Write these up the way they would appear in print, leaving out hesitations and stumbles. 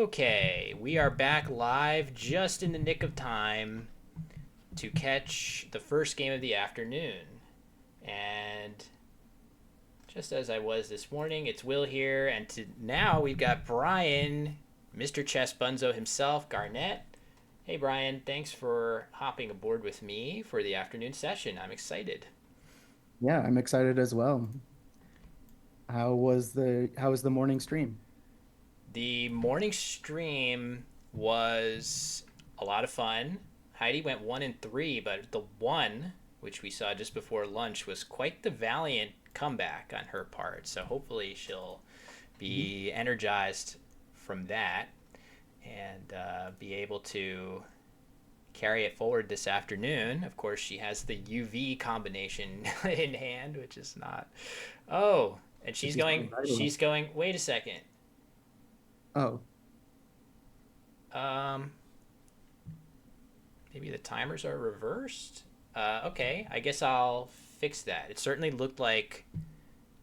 Okay, we are back live just in the nick of time to catch the first game of the afternoon. And just as I was this morning, it's Will here, and now we've got Brian, Mr. Chess Bunzo himself, Garnett. Hey Brian, thanks for hopping aboard with me for the afternoon session. I'm excited. Yeah, I'm excited as well. How was the morning stream? The morning stream was a lot of fun. Heidi went 1-3, but the one, which we saw just before lunch, was quite the valiant comeback on her part. So hopefully she'll Mhm. be energized from that and be able to carry it forward this afternoon. Of course, she has the UV combination in hand, which is not. Oh, and This she's is going. quite vital. She's going. Wait a second. Oh, Um, Maybe the timers are reversed. Okay, I guess I'll fix that. It certainly looked like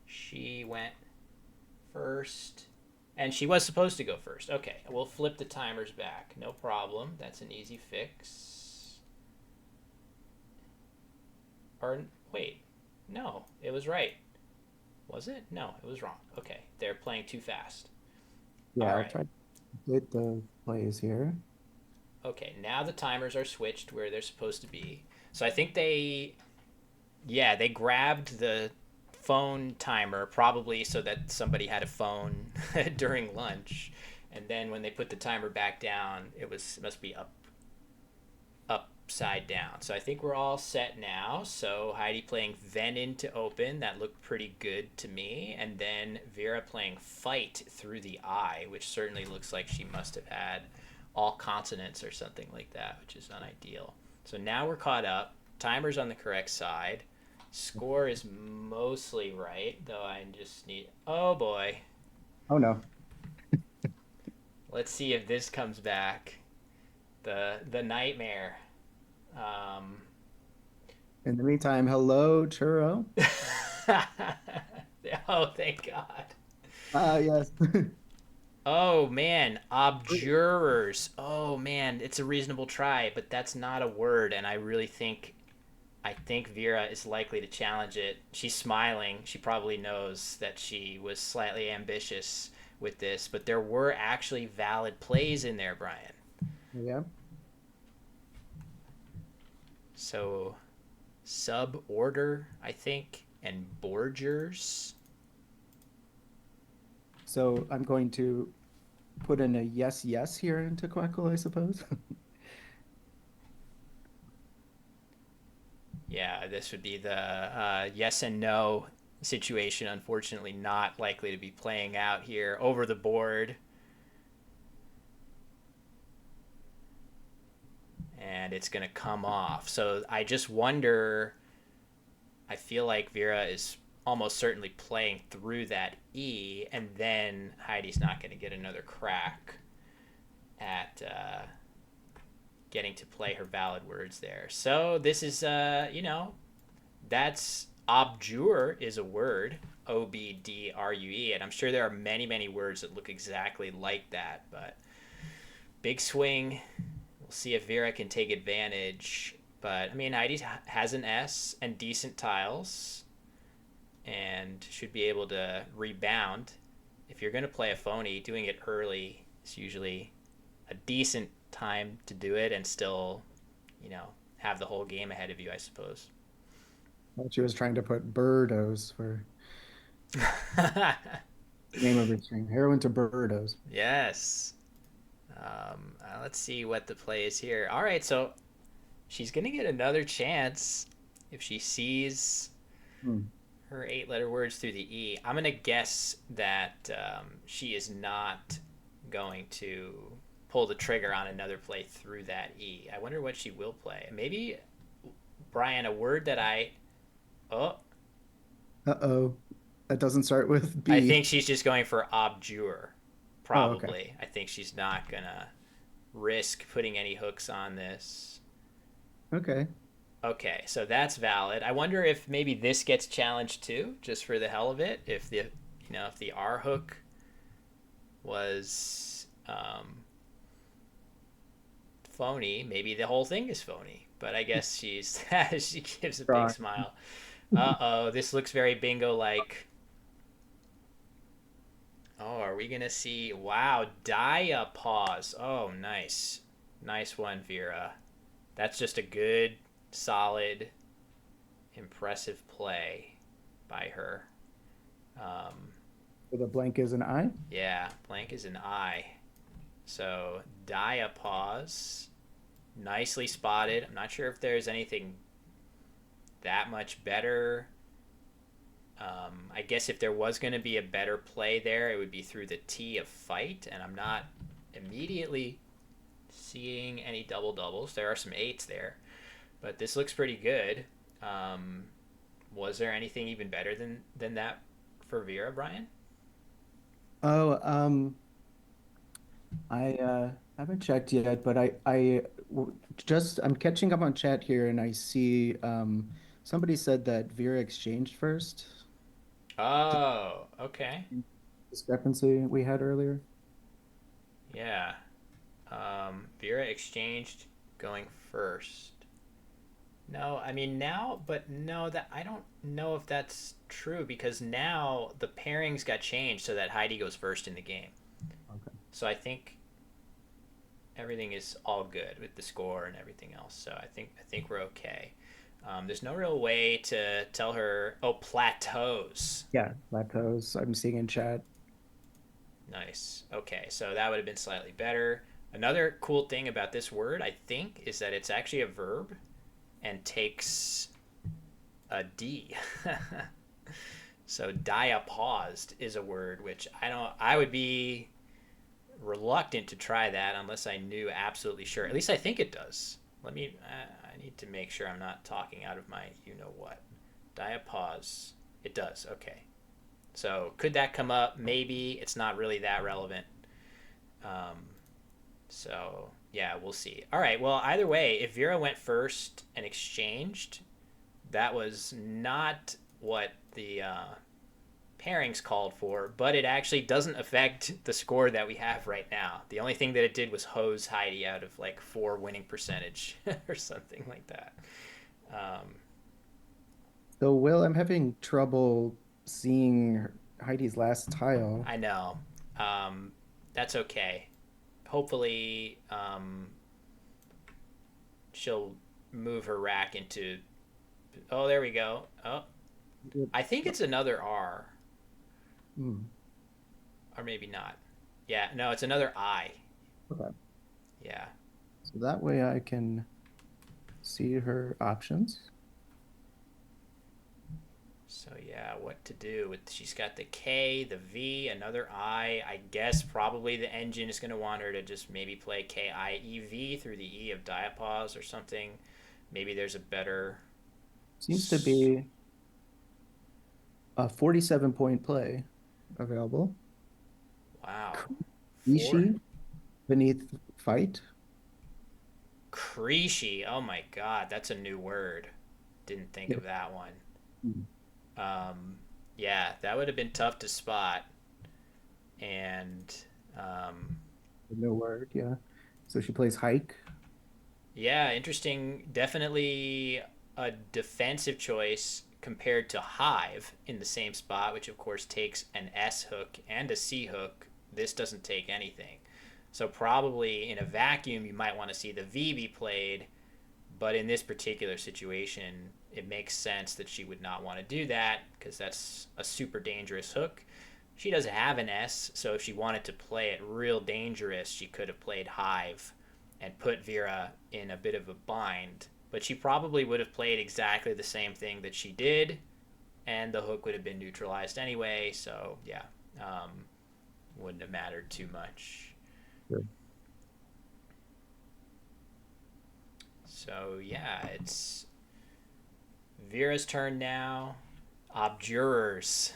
she went first, and she was supposed to go first. Okay, we'll flip the timers back. No problem. That's an easy fix. Or wait, no, it was right. Was it? No, it was wrong. Okay, they're playing too fast. yeah, All I'll right. try to get the plays here. Okay, now the timers are switched where they're supposed to be. So I think yeah, they grabbed the phone timer probably so that somebody had a phone during lunch, and then when they put the timer back down, it must be upside down. So I think we're all set now. So Heidi playing Venom to open, that looked pretty good to me, and then Vera playing Fight through the eye, which certainly looks like she must have had all consonants or something like that, which is unideal. So now we're caught up. Timer's on the correct side. Score is mostly right, though I just need. Oh boy. Oh no. Let's see if this comes back. The nightmare. Um, In the meantime, hello, churro. oh, thank God. Ah, yes. Oh man, objurers. Oh man, it's a reasonable try, but that's not a word, and I think Vera is likely to challenge it. She's smiling. She probably knows that she was slightly ambitious with this, but there were actually valid plays in there, Brian. Yeah. So suborder, I think, and Borgers. So I'm going to put in a yes, yes here into Quackle, I suppose. Yeah, this would be the yes and no situation. Unfortunately, not likely to be playing out here over the board. And it's going to come off. So I just wonder. I feel like Vera is almost certainly playing through that E, and then Heidi's not going to get another crack at getting to play her valid words there. So this is, that's obdure is a word, OBDRUE, and I'm sure there are many, many words that look exactly like that, but big swing. We'll see if Vera can take advantage. But I mean, Heidi has an S and decent tiles and should be able to rebound. If you're going to play a phony, doing it early is usually a decent time to do it and still, you know, have the whole game ahead of you, I suppose. She was trying to put birdos for the name of her stream. Heroin to birdos. Yes. Let's see what the play is here. All right, so she's going to get another chance if she sees Hmm. her eight-letter words through the E. I'm going to guess that she is not going to pull the trigger on another play through that E. I wonder what she will play. Maybe, Brian, a word that I. Oh, Uh-oh. That doesn't start with I B. think she's just going for obdure. Oh, okay. Probably. I think she's not going to risk putting any hooks on this. Okay. Okay, so that's valid. I wonder if maybe this gets challenged too, just for the hell of it. If the R hook was Um, phony. Maybe the whole thing is phony. But I guess she's she gives a big Drawing. smile. Uh-oh, this looks very bingo like. Oh, are we gonna see? Wow, diapause. Oh, nice, nice one, Vera. That's just a good, solid, impressive play by her. Um, So the blank is an I. yeah, blank is an I. So diapause, nicely spotted. I'm not sure if there's anything that much better. I guess if there was going to be a better play there, it would be through the T of fight, and I'm not immediately seeing any double doubles. There are some eights there, but this looks pretty good. Um, was there anything even better than that for Vera, Brian? Oh, I haven't checked yet, but just I'm catching up on chat here, and I see somebody said that Vera exchanged first. Oh, okay. Discrepancy we had earlier. Yeah. Vera exchanged going first. No, I mean now, but no, that I don't know if that's true because now the pairings got changed so that Heidi goes first in the game. Okay. So I think everything is all good with the score and everything else. So I think we're okay. There's no real way to tell her. Oh, plateaus. Yeah, plateaus. I'm seeing in chat. Nice. Okay, so that would have been slightly better. Another cool thing about this word, I think, is that it's actually a verb and takes a D. So diapaused is a word which I don't. I would be reluctant to try that unless I knew absolutely sure. At least I think it does. Let me. I need to make sure I'm not talking out of my you know what. Diapause. It does. Okay. So could that come up? Maybe it's not really that relevant. Um, so yeah, we'll see. All right. Well, either way, if Vera went first and exchanged, that was not what the pairings called for, but it actually doesn't affect the score that we have right now. The only thing that it did was hose Heidi out of like 4 winning percentage or something like that. Um, So, Will, I'm having trouble seeing Heidi's last tile. I know. Um, that's okay. Hopefully, she'll move her rack into. Oh, there we go. Oh, I think it's another R, Hmm. or maybe not. Yeah, no, it's another I. Okay. Yeah. So that way I can see her options. So yeah, what to do with? She's got the K, the V, another I. I guess probably the engine is going to want her to just maybe play KIEV through the E of diapause or something. Maybe there's a better. Seems to be a 47-point play available. Wow, four. Ishi beneath fight. Creasy. Oh my god, that's a new word. Didn't think Yeah. of that one. Hmm. Um, yeah, that would have been tough to spot. And um, No word. Yeah. So she plays hike. yeah, interesting. Definitely a defensive choice compared to Hive in the same spot, which of course takes an S hook and a C hook. This doesn't take anything. So probably in a vacuum, you might want to see the V be played, but in this particular situation, it makes sense that she would not want to do that because that's a super dangerous hook. She doesn't have an S, so if she wanted to play it real dangerous, she could have played Hive and put Vera in a bit of a bind. But she probably would have played exactly the same thing that she did, and the hook would have been neutralized anyway. So yeah, um, wouldn't have mattered too much. Sure. So yeah, it's Vera's turn now. Objurers.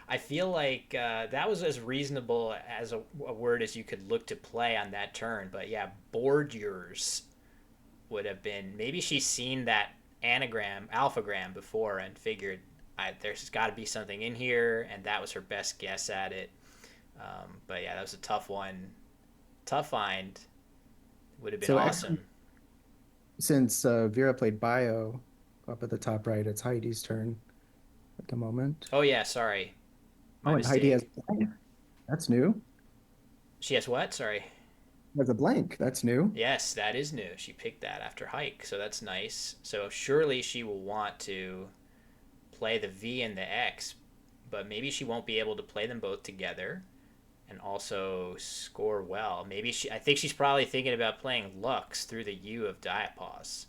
I feel like that was as reasonable as a word as you could look to play on that turn. But yeah, bordures would have been. Maybe she's seen that anagram, alphagram before and figured there's got to be something in here, and that was her best guess at it. But yeah, that was a tough one. Tough find. Would have been So actually, awesome. since Vera played Bio up at the top right, it's Heidi's turn at the moment. Oh yeah, sorry, my Oh, and Heidi has mistake. blank. That's new. She has what? Sorry. Has a blank. That's new. Yes, that is new. She picked that after hike, so that's nice. So surely she will want to play the V and the X, but maybe she won't be able to play them both together and also score well. Maybe I think she's probably thinking about playing Lux through the U of Diapause.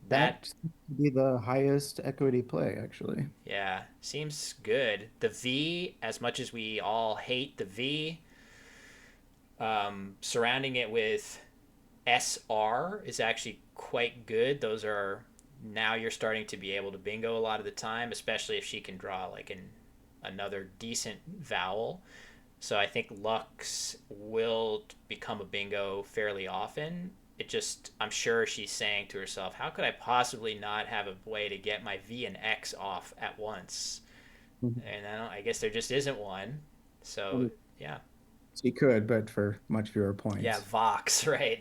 That, That seems to be the highest equity play, actually. yeah, seems good. The V, as much as we all hate the V, surrounding it with SR is actually quite good. Those are now you're starting to be able to bingo a lot of the time, especially if she can draw like another decent vowel. So I think Lux will become a bingo fairly often. It just I'm sure she's saying to herself, how could I possibly not have a way to get my V and X off at once? Mhm. And I guess there just isn't one. So Well, yeah, she could, but for much fewer yeah, points. Vox, right?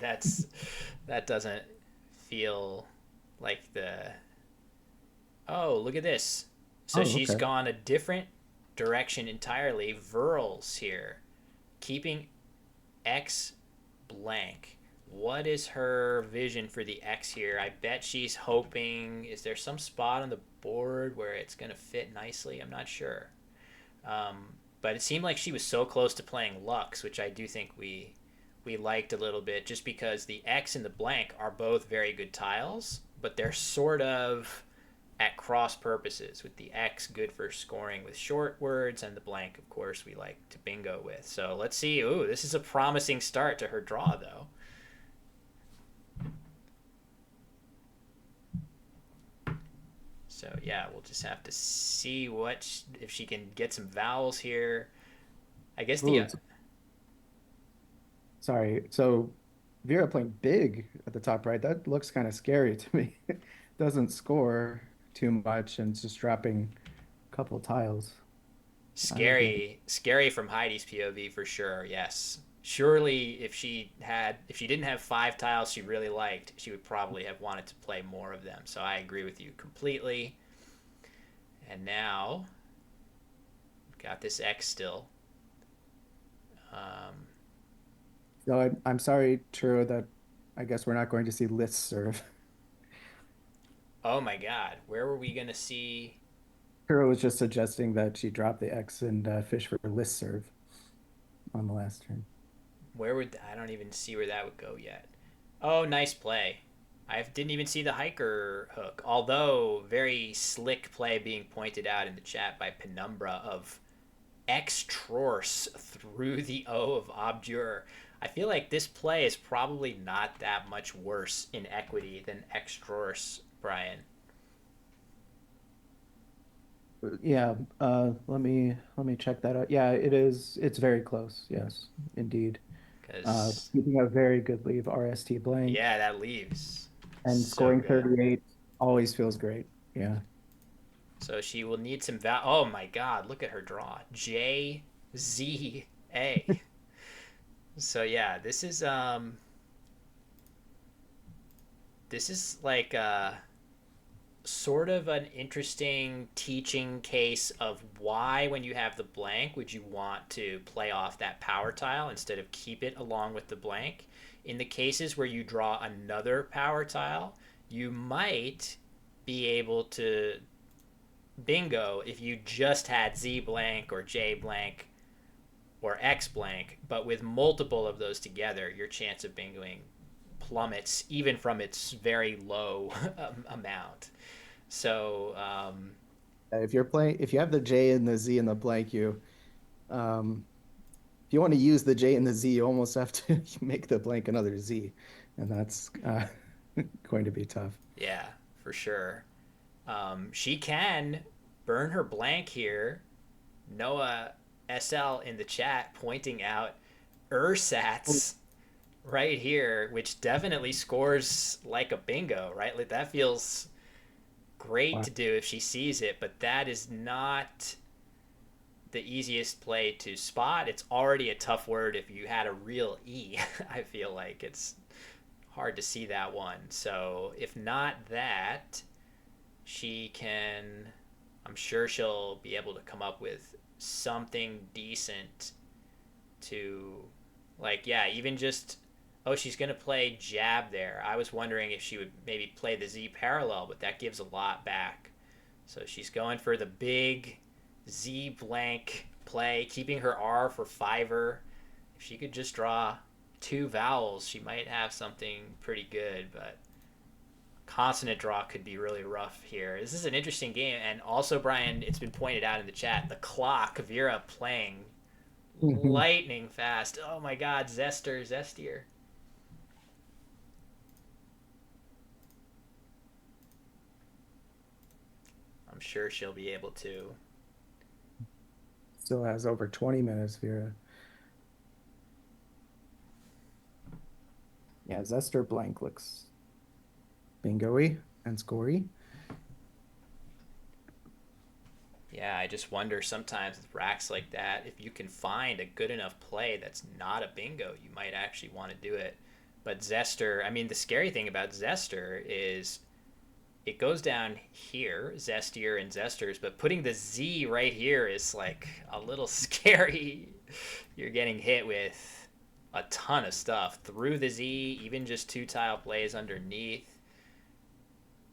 That doesn't feel like the. Oh, look at this. So Oh, she's okay. gone a different direction entirely. Verls here, keeping X blank. What is her vision for the X here? I bet she's hoping. Is there some spot on the board where it's going to fit nicely? I'm not sure. But it seemed like she was so close to playing Lux, which I do think we liked a little bit, just because the X and the blank are both very good tiles, but they're sort of at cross purposes. With the X good for scoring with short words, and the blank, of course, we like to bingo with. So let's see. Ooh, this is a promising start to her draw, though. So yeah, we'll just have to see if she can get some vowels here. I guess the Oh, sorry. So Vera playing big at the top right. That looks kind of scary to me. Doesn't score too much and it's just dropping a couple tiles. I would be. scary from Heidi's POV for sure. Yes, surely if she didn't have five tiles she really liked, she would probably have wanted to play more of them. So I agree with you completely. And now got this X still. Um, So I'm sorry, Churro, that I guess we're not going to see list serve. oh my God, where were we gonna see? Churro was just suggesting that she drop the X and fish for list serve on the last turn. Where would I don't even see where that would go yet. Oh, nice play. I didn't even see the hiker hook, although very slick play being pointed out in the chat by Penumbra of extrorse through the O of obdure. I feel like this play is probably not that much worse in equity than extrorse, Brian. Yeah, let me check that out. Yeah, it is. It's very close. Yes, indeed. Because, Keeping a very good leave, RST blank, yeah, that leaves and so scoring good. 38 always feels great. Yeah. So she will need some val. Oh my God, look at her draw. J Z A. So yeah, this is like sort of an interesting teaching case of why, when you have the blank, would you want to play off that power tile instead of keep it along with the blank. In the cases where you draw another power tile, you might be able to bingo if you just had Z blank or J blank or X blank, but with multiple of those together, your chance of bingoing plummets even from its very low amount. So If you have the J and the Z and the blank, um, if you want to use the J and the Z, you almost have to make the blank another Z, and that's going to be tough. yeah, for sure. She can burn her blank here. Noah SL in the chat pointing out ersatz right here, which definitely scores like a bingo, right? Like that feels great Wow. to do if she sees it, but that is not the easiest play to spot. It's already a tough word if you had a real E. I feel like it's hard to see that one. So if not that, she can. I'm sure she'll be able to come up with something decent to, like, yeah, even just. Oh, she's gonna play jab there. I was wondering if she would maybe play the Z parallel, but that gives a lot back. So she's going for the big Z blank play, keeping her R for fiver. If she could just draw two vowels, she might have something pretty good, but consonant draw could be really rough here. This is an interesting game, and also, Brian, it's been pointed out in the chat, the clock, Vera playing lightning fast. Oh my god, Zestier. I'm sure she'll be able to. Still has over 20 minutes, Vera. Yeah, Zester blank looks bingo-y and scory. Yeah, I just wonder sometimes with racks like that, if you can find a good enough play that's not a bingo, you might actually want to do it. But Zester, I mean, the scary thing about Zester is it goes down here, Zestier and Zesters, but putting the Z right here is like a little scary. You're getting hit with a ton of stuff through the Z, even just two tile plays underneath.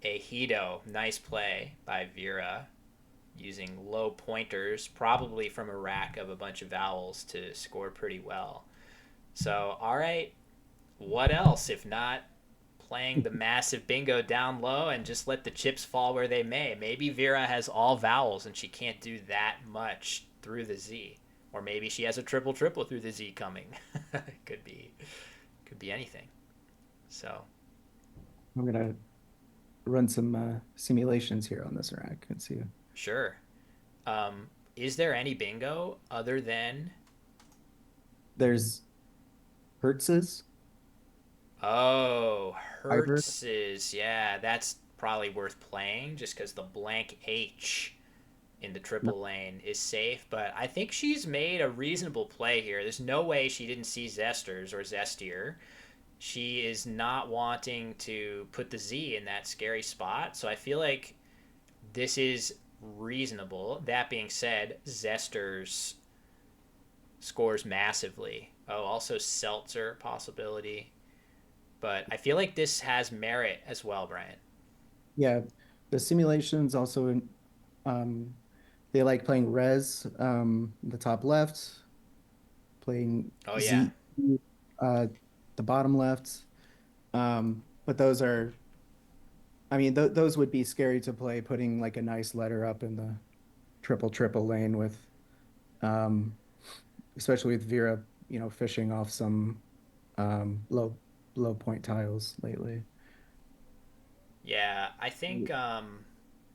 A Hito, nice play by Vera, using low pointers, probably from a rack of a bunch of vowels to score pretty well. So, all right, what else if not playing the massive bingo down low and just let the chips fall where they may? Maybe Vera has all vowels and she can't do that much through the Z. Or maybe she has a triple triple through the Z coming. Could be anything. So, I'm gonna run some simulations here on this rack and see. sure. Is there any bingo other than? There's Hertz's Oh, hybrid. Hertz's. Yeah, that's probably worth playing just because the blank H in the No, triple lane is safe. But I think she's made a reasonable play here. There's no way she didn't see Zesters or Zestier. She is not wanting to put the Z in that scary spot. So I feel like this is reasonable. That being said, Zesters scores massively. Oh, also Seltzer possibility. But I feel like this has merit as well, Brian. yeah, the simulations also um, they like playing the top left, playing Oh yeah, Z, uh, the bottom left. But those are, I mean, those would be scary to play, putting like a nice letter up in the triple lane with, um, especially with Vera, fishing off some low point tiles lately. yeah. I think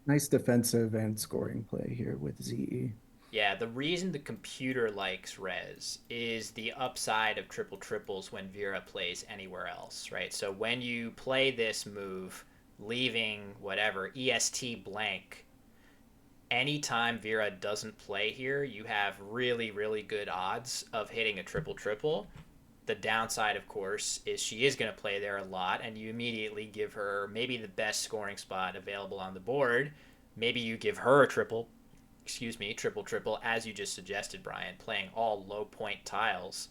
Nice defensive and scoring play here with ZE. yeah. The reason the computer likes Res is the upside of triple triples when Vera plays anywhere else, right? So when you play this move, leaving whatever EST blank, anytime Vera doesn't play here, you have really really good odds of hitting a triple triple. The downside, of course, is she is going to play there a lot, and you immediately give her maybe the best scoring spot available on the board. Maybe you give her a triple triple, as you just suggested, Brian, playing all low point tiles.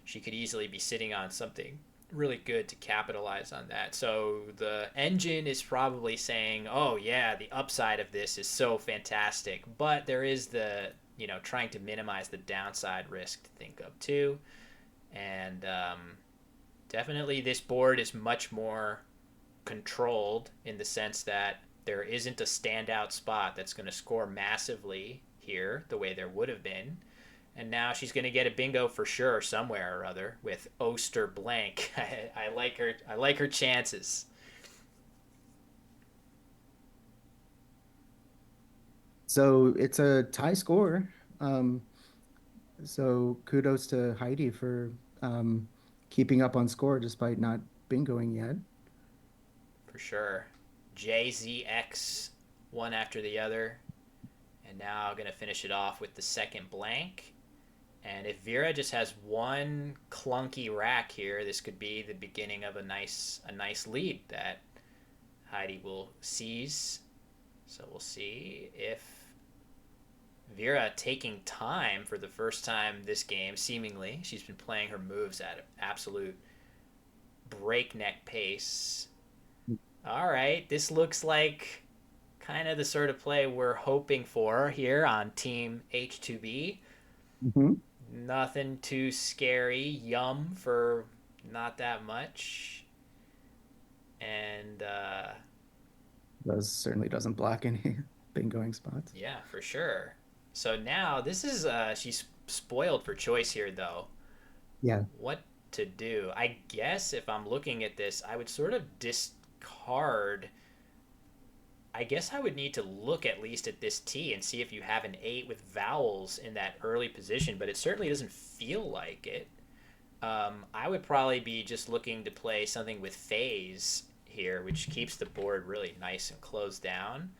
She could easily be sitting on something really good to capitalize on that. So the engine is probably saying, oh, yeah, the upside of this is so fantastic, but there is the, trying to minimize the downside risk to think of too. And definitely this board is much more controlled in the sense that there isn't a standout spot that's going to score massively here the way there would have been. And now she's going to get a bingo for sure somewhere or other with Oster blank. I like her. I like her chances. So it's a tie score. Um, so kudos to Heidi for keeping up on score despite not bingoing yet. For sure. JZX, one after the other. And now I'm going to finish it off with the second blank. And if Vera just has one clunky rack here, this could be the beginning of a nice lead that Heidi will seize. So we'll see if Vera taking time for the first time this game, seemingly. She's been playing her moves at an absolute breakneck pace. All right, this looks like kind of the sort of play we're hoping for here on Team H2B. Hmm. Nothing too scary. Yum for not that much. And Those certainly doesn't block any bingoing spots. yeah, for sure. So now this is she's spoiled for choice here though. Yeah. What to do? I guess if I'm looking at this, I would sort of discard. I guess I would need to look at least at this T and see if you have an 8 with vowels in that early position, but it certainly doesn't feel like it. I would probably be just looking to play something with phase here, which keeps the board really nice and closed down.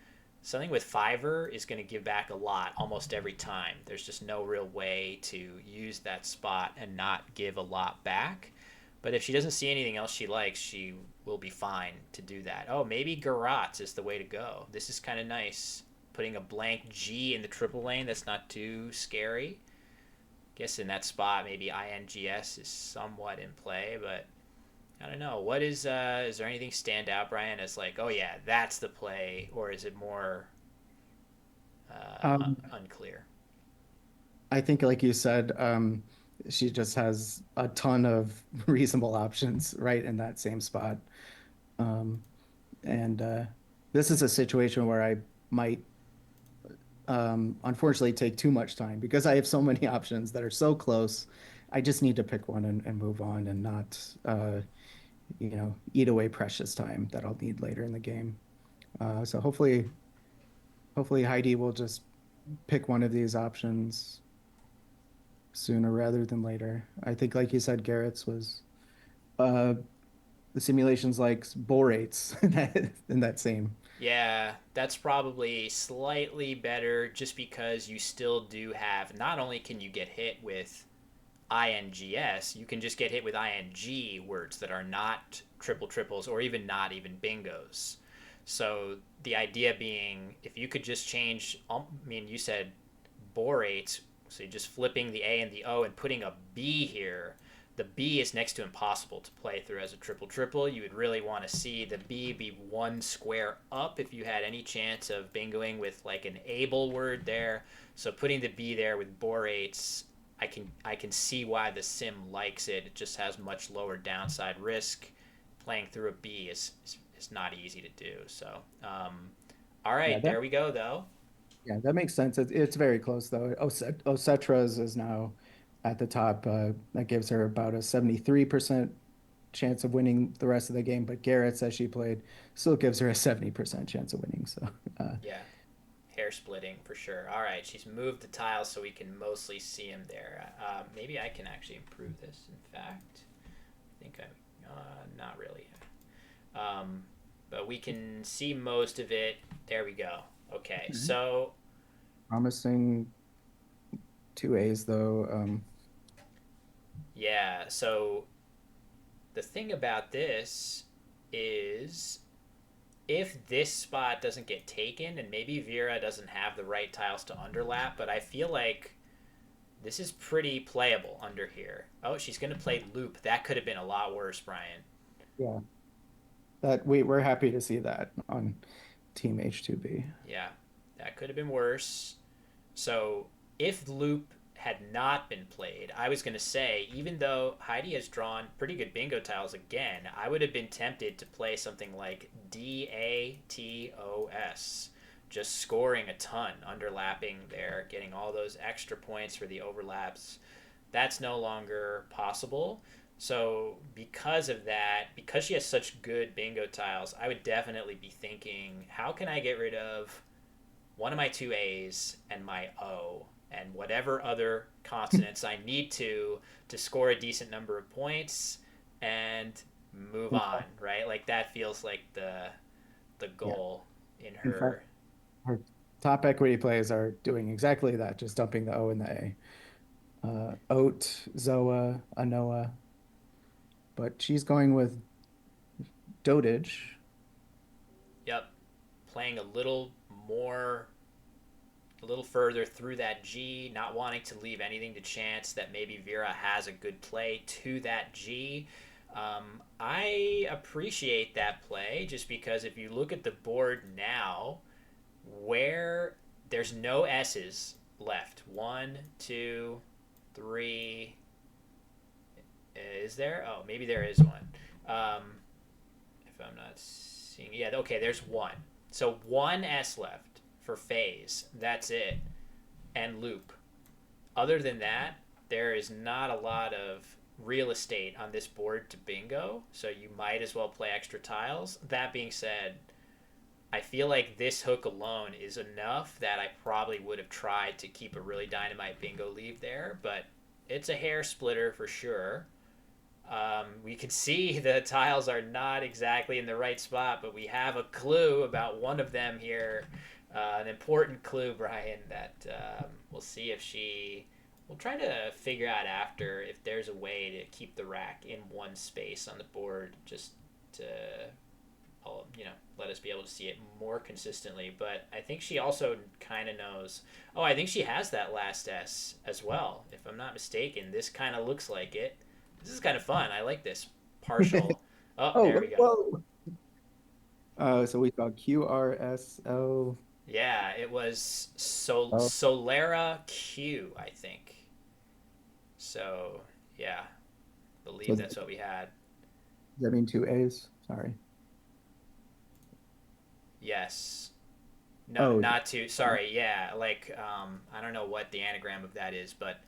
Something with fiver is going to give back a lot almost every time. There's just no real way to use that spot and not give a lot back. But if she doesn't see anything else she likes, she will be fine to do that. Oh, maybe Garrots is the way to go. This is kind of nice. Putting a blank G in the triple lane, that's not too scary. Guess in that spot, maybe INGS is somewhat in play, but I don't know. Is there anything stand out, Brian, as like, oh yeah, that's the play, or is it more Um, unclear? I think, like you said, she just has a ton of reasonable options right in that same spot. Um, and this is a situation where I might, unfortunately, take too much time because I have so many options that are so close. I just need to pick one and move on and not, eat away precious time that I'll need later in the game. So hopefully Heidi will just pick one of these options sooner rather than later. I think, like you said, Garrett's was uh, the simulations like borates in that same. Yeah, that's probably slightly better just because you still do have, not only can you get hit with INGS, you can just get hit with ING words that are not triple triples or even not even bingos. So the idea being, if you could just change, I mean, you said borate, so you're just flipping the A and the O and putting a B here. The B is next to impossible to play through as a triple triple. You would really want to see the B be one square up if you had any chance of bingoing with like an able word there. So putting the B there with borates, I can see why the sim likes it. It just has much lower downside risk. Playing through a B is not easy to do. So, all Yeah, right, there we go though. that makes sense. It's very close though. Osetra's is now at the top. That gives her about a 73% chance of winning the rest of the game, but Garrett's, as she played, still gives her a 70% chance of winning. So, Yeah, hair splitting for sure. All right, she's moved the tiles so we can mostly see him there. Maybe I can actually improve this. In fact, I think I'm not really. Um, but we can see most of it. There we go. Okay, mhm. so Promising two A's though. yeah, so the thing about this is if this spot doesn't get taken, and maybe Vera doesn't have the right tiles to underlap, but I feel like this is pretty playable under here. Oh, she's going to play loop. That could have been a lot worse, Brian. Yeah, that we're happy to see that on Team H2B. Yeah, that could have been worse. So if loop had not been played, I was going to say, even though Heidi has drawn pretty good bingo tiles again, I would have been tempted to play something like DATOS, just scoring a ton, underlapping there, getting all those extra points for the overlaps. That's no longer possible. So, because of that, because she has such good bingo tiles, I would definitely be thinking, how can I get rid of one of my two A's and my O and whatever other consonants I need to score a decent number of points and move In on, fact, right? Like that feels like the yeah. goal in In fact, her. her top equity plays are doing exactly that, just dumping the O and the A. Oat, Zoa, Anoa, but she's going with Dotage. Yep, playing more, a little further through that G, not wanting to leave anything to chance that maybe Vera has a good play to that G. I appreciate that play just because if you look at the board now, where there's no S's left. One, two, three. Is there? Oh, maybe there is one. If I'm not seeing, yeah, okay, there's one. So one S left for phase. That's it, and loop. Other than that, there is not a lot of real estate on this board to bingo. So you might as well play extra tiles. That being said, I feel like this hook alone is enough that I probably would have tried to keep a really dynamite bingo lead there, but it's a hair splitter for sure. We can see the tiles are not exactly in the right spot, but we have a clue about one of them here. An important clue, Brian, that we'll see if she. We'll try to figure out after if there's a way to keep the rack in one space on the board just to let us be able to see it more consistently. But I think she also kind of knows. Oh, I think she has that last S as well. If I'm not mistaken, this kind of looks like it. This is kind of fun. I like this partial. Oh, there Oh, we go. whoa. So we saw QRSO. Yeah, it was Oh, Solera Q, I think. So yeah, so believe does that's what we had. that mean two A's? Sorry. Yes. No, Oh, not to. Sorry. Yeah, like I don't know what the anagram of that is, but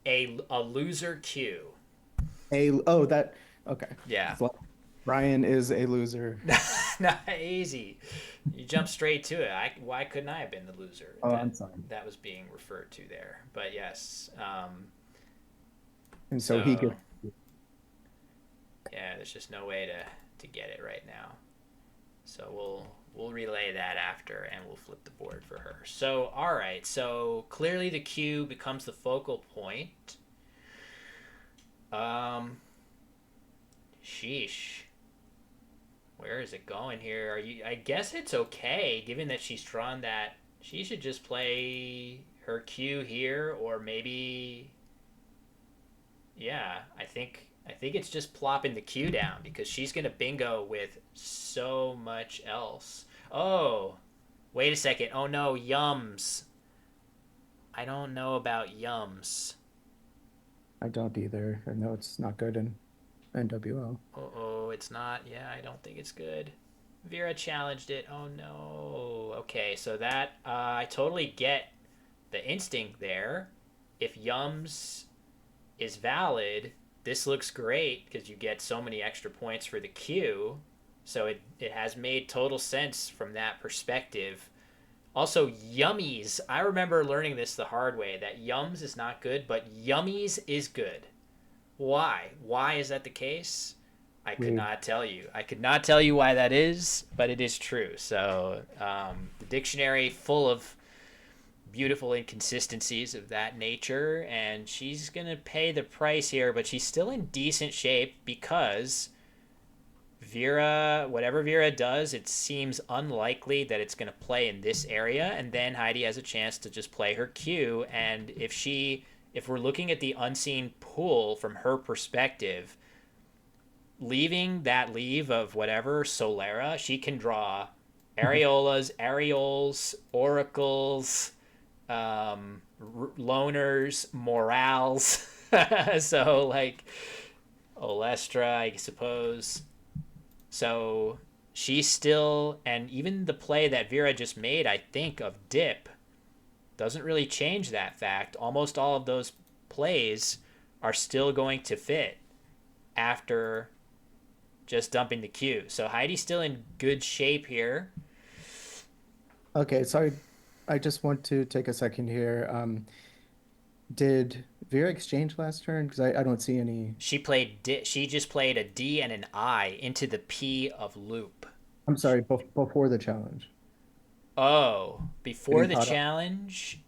a loser Q. A. Oh, that. Okay. Yeah. It's like Brian is a loser. Not easy. You jump straight to it. Why couldn't I have been the loser? Oh, That I'm sorry. that was being referred to there. But yes. And so he So gets. yeah, there's just no way to get it right now. So we'll relay that after and we'll flip the board for her. So all right. So clearly the Q becomes the focal point. Um, sheesh. Where is it going here? Are you? I guess it's okay, given that she's drawn that. She should just play her Q here, or maybe, yeah. I think it's just plopping the Q down because she's gonna bingo with so much else. Oh, wait a second. Oh no, yums. I don't know about yums. I don't either. I know it's not good in NWL. Oh, it's not. Yeah, I don't think it's good. Vera challenged it. Oh no. Okay, so that I totally get the instinct there. If Yums is valid, this looks great because you get so many extra points for the Q. So it has made total sense from that perspective. Also, yummies. I remember learning this the hard way that yums is not good, but yummies is good. Why? Why is that the case? I could Rude. not tell you. I could not tell you why that is, but it is true. So the dictionary full of beautiful inconsistencies of that nature, and she's gonna pay the price here, but she's still in decent shape because Vera, whatever Vera does, it seems unlikely that it's gonna play in this area, and then Heidi has a chance to just play her Q, and if we're looking at the unseen pool from her perspective, leaving that leave of whatever Solera, she can draw areolas, areoles, oracles, loners, morals. So like Olestra, I suppose. So she's still, and even the play that Vera just made, I think, of Dip doesn't really change that fact. Almost all of those plays are still going to fit after just dumping the Q. So Heidi's still in good shape here. Okay, so I just want to take a second here. Did Vera exchange last turn? Because I don't see any. She just played a D and an I into the P of loop. I'm sorry, before the challenge. Oh, before Getting the caught up challenge,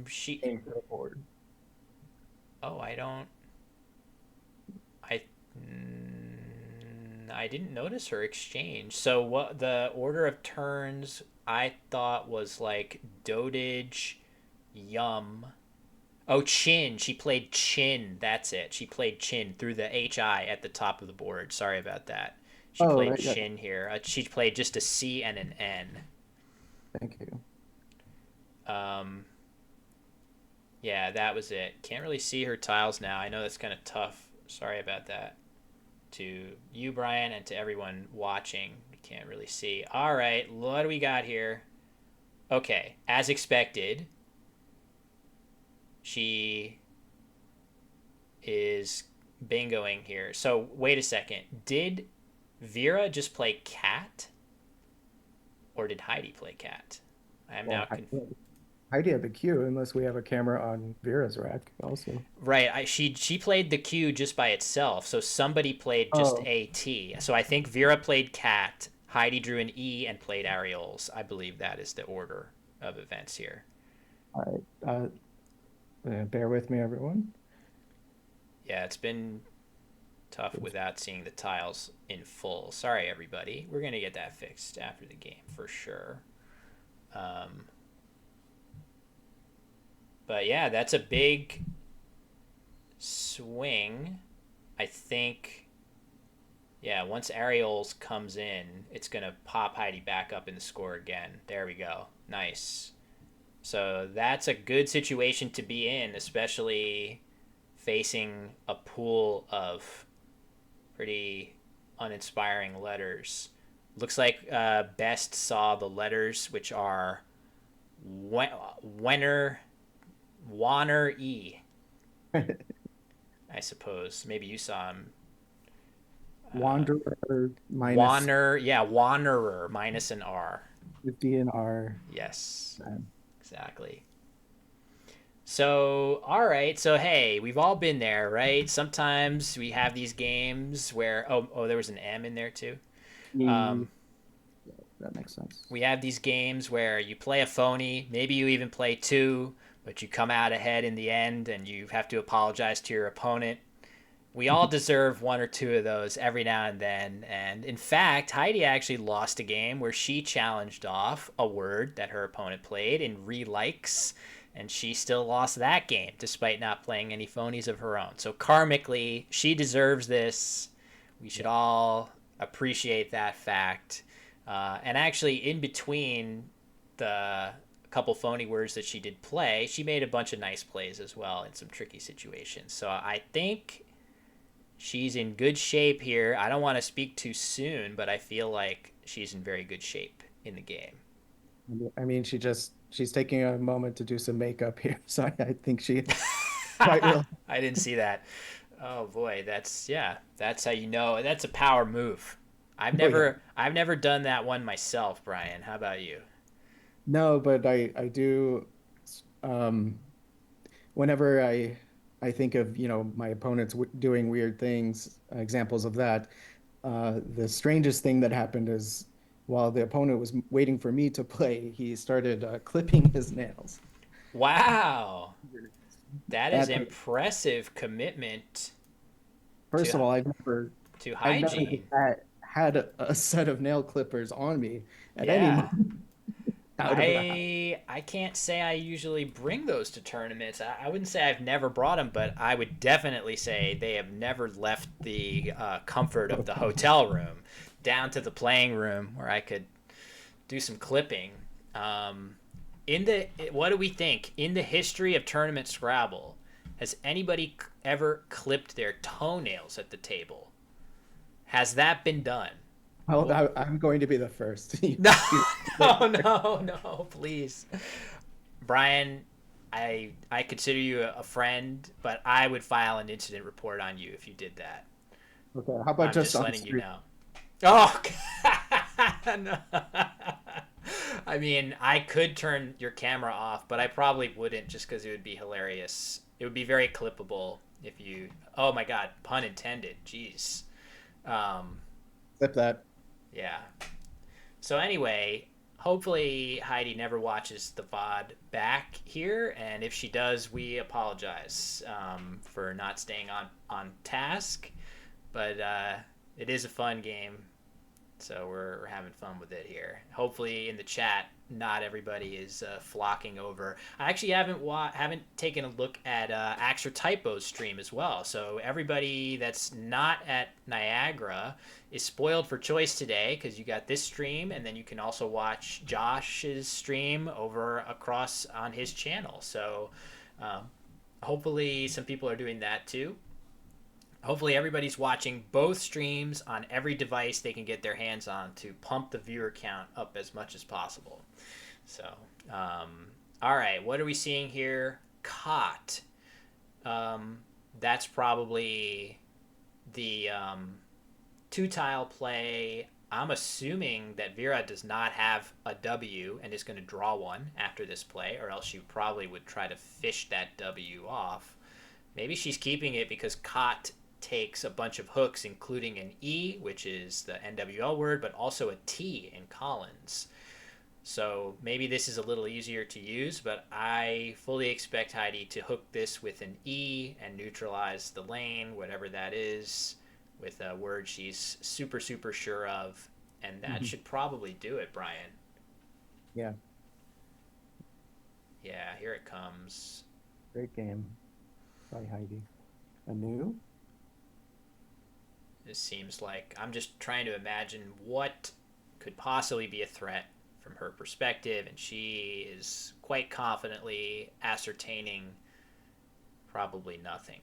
she. playing for the board. Oh, I. I didn't notice her exchange. So what the order of turns I thought was like dotage, yum. Oh, chin. She played chin. That's it. She played chin through the HI at the top of the board. Sorry about that. She Oh, played right, yeah. chin here. She played just a C and an N. Thank you. Um, yeah, that was it. Can't really see her tiles now. I know that's kind of tough. Sorry about that. To you, Brian, and to everyone watching. We can't really see. All right, what do we got here? Okay, as expected, she is bingoing here. So wait a second. Did Vera just play cat, or did Heidi play cat? I am now Well, Heidi had the queue, unless we have a camera on Vera's rack also. right. She played the Q just by itself. So somebody played just Oh, a T. So I think Vera played cat. Heidi drew an E and played Ariels. I believe that is the order of events here. all right. Bear with me, everyone. Yeah, it's been tough without seeing the tiles in full. Sorry, everybody. We're gonna get that fixed after the game for sure. Um, but yeah, that's a big swing. I think, yeah, once Ariels comes in, it's going to pop Heidi back up in the score again. There we go. Nice. So that's a good situation to be in, especially facing a pool of pretty uninspiring letters. Looks like Best saw the letters, which are Wenner, Wanner E, I suppose. Maybe you saw him. Wanderer minus Wanner, yeah, Wanderer minus an R. the DNR. Yes, exactly. So, all right. So, hey, we've all been there, right? Sometimes we have these games where, there was an M in there too. Yeah, Um, that makes sense. we have these games where you play a phony, maybe you even play two, but you come out ahead in the end and you have to apologize to your opponent. We all deserve one or two of those every now and then. And in fact, Heidi actually lost a game where she challenged off a word that her opponent played in relikes, and she still lost that game despite not playing any phonies of her own. So karmically, she deserves this. We should all appreciate that fact. And actually, in between the couple phony words that she did play, she made a bunch of nice plays as well in some tricky situations. So I think she's in good shape here. I don't want to speak too soon, but I feel like she's in very good shape in the game. I mean, she's taking a moment to do some makeup here, so I think she quite real. I didn't see that. Oh boy, that's how you know. That's a power move. Oh yeah. I've never done that one myself, Brian. How about you? No, but I do um whenever I think of, my opponents doing weird things, examples of that, the strangest thing that happened is while the opponent was waiting for me to play, he started clipping his nails. Wow. That is That impressive commitment First of to all, to I've never hygiene. had a set of nail clippers on me at any Yeah. moment out of the house. I can't say I usually bring those to tournaments. I wouldn't say I've never brought them, but I would definitely say they have never left the comfort of the hotel room down to the playing room where I could do some clipping. Um, what do we think in the history of tournament Scrabble? Has anybody ever clipped their toenails at the table? Has that been done? Well, I'm going to be the first. No, no, please, Brian. I consider you a friend, but I would file an incident report on you if you did that. Okay, how about I'm just just on the letting you street? know. Oh, no. I mean, I could turn your camera off, but I probably wouldn't just because it would be hilarious. It would be very clippable if you. Oh my God, pun intended. Jeez. Um, Clip that. yeah. So anyway, hopefully Heidi never watches the VOD back here, and if she does, we apologize for not staying on task. But it is a fun game, so we're having fun with it here. Hopefully, in the chat, not everybody is flocking over. I actually haven't taken a look at Axer Typo's stream as well. So everybody that's not at Niagara is spoiled for choice today because you got this stream, and then you can also watch Josh's stream over across on his channel. So hopefully, some people are doing that too. Hopefully everybody's watching both streams on every device they can get their hands on to pump the viewer count up as much as possible. So, all right, what are we seeing here? Cot. That's probably the two-tile play. I'm assuming that Vera does not have a W and is going to draw one after this play, or else she probably would try to fish that W off. Maybe she's keeping it because Cot takes a bunch of hooks, including an E, which is the NWL word, but also a T in Collins. So maybe this is a little easier to use, but I fully expect Heidi to hook this with an E and neutralize the lane, whatever that is, with a word she's super, super sure of. And that should probably do it, Brian. Yeah. Yeah, here it comes. Great game by Heidi. A new? This seems like I'm just trying to imagine what could possibly be a threat from her perspective, and she is quite confidently ascertaining probably nothing.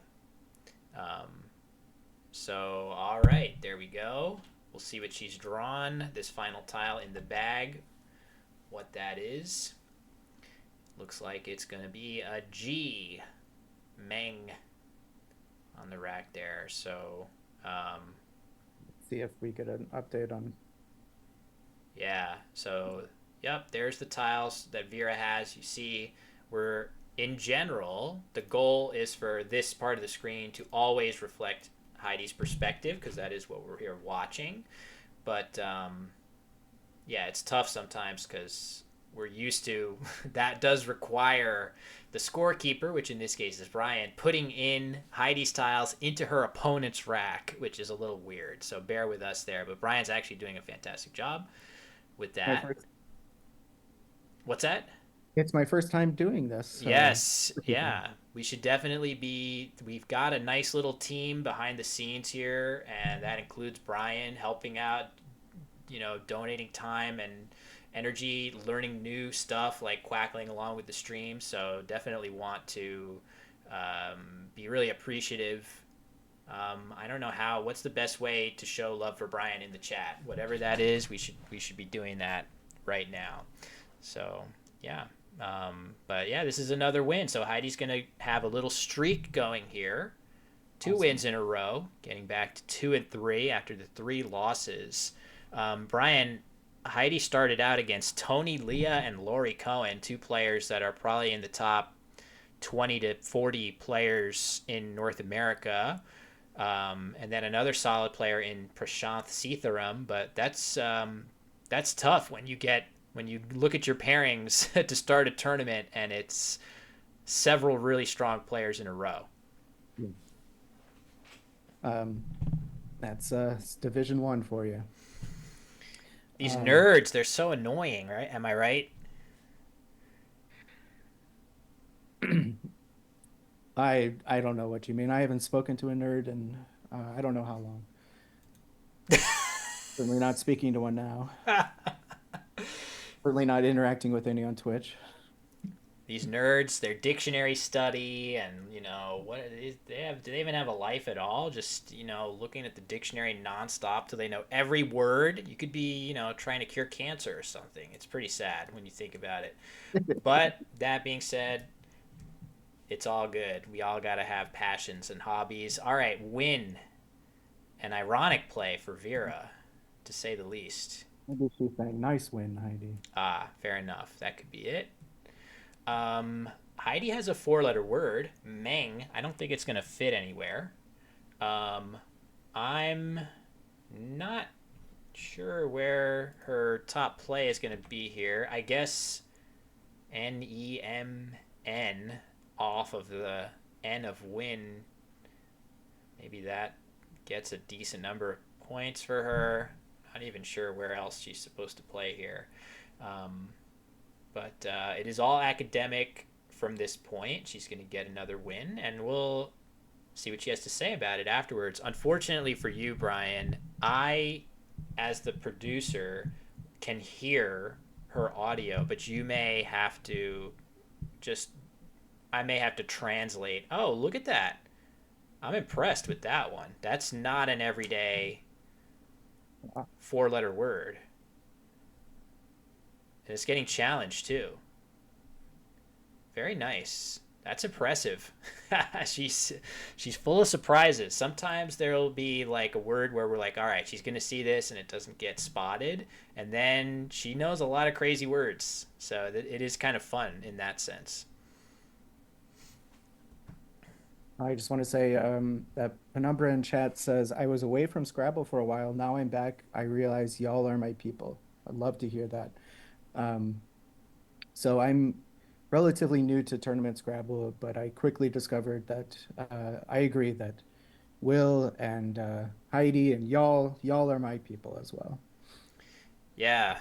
So, all right, there we go. We'll see what she's drawn. This final tile in the bag, what that is. Looks like it's going to be a G. Meng on the rack there. So, see if we get an update on. Yeah, so, yep, there's the tiles that Vera has. You see, we're, in general, the goal is for this part of the screen to always reflect Heidi's perspective, because that is what we're here watching. But, yeah, it's tough sometimes because we're used to, that does require the scorekeeper, which in this case is Brian, putting in Heidi's tiles into her opponent's rack, which is a little weird. So bear with us there. But Brian's actually doing a fantastic job with that. What's that? It's my first time doing this. So. Yes. Yeah. We should definitely be. We've got a nice little team behind the scenes here, and that includes Brian helping out, donating time and energy, learning new stuff, like quackling along with the stream. So definitely want to be really appreciative. I don't know what's the best way to show love for Brian in the chat. Whatever that is, we should be doing that right now. So yeah. But yeah, this is another win. So Heidi's going to have a little streak going here. Two wins in a row, getting back to 2 and 3 after the 3 losses. Brian, Heidi started out against Tony Leah and Lori Cohen, 2 players that are probably in the top 20 to 40 players in North America. And then another solid player in Prashanth Seetharam. But that's tough when you look at your pairings to start a tournament and it's several really strong players in a row. That's Division 1 for you. These nerds, they're so annoying, right? Am I right? I don't know what you mean. I haven't spoken to a nerd in I don't know how long. Certainly not speaking to one now. Certainly not interacting with any on Twitch. These nerds, their dictionary study, and do they even have a life at all? Just looking at the dictionary nonstop till they know every word. You could be trying to cure cancer or something. It's pretty sad when you think about it. But that being said, it's all good. We all got to have passions and hobbies. All right, win. An ironic play for Vera, to say the least. Maybe she's saying nice win, Heidi. Fair enough. That could be it. Heidi has a 4-letter word, Meng. I don't think it's going to fit anywhere. I'm not sure where her top play is going to be here. I guess NEMN off of the N of win. Maybe that gets a decent number of points for her. Not even sure where else she's supposed to play here. Um, but it is all academic from this point. She's going to get another win, and we'll see what she has to say about it afterwards. Unfortunately for you, Brian, I, as the producer, can hear her audio, but you may have to just, I may have to translate. Oh, look at that. I'm impressed with that one. That's not an everyday four-letter word. And it's getting challenged, too. Very nice. That's impressive. she's full of surprises. Sometimes there'll be like a word where we're like, all right, she's gonna see this and it doesn't get spotted, and then she knows a lot of crazy words. So it is kind of fun in that sense. I just want to say that Penumbra in chat says, I was away from Scrabble for a while. Now I'm back. I realize y'all are my people. I'd love to hear that. Um, so I'm relatively new to Tournament Scrabble, but I quickly discovered that I agree that Will and Heidi and y'all are my people as well. Yeah,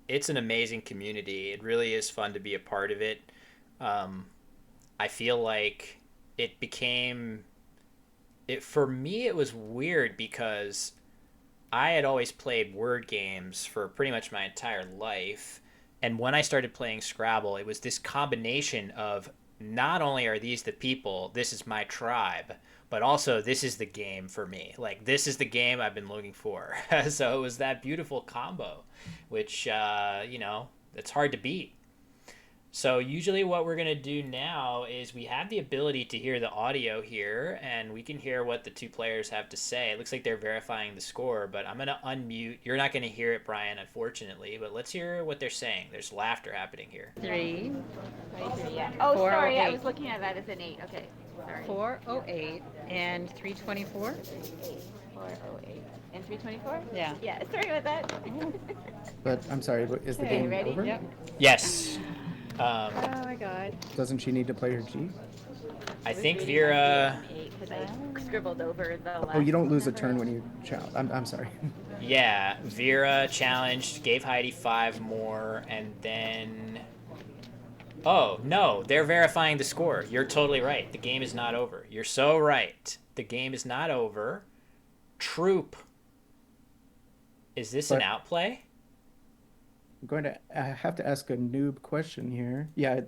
it's an amazing community. It really is fun to be a part of it. Um, I feel like it became it for me. It was weird because I had always played word games for pretty much my entire life. And when I started playing Scrabble, it was this combination of not only are these the people, this is my tribe, but also this is the game for me. Like, this is the game I've been looking for. So it was that beautiful combo, which, it's hard to beat. So usually what we're going to do now is we have the ability to hear the audio here, and we can hear what the two players have to say. It looks like they're verifying the score, but I'm going to unmute. You're not going to hear it, Brian, unfortunately, but let's hear what they're saying. There's laughter happening here. 3, 23, yeah. Oh, sorry, I was 408, looking at that as an 8. Okay, sorry. 408, and 324. 408. And 324? Yeah. Yeah, sorry about that. But I'm sorry, but is the Okay, game ready? over? Yep. Yes. Oh my God. Doesn't she need to play her G? I was think reading Vera. my 8 because I scribbled over the last Oh, you don't lose a number. turn when you challenge. I'm sorry. Yeah, Vera challenged, gave Heidi 5 more, and then. Oh, no, they're verifying the score. You're totally right. The game is not over. You're so right. The game is not over. Troop. Is this an But outplay? I'm going to have to ask a noob question here. Yeah,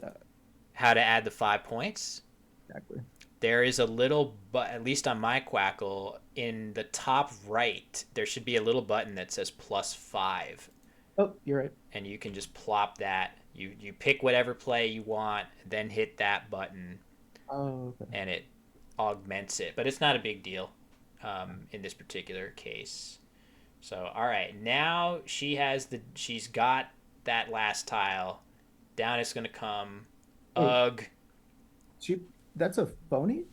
How to add the 5 points? exactly. There is a little, but at least on my Quackle, in the top right, there should be a little button that says +5, Oh, you're right. and you can just plop that. You pick whatever play you want, then hit that button, Oh, okay. and it augments it. But it's not a big deal in this particular case. So, all right, now she's got that last tile. Down it's gonna come. Wait, Ugh. she that's a phony?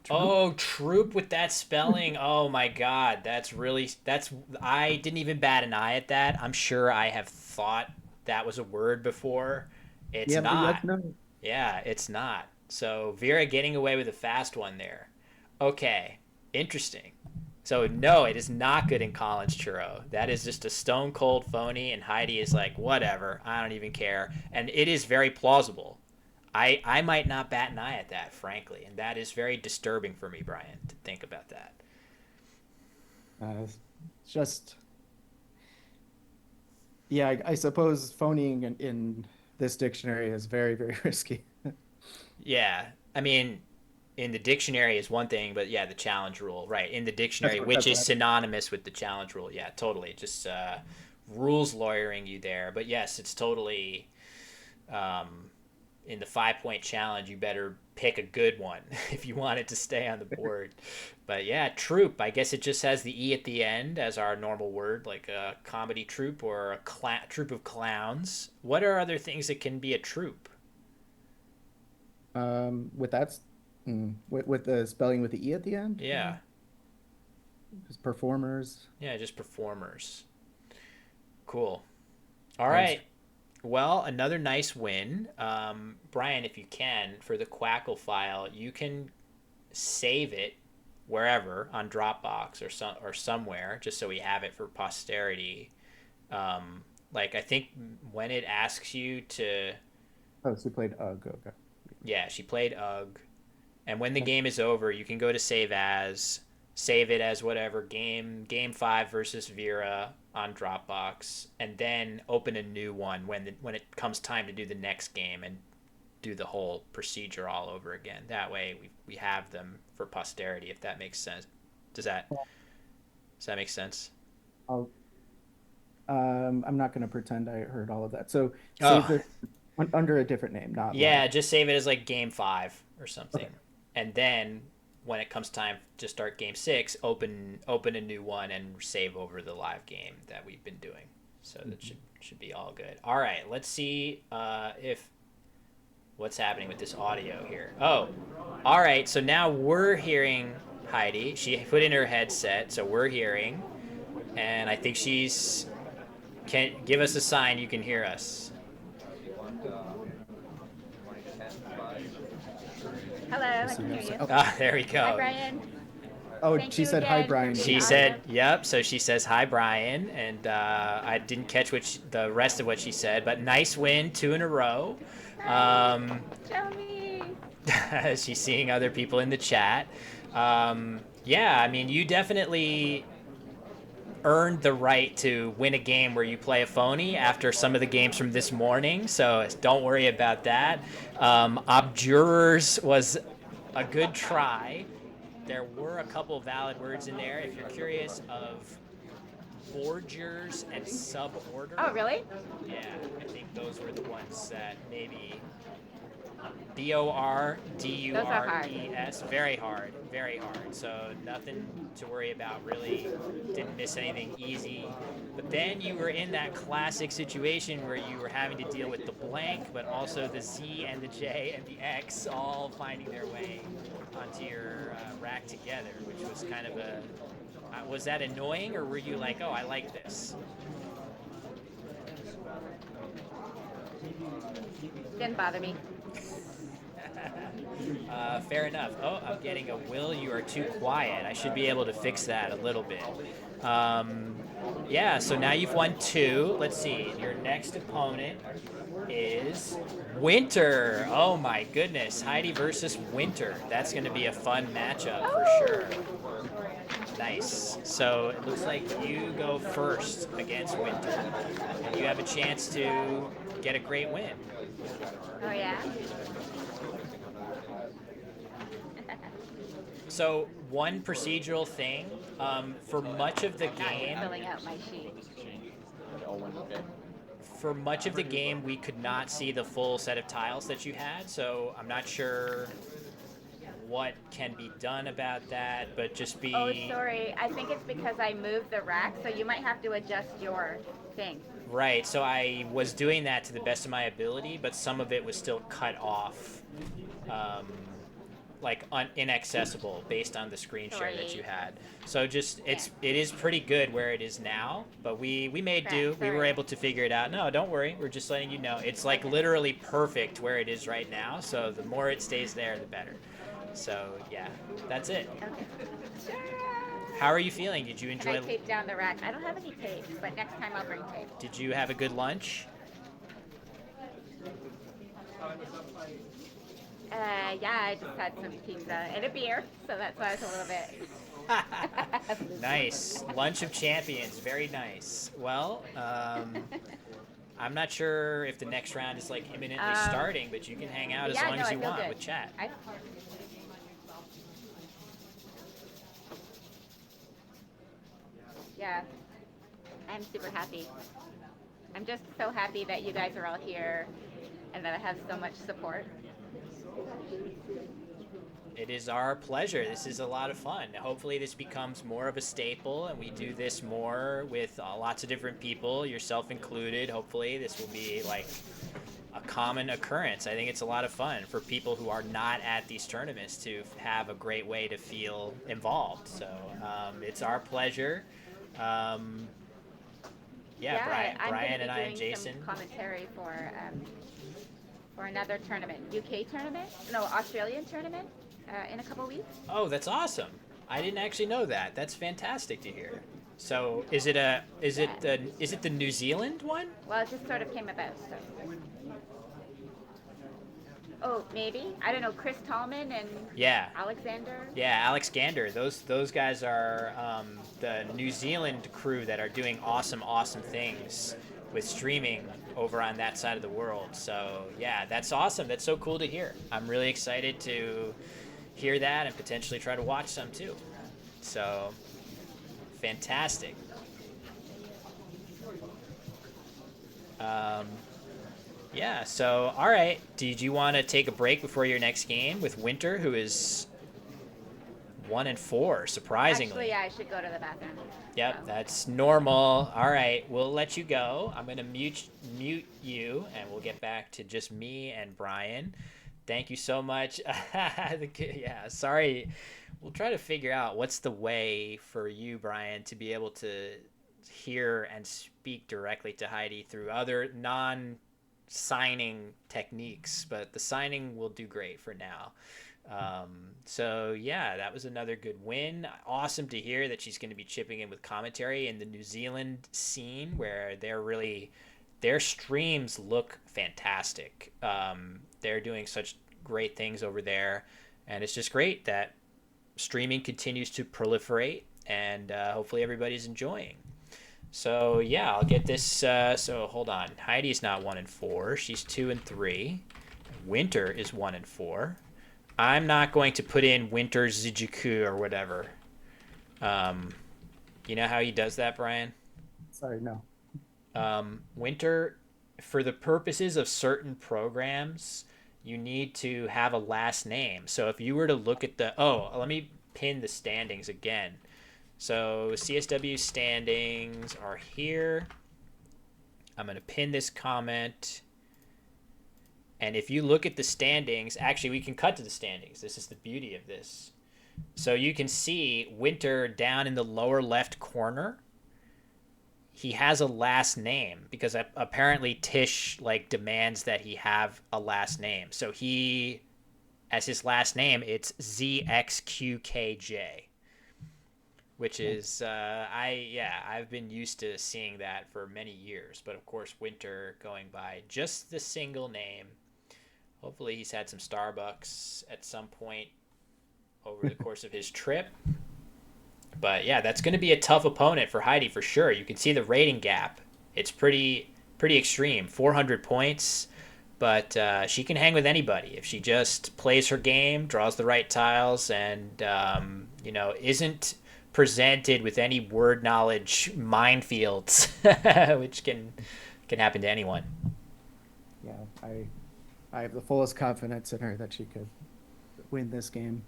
Troop? Oh, troop with that spelling. Oh my god, I didn't even bat an eye at that. I'm sure I have thought that was a word before. It's Yeah, but not. yes, no. Yeah, it's not. So Vera getting away with a fast one there. Okay, interesting. So no, it is not good in Collins Churro. That is just a stone cold phony, and Heidi is like, whatever, I don't even care. And it is very plausible. I might not bat an eye at that, frankly, and that is very disturbing for me, Brian, to think about that. It's just yeah, I suppose phoning in this dictionary is very, very risky. Yeah, I mean, in the dictionary is one thing, but yeah, the challenge rule, right? In the dictionary, which That's is what synonymous with the challenge rule. Yeah, totally. Just rules lawyering you there. But yes, it's totally um, in the 5 point challenge. You better pick a good one if you want it to stay on the board. But yeah, troop. I guess it just has the e at the end as our normal word, like a comedy troupe or a troupe of clowns. What are other things that can be a troupe? with that with the spelling with the e at the end, Yeah, just performers. yeah, just performers. Cool. All right. Well, another nice win. Brian, if you can, for the Quackle file, you can save it wherever on Dropbox or somewhere, just so we have it for posterity. Like I think when it asks you to, Oh, so we played UG. Okay. yeah, she played UG, and when the game is over, you can go to save it as whatever game 5 versus Vera on Dropbox, and then open a new one when it comes time to do the next game and do the whole procedure all over again. That way we have them for posterity, if that makes sense. Does that make sense? I'll, I'm not going to pretend I heard all of that. So Oh. save this under a different name, not Yeah, live. just save it as like game 5 or something. Okay. And then when it comes time to start game 6, open a new one and save over the live game that we've been doing. So that should be all good. All right, let's see if what's happening with this audio here. Oh, all right. So now we're hearing Heidi. She put in her headset, so we're hearing, and I think can give us a sign you can hear us. Hello, I can hear you. Oh. Ah, there we go. Hi, Brian. Oh, Thank she you said hi, again for Brian. being She awesome. said, "Yep." So she says, "Hi, Brian," and I didn't catch the rest of what she said, but nice win, 2 in a row. Show me. She's seeing other people in the chat. Yeah, I mean, you definitely earned the right to win a game where you play a phony after some of the games from this morning, so don't worry about that. Objurers was a good try. There were a couple valid words in there. If you're curious of borgers and suborder. Oh, really? Yeah, I think those were the ones that maybe BORDURES. Very hard, very hard. So nothing to worry about, really. Didn't miss anything easy. But then you were in that classic situation where you were having to deal with the blank, but also the Z and the J and the X all finding their way onto your rack together, which was kind of a... was that annoying, or were you like, oh, I like this? Didn't bother me. Fair enough. Oh, I'm getting a Will, you are too quiet. I should be able to fix that a little bit. Yeah, so now you've won 2. Let's see. Your next opponent is Winter. Oh my goodness. Heidi versus Winter. That's going to be a fun matchup for sure. Nice. So it looks like you go first against Winter, and you have a chance to get a great win. Oh, yeah? So one procedural thing, for much of the game, Filling out my sheet. for much of the game, we could not see the full set of tiles that you had. So I'm not sure what can be done about that, but just be... Oh, sorry. I think it's because I moved the rack, so you might have to adjust your thing. Right, so I was doing that to the best of my ability, but some of it was still cut off, like inaccessible based on the screen share that you had. So just it is pretty good where it is now, but we made do. We were able to figure it out. No, don't worry. We're just letting you know. It's like literally perfect where it is right now. So the more it stays there, the better. So yeah, that's it. Okay. Sure. How are you feeling? Did you And enjoy? I taped down the rack. I don't have any tape, but next time I'll bring tape. Did you have a good lunch? Yeah, I just had some pizza and a beer, so that's why I was a little bit. Nice. Lunch of champions. Very nice. Well, I'm not sure if the next round is like imminently starting, but you can hang out as long as you want with chat. Yeah, I'm super happy. I'm just so happy that you guys are all here and that I have so much support. It is our pleasure. This is a lot of fun. Hopefully this becomes more of a staple and we do this more with lots of different people, yourself included. Hopefully this will be like a common occurrence. I think it's a lot of fun for people who are not at these tournaments to have a great way to feel involved. So it's our pleasure. Yeah, Brian, I'm going to Brian be and I and doing Jason. some commentary for another tournament, UK tournament, no, Australian tournament, in a couple weeks. Oh, that's awesome. I didn't actually know that. That's fantastic to hear. So, is it Yeah. the New Zealand one? Well, it just sort of came about. So. Oh, maybe. I don't know. Chris Tallman and Yeah. Alexander. Yeah, Alex Gander. Those guys are the New Zealand crew that are doing awesome things with streaming over on that side of the world. So yeah, that's awesome. That's so cool to hear. I'm really excited to hear that and potentially try to watch some too. So fantastic. Yeah, so all right. Did you want to take a break before your next game with Winter, who is 1-4, surprisingly? Actually, I should go to the bathroom. Yep, So. that's normal. All right, we'll let you go. I'm gonna mute you, and we'll get back to just me and Brian. Thank you so much. Yeah, sorry. We'll try to figure out what's the way for you, Brian, to be able to hear and speak directly to Heidi through other non-signing techniques, but the signing will do great for now. So yeah, that was another good win. Awesome to hear that she's going to be chipping in with commentary in the New Zealand scene, where their streams look fantastic. They're doing such great things over there, and it's just great that streaming continues to proliferate, and hopefully everybody's enjoying. So yeah, I'll get this. So hold on, Heidi's not 1-4; she's 2-3. Winter is 1-4. I'm not going to put in Winter Zijuku or whatever. You know how he does that, Brian? Sorry, no. Winter, for the purposes of certain programs, you need to have a last name. So if you were to look at let me pin the standings again. So CSW standings are here. I'm going to pin this comment. And if you look at the standings, actually, we can cut to the standings. This is the beauty of this. So you can see Winter down in the lower left corner. He has a last name because apparently Tish demands that he have a last name. So he, as his last name, it's ZXQKJ, which is I've been used to seeing that for many years. But of course, Winter going by just the single name. Hopefully he's had some Starbucks at some point over the course of his trip. But yeah, that's going to be a tough opponent for Heidi for sure. You can see the rating gap. It's pretty extreme, 400 points. But she can hang with anybody if she just plays her game, draws the right tiles, and isn't presented with any word knowledge minefields, which can happen to anyone. Yeah, I have the fullest confidence in her that she could win this game.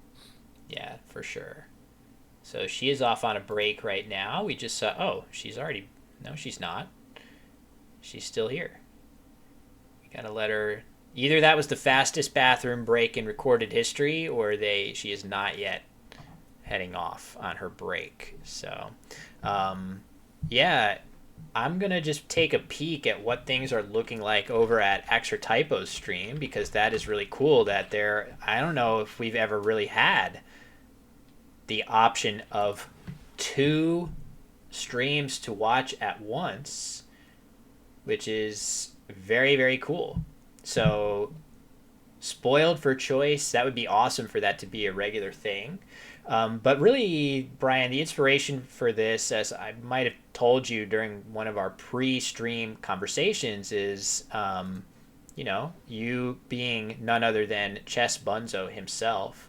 Yeah, for sure. So she is off on a break right now. We just saw, she's already, no, she's not. She's still here. We gotta let her, either that was the fastest bathroom break in recorded history, or she is not yet heading off on her break. So, yeah, I'm going to just take a peek at what things are looking like over at Extra Typo's stream, because that is really cool that I don't know if we've ever really had the option of 2 streams to watch at once, which is very, very cool. So spoiled for choice. That would be awesome for that to be a regular thing. But really, Brian, the inspiration for this, as I might have told you during one of our pre-stream conversations, is, you being none other than Chess Bunzo himself,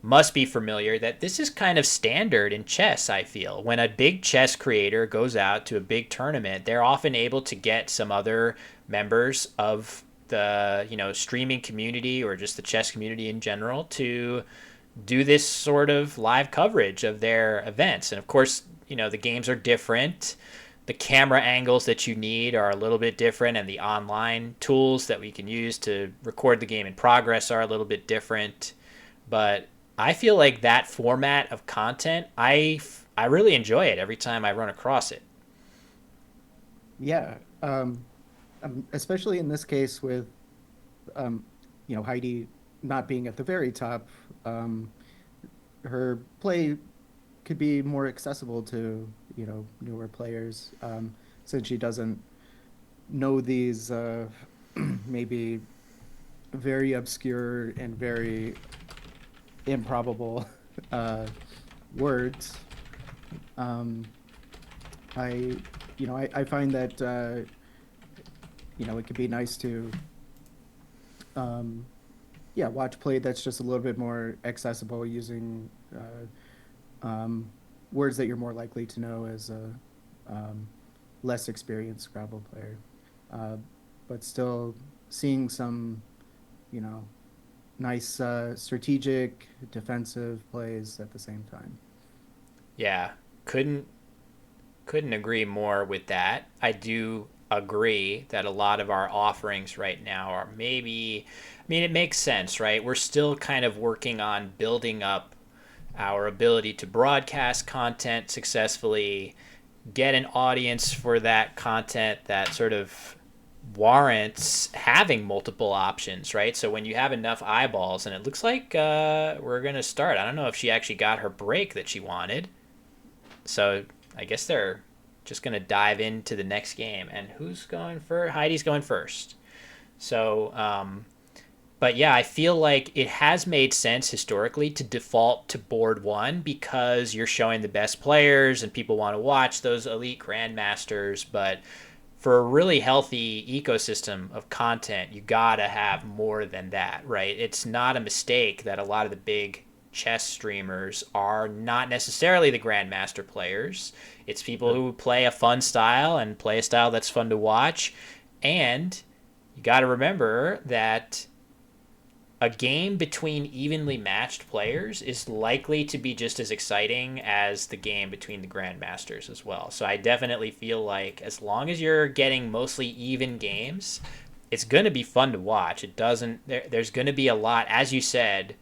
must be familiar that this is kind of standard in chess, I feel. When a big chess creator goes out to a big tournament, they're often able to get some other members of the, streaming community or just the chess community in general to do this sort of live coverage of their events. And of course, the games are different. The camera angles that you need are a little bit different, and the online tools that we can use to record the game in progress are a little bit different. But I feel like that format of content, I really enjoy it every time I run across it. Yeah. Especially in this case with um, Heidi not being at the very top, um, her play could be more accessible to, newer players, since she doesn't know these maybe very obscure and very improbable uh, words. Um, I find that it could be nice to um, yeah, watch play that's just a little bit more accessible using words that you're more likely to know as a less experienced Scrabble player. Uh, but still seeing some, you know, nice strategic defensive plays at the same time. Yeah, couldn't couldn't agree more with that. I do agree that a lot of our offerings right now are maybe, I mean, it makes sense, right? We're still kind of working on building up our ability to broadcast content successfully, get an audience for that content that sort of warrants having multiple options, right? So when you have enough eyeballs, and it looks like we're going to start. I don't know if she actually got her break that she wanted. So I guess they're just going to dive into the next game. And who's going first? Heidi's going first. So, but yeah, I feel like it has made sense historically to default to board one because you're showing the best players and people want to watch those elite grandmasters. But for a really healthy ecosystem of content, you gotta have more than that, right? It's not a mistake that a lot of the big chess streamers are not necessarily the grandmaster players. It's people who play a fun style and play a style that's fun to watch. And you got to remember that a game between evenly matched players is likely to be just as exciting as the game between the grandmasters as well. So I definitely feel like as long as you're getting mostly even games, it's going to be fun to watch. It doesn't there's going to be a lot, as you said,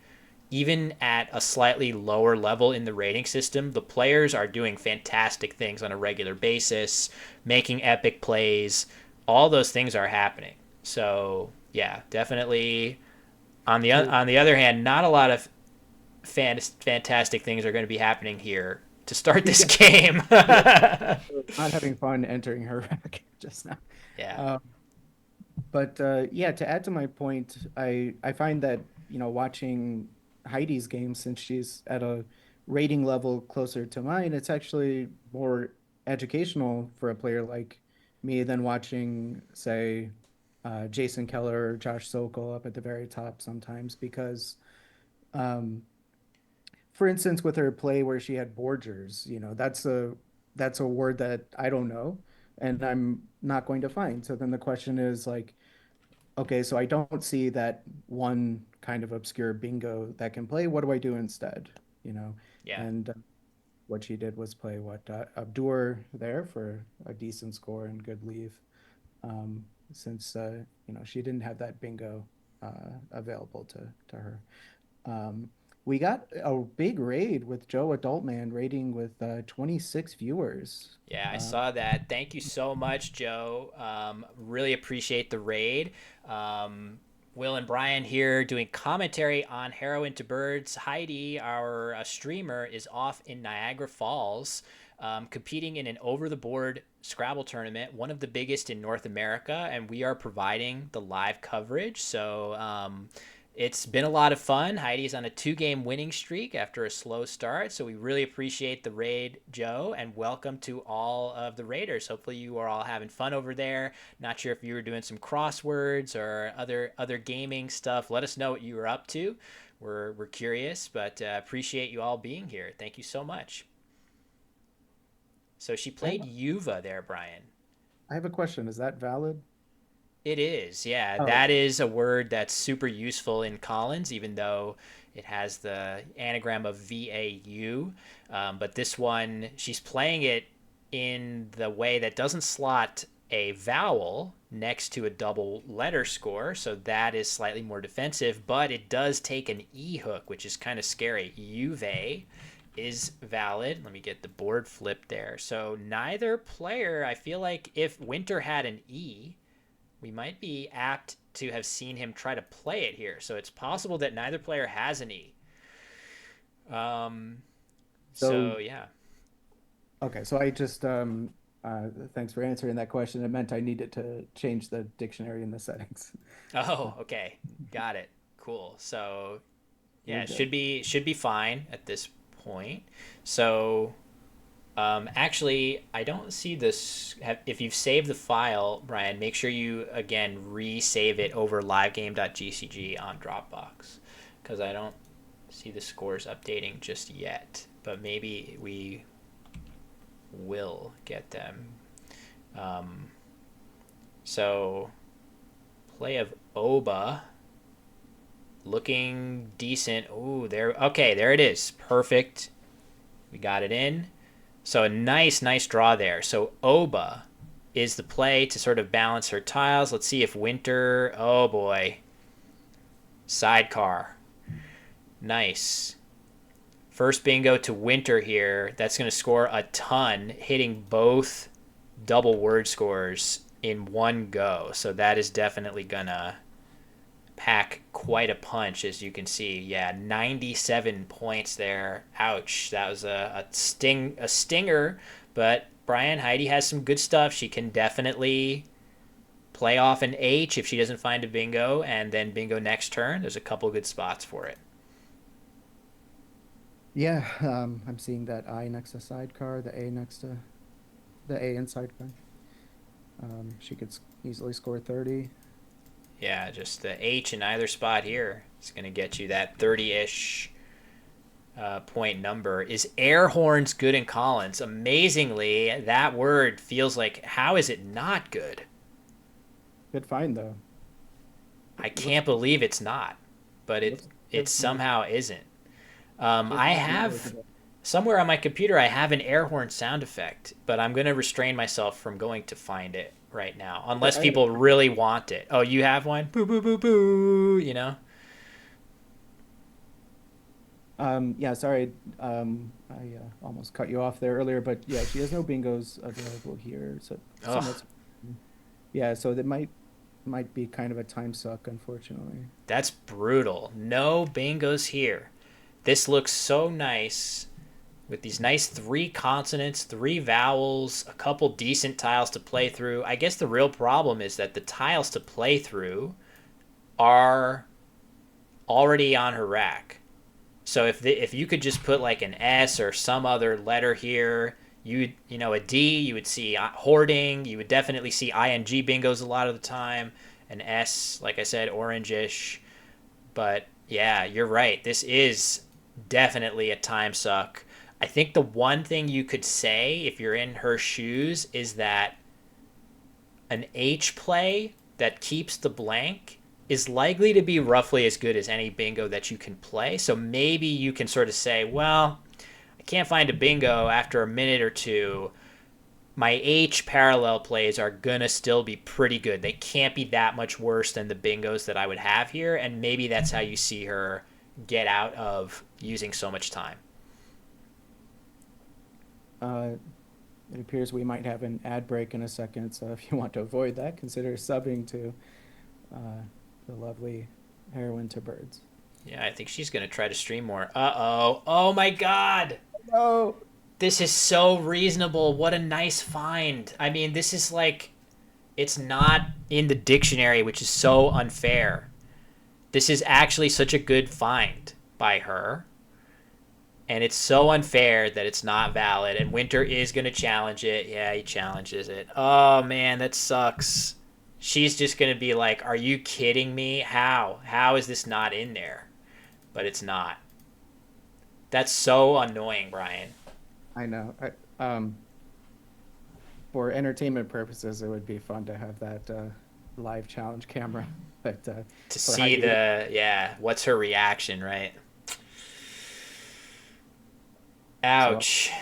even at a slightly lower level in the rating system, the players are doing fantastic things on a regular basis, making epic plays. All those things are happening. So, yeah, definitely on the other hand, not a lot of fantastic things are going to be happening here to start this Yeah, game. not having fun entering her rack just now. Yeah, Uh, but yeah, to add to my point, I find that watching Heidi's game, since she's at a rating level closer to mine, it's actually more educational for a player like me than watching, say, Jason Keller or Josh Sokol up at the very top sometimes because um, for instance, with her play where she had Borgers, that's a word that I don't know and I'm not going to find. So then the question is like, okay, so I don't see that one kind of obscure bingo that can play. What do I do instead? You know, yeah, and what she did was play what Abdur there for a decent score and good leave, since she didn't have that bingo available to her. Um, we got a big raid with Joe Adultman raiding with 26 viewers. yeah. I Uh, saw that. Thank you so much, Joe. Really appreciate the raid. Um, Will and Brian here doing commentary on Heroin to Birds. Heidi, our streamer, is off in Niagara Falls, competing in an over the board Scrabble tournament, one of the biggest in North America, and we are providing the live coverage. So it's been a lot of fun. Heidi's on a 2-game winning streak after a slow start, so we really appreciate the raid, Joe, and welcome to all of the raiders. Hopefully, you are all having fun over there. Not sure if you were doing some crosswords or other gaming stuff. Let us know what you were up to. We're curious, but appreciate you all being here. Thank you so much. So she I have, played Yuva there, Brian. I have a question. Is that valid? It is, yeah. Oh, That is a word that's super useful in Collins, even though it has the anagram of VAU. But this one, she's playing it in the way that doesn't slot a vowel next to a double letter score, so that is slightly more defensive, but it does take an E hook, which is kind of scary. Juve is valid. Let me get the board flipped there. So neither player, I feel like if Winter had an E, we might be apt to have seen him try to play it here. So it's possible that neither player has an E. So yeah. Okay, so I just thanks for answering that question. It meant I needed to change the dictionary in the settings. Oh, okay. Got it. Cool. So yeah, We're it good. should be fine at this point. So actually, I don't see this. If you've saved the file, Brian, make sure you again resave it over livegame.gcg on Dropbox, because I don't see the scores updating just yet. But maybe we will get them. So play of Oba, looking decent. Ooh, there. Okay, there it is. Perfect. We got it in. So a nice draw there. So Oba is the play to sort of balance her tiles. Let's see if Winter. Oh boy. Sidecar. Nice. First bingo to Winter here. That's going to score a ton, hitting both double word scores in one go. So that is definitely going to pack quite a punch, as you can see. Yeah, 97 points there. Ouch. That was a stinger. But Brian, Heidi has some good stuff. She can definitely play off an H if she doesn't find a bingo, and then bingo next turn. There's a couple good spots for it. Yeah, I'm seeing that I next to sidecar, the A next to the A in sidecar. She could easily score 30. Yeah, just the H in either spot here is going to get you that 30-ish point number. Is air horns good in Collins? Amazingly, that word feels like, how is it not good? Good find though. I can't believe it's not, but it somehow isn't. I have somewhere on my computer, I have an air horn sound effect, but I'm going to restrain myself from going to find it right now, unless people really want it. Oh, you have one? Boo, boo, boo, boo, you know? Yeah, sorry. I almost cut you off there earlier, but yeah, she has no bingos available here. So somewhat, yeah, so that might be kind of a time suck, unfortunately. That's brutal. No bingos here. This looks so nice with these nice 3 consonants, 3 vowels, a couple decent tiles to play through. I guess the real problem is that the tiles to play through are already on her rack. So if you could just put like an S or some other letter here, a D, you would see hoarding. You would definitely see ing bingos a lot of the time. An S, like I said, orange-ish. But yeah, you're right. This is definitely a time suck. I think the one thing you could say if you're in her shoes is that an H play that keeps the blank is likely to be roughly as good as any bingo that you can play. So maybe you can sort of say, well, I can't find a bingo after a minute or two. My H parallel plays are going to still be pretty good. They can't be that much worse than the bingos that I would have here. And maybe that's how you see her get out of using so much time. It appears we might have an ad break in a second, so if you want to avoid that, consider subbing to the lovely heroine to birds. Yeah, I think she's going to try to stream more. Uh-oh. Oh, my God. No. This is so reasonable. What a nice find. I mean, this is like, it's not in the dictionary, which is so unfair. This is actually such a good find by her. And it's so unfair that it's not valid. And Winter is going to challenge it. Yeah, he challenges it. Oh, man, that sucks. She's just going to be like, are you kidding me? How? How is this not in there? But it's not. That's so annoying, Brian. I know. For entertainment purposes, it would be fun to have that live challenge camera. But to see what's her reaction, right? Ouch. So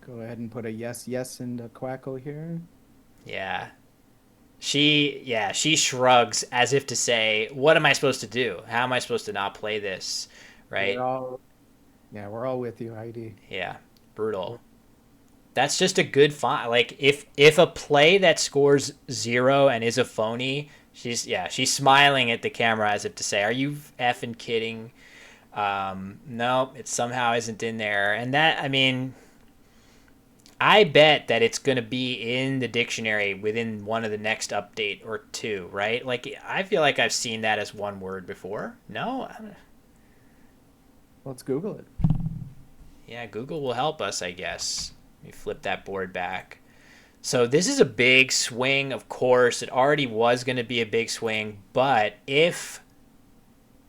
go ahead and put a yes into Quackle here. Yeah. She shrugs as if to say, what am I supposed to do? How am I supposed to not play this? Right? Yeah, we're all with you, Heidi. Yeah, brutal. That's just a good font. Like if a play that scores 0 and is a phony, she's smiling at the camera as if to say, "Are you effing kidding?" No, it somehow isn't in there, and that, I mean, I bet that it's going to be in the dictionary within one of the next update or two, right? Like, I feel like I've seen that as one word before. No? Let's Google it. Yeah, Google will help us, I guess. Let me flip that board back. So this is a big swing, of course. It already was going to be a big swing, but if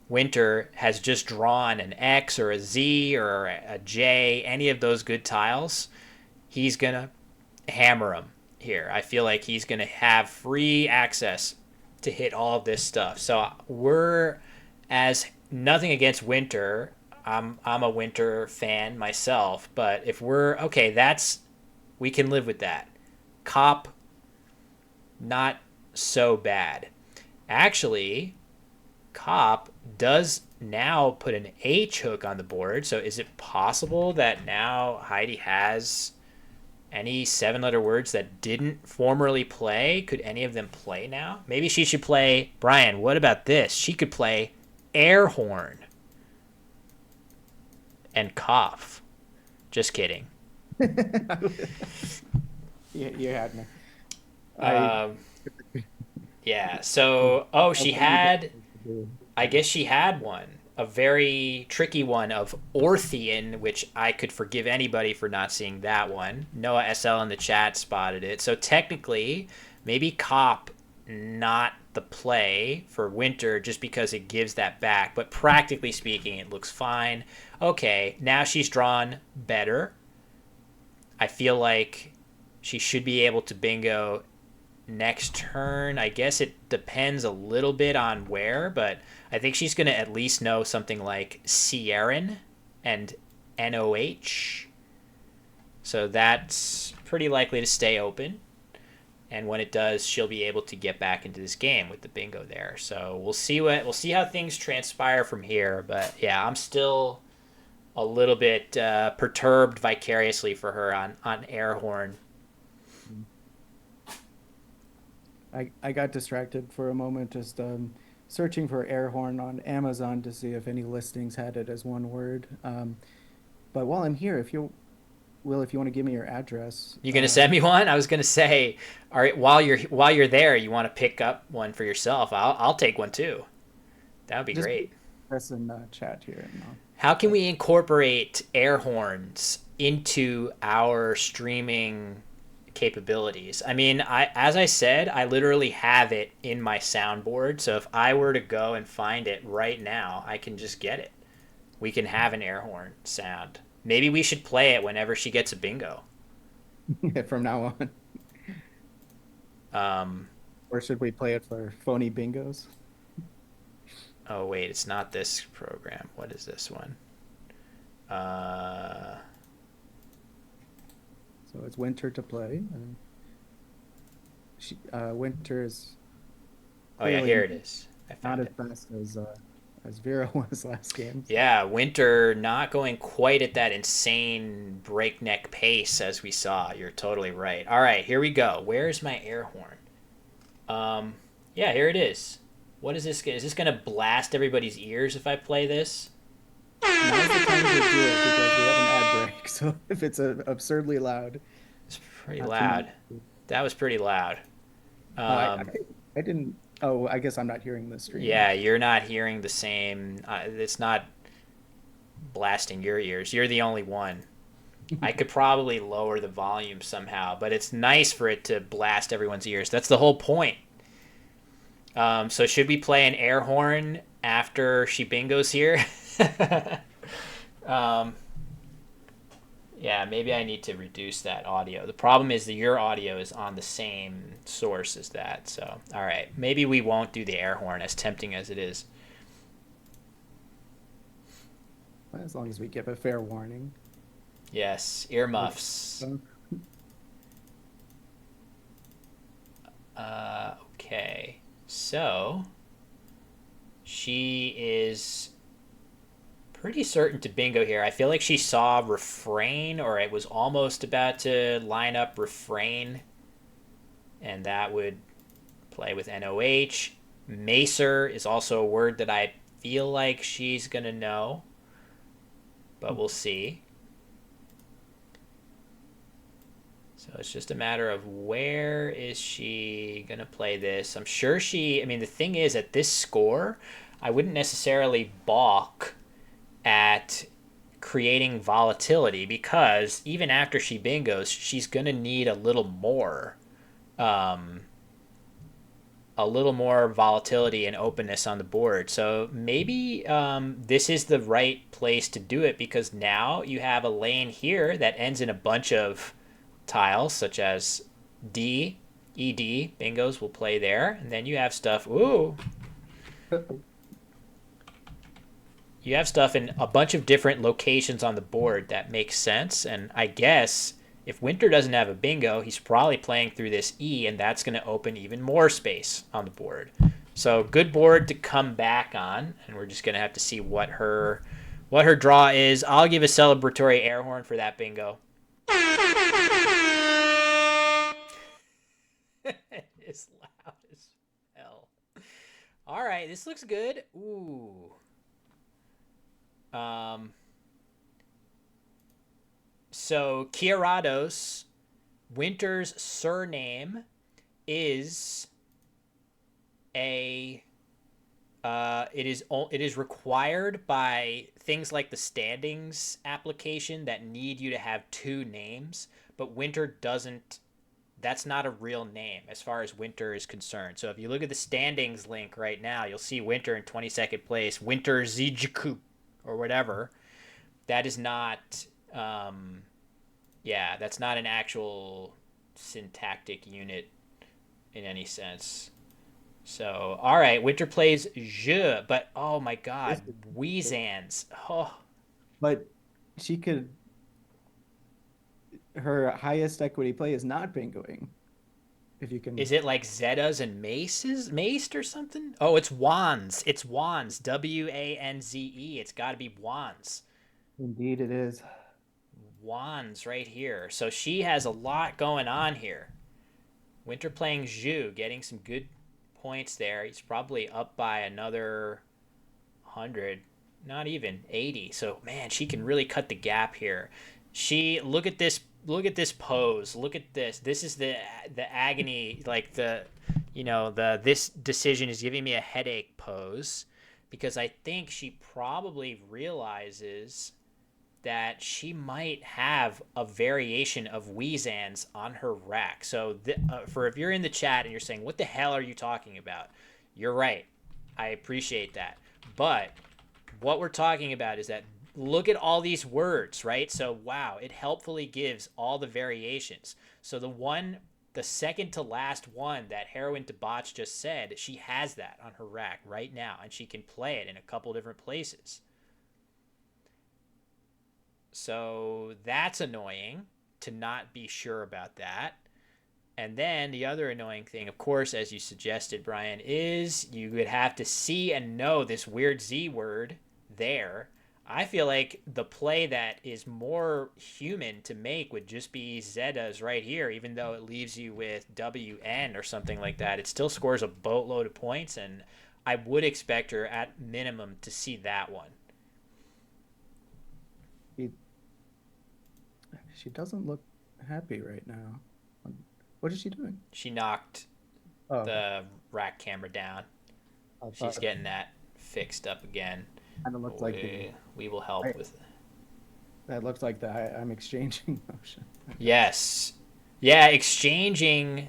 Winter has just drawn an X or a Z or a J, any of those good tiles, he's going to hammer them here. I feel like he's going to have free access to hit all of this stuff. So we're, as nothing against Winter, I'm a Winter fan myself, but if we're okay, we can live with that. Cop, not so bad. Actually, Cop does now put an H hook on the board. So is it possible that now Heidi has any 7-letter words that didn't formerly play? Could any of them play now? Maybe she should play, Brian, what about this? She could play air horn and cough. Just kidding. You had me. Yeah, so, I guess she had one. A very tricky one of Orthian, which I could forgive anybody for not seeing that one. Noah SL in the chat spotted it. So technically, maybe Cop not the play for Winter just because it gives that back. But practically speaking, it looks fine. Okay, now she's drawn better. I feel like she should be able to bingo next turn. I guess it depends a little bit on where, but I think she's going to at least know something like Sierran and NOH. So that's pretty likely to stay open. And when it does, she'll be able to get back into this game with the bingo there. So we'll see how things transpire from here. But yeah, I'm still a little bit perturbed vicariously for her on air horn. I got distracted for a moment just searching for air horn on Amazon to see if any listings had it as one word. But while I'm here, if you want to give me your address. You gonna send me one? I was gonna say, all right, while you're there, you want to pick up one for yourself. I'll take one too. That would be just great. Press in chat here. How can we incorporate air horns into our streaming capabilities? I mean, as I said, I literally have it in my soundboard. So if I were to go and find it right now, I can just get it. We can have an air horn sound. Maybe we should play it whenever she gets a bingo. From now on. Or should we play it for phony bingos? Oh, wait, it's not this program. What is this one? So it's Winter to play. Winter is. Oh yeah, here it is. I found it. Not as fast as Vera was last game. Yeah, Winter not going quite at that insane breakneck pace as we saw. You're totally right. All right, here we go. Where's my air horn? Yeah, here it is. What is this? Is this gonna blast everybody's ears if I play this? Now's the time to do it because we have an ad break. So if it's absurdly loud, it's pretty loud. That was pretty loud. I didn't. Oh, I guess I'm not hearing the stream. Yeah, you're not hearing the same. It's not blasting your ears. You're the only one. I could probably lower the volume somehow, but it's nice for it to blast everyone's ears. That's the whole point. So should we play an air horn after she bingos here? Yeah, maybe I need to reduce that audio. The problem is that your audio is on the same source as that. So, all right, maybe we won't do the air horn, as tempting as it is. As long as we give a fair warning. Yes, earmuffs. Okay, so she is pretty certain to bingo here. I feel like she saw refrain, or it was almost about to line up refrain, and that would play with NOH. Macer is also a word that I feel like she's going to know, but we'll see. So it's just a matter of where is she going to play this. I'm sure I mean, the thing is, at this score, I wouldn't necessarily balk at creating volatility, because even after she bingos, she's going to need a little more volatility and openness on the board. So maybe this is the right place to do it, because now you have a lane here that ends in a bunch of tiles, such as D, ED, bingos will play there. And then you have stuff, you have stuff in a bunch of different locations on the board that makes sense. And I guess if Winter doesn't have a bingo, he's probably playing through this E, and that's going to open even more space on the board. So good board to come back on, and we're just going to have to see what her draw is. I'll give a celebratory air horn for that bingo. It's loud as hell. All right, this looks good. Ooh. So Kiarados, Winter's surname is it is required by things like the standings application that need you to have two names, but Winter doesn't. That's not a real name as far as Winter is concerned. So if you look at the standings link right now, you'll see Winter in 22nd place, Winter Zijiku or whatever. That is not that's not an actual syntactic unit in any sense. So, all right, Winter plays je, but oh my god, Weezans. Oh. But she could. Her highest equity play is not bingoing. If you can. Is it like Zetas and Maced or something? Oh, it's Wands. It's Wands. WANZE. It's got to be Wands. Indeed, it is. Wands right here. So she has a lot going on here. Winter playing Zhu, getting some good points there. He's probably up by another 100, not even 80. So man, she can really cut the gap here. Look at this pose. Look at this. This is the agony, like this decision is giving me a headache pose, because I think she probably realizes that she might have a variation of Weezans on her rack. So for if you're in the chat and you're saying, what the hell are you talking about? You're right. I appreciate that. But what we're talking about is that look at all these words, right? So, wow, it helpfully gives all the variations. So the second to last one that Heroine Debauch just said, she has that on her rack right now, and she can play it in a couple different places. So that's annoying to not be sure about that. And then the other annoying thing, of course, as you suggested, Brian, is you would have to see and know this weird Z word there. I feel like the play that is more human to make would just be Zetas right here, even though it leaves you with WN or something like that. It still scores a boatload of points, and I would expect her at minimum to see that one. She doesn't look happy right now. What is she doing? She knocked the rack camera down. She's getting that fixed up again. Kind of looks like we will help with it. That looks like the I'm exchanging motion. Yes. Yeah, exchanging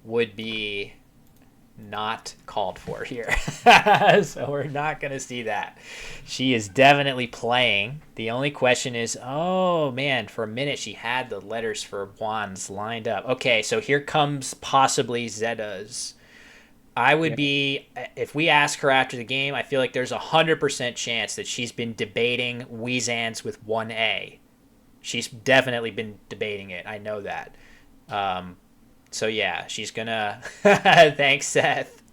would be not called for here. So we're not going to see that. She is definitely playing. The only question is, oh man, for a minute she had the letters for Wands lined up. Okay, so here comes possibly Zetas. I would be, if we ask her after the game, I feel like there's 100% chance that she's been debating Weezans with 1A. She's definitely been debating it. I know that. So yeah, she's gonna. Thanks, Seth.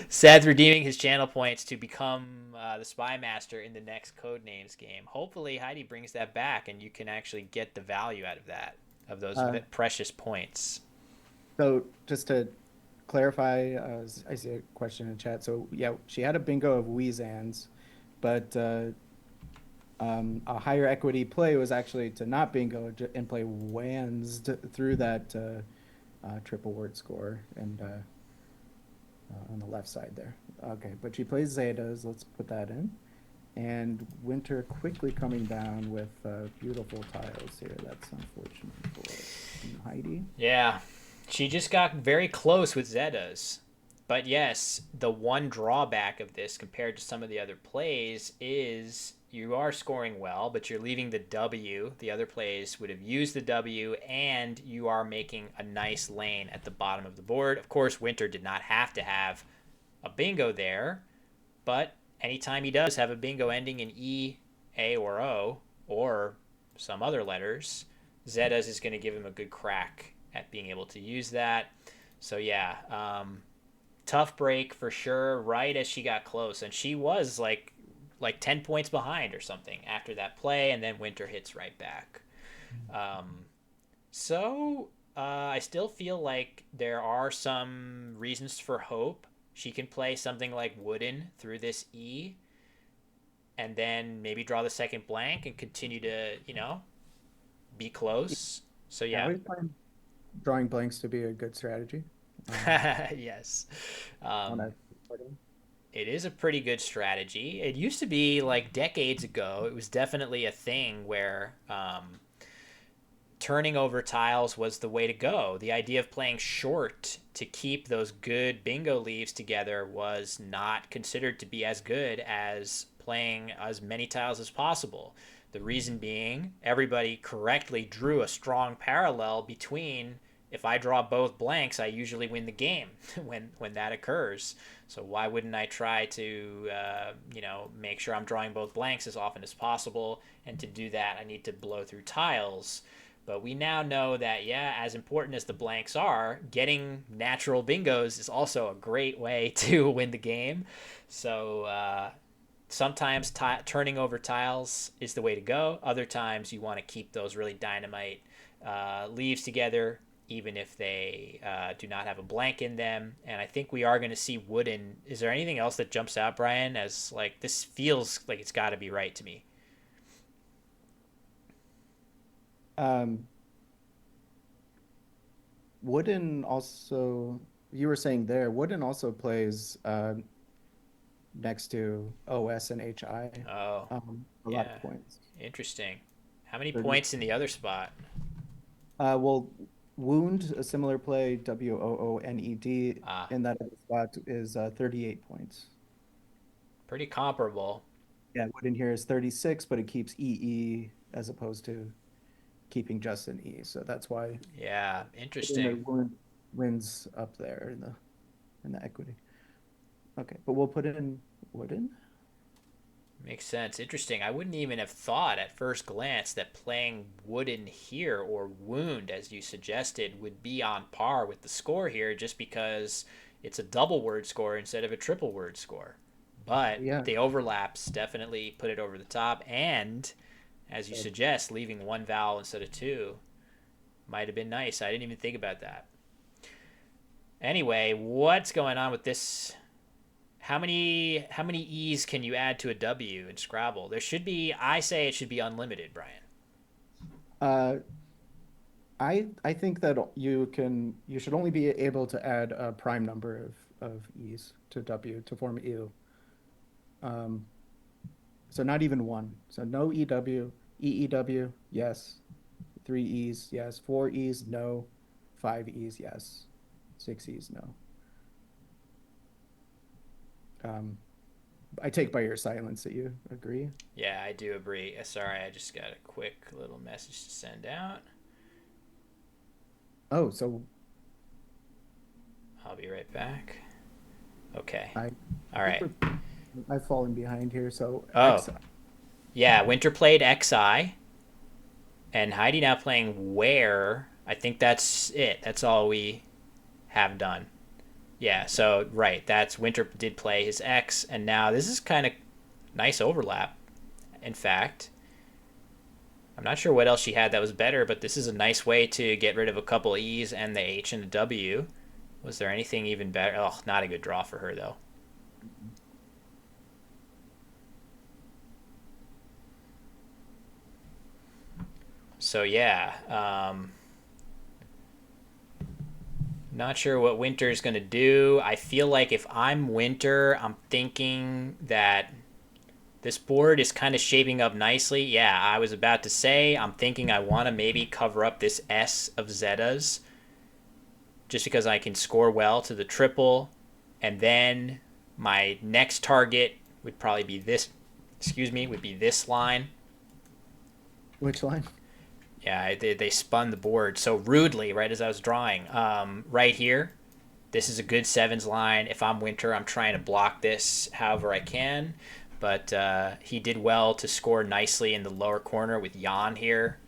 Seth redeeming his channel points to become the Spy Master in the next Codenames game. Hopefully Heidi brings that back and you can actually get the value out of that, of those precious points. So just to clarify, I see a question in chat. So yeah, she had a bingo of Weezans, but a higher equity play was actually to not bingo and play Wans through that triple word score and on the left side there. Okay, but she plays Zetas. Let's put that in. And Winter quickly coming down with beautiful tiles here. That's unfortunate for Heidi. Yeah, she just got very close with Zetas. But yes, the one drawback of this compared to some of the other plays is you are scoring well, but you're leaving the W. The other plays would have used the W, and you are making a nice lane at the bottom of the board. Of course, Winter did not have to have a bingo there, but anytime he does have a bingo ending in E, A, or O, or some other letters, Zetas is going to give him a good crack at being able to use that. So yeah, tough break for sure, right as she got close. And she was like 10 points behind or something after that play, and then Winter hits right back. I still feel like there are some reasons for hope. She can play something like Wooden through this E, and then maybe draw the second blank and continue to, be close. So yeah. I always find drawing blanks to be a good strategy. Yes. It is a pretty good strategy. It used to be like decades ago. It was definitely a thing where turning over tiles was the way to go. The idea of playing short to keep those good bingo leaves together was not considered to be as good as playing as many tiles as possible. The reason being, everybody correctly drew a strong parallel between, if I draw both blanks, I usually win the game when that occurs. So why wouldn't I try to, make sure I'm drawing both blanks as often as possible? And to do that, I need to blow through tiles. But we now know that, yeah, as important as the blanks are, getting natural bingos is also a great way to win the game. So sometimes turning over tiles is the way to go. Other times you want to keep those really dynamite leaves together, even if they do not have a blank in them. And I think we are going to see Wooden. Is there anything else that jumps out, Brian, as like this feels like it's got to be right to me? Wooden also, you were saying there, Wooden also plays next to OS and HI. Oh, a lot of points. Interesting. How many points in the other spot? Well, Wound, a similar play, WOONED, in that other spot is 38 points. Pretty comparable. Yeah, Wooden here is 36, but it keeps EE as opposed to keeping just an E. So that's why. Yeah, interesting. Wins up there in the equity. Okay, but we'll put in Wooden. Makes sense. Interesting. I wouldn't even have thought at first glance that playing Wooden here or Wound, as you suggested, would be on par with the score here, just because it's a double word score instead of a triple word score. But yeah, the overlaps definitely put it over the top. And as you suggest, leaving one vowel instead of two might have been nice. I didn't even think about that. Anyway, what's going on with this? How many E's can you add to a W in Scrabble? There should be, I say it should be unlimited, Brian. I think that you should only be able to add a prime number of E's to W to form EW. So not even one. So no EW, EEW, yes. 3 E's, yes. 4 E's, no. 5 E's, yes. 6 E's, no. I take by your silence that you agree. Yeah, I do agree. Sorry, I just got a quick little message to send out. Oh, so I'll be right back. Okay. All right. I've fallen behind here, so XI. Yeah, Winter played XI, and Heidi now playing Where. I think that's it. That's all we have done. Yeah, so right, that's Winter did play his X, and now this is kind of nice overlap. In fact, I'm not sure what else she had that was better, but this is a nice way to get rid of a couple E's and the H and the W. Was there anything even better? Oh, not a good draw for her, though. So, yeah. Not sure what Winter's going to do. I feel like if I'm Winter, I'm thinking that this board is kind of shaping up nicely. Yeah, I was about to say, I'm thinking I want to maybe cover up this S of Zetas just because I can score well to the triple. And then my next target would probably be this, would be this line. Which line? Yeah, they spun the board so rudely right as I was drawing. Right here, this is a good sevens line. If I'm Winter, I'm trying to block this however I can. But he did well to score nicely in the lower corner with Jan here.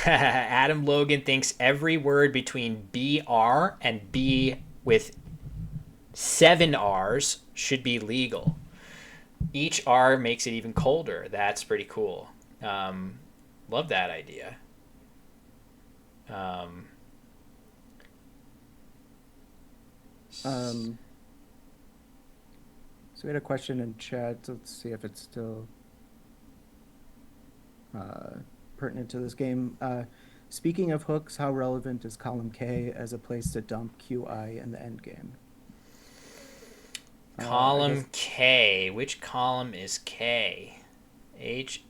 Adam Logan thinks every word between BR and B with 7 R's should be legal. Each R makes it even colder. That's pretty cool. Love that idea. So we had a question in chat. Let's see if it's still pertinent to this game. Speaking of hooks, how relevant is column K as a place to dump QI in the end game? Column K. Which column is K? HIJKLMNOP.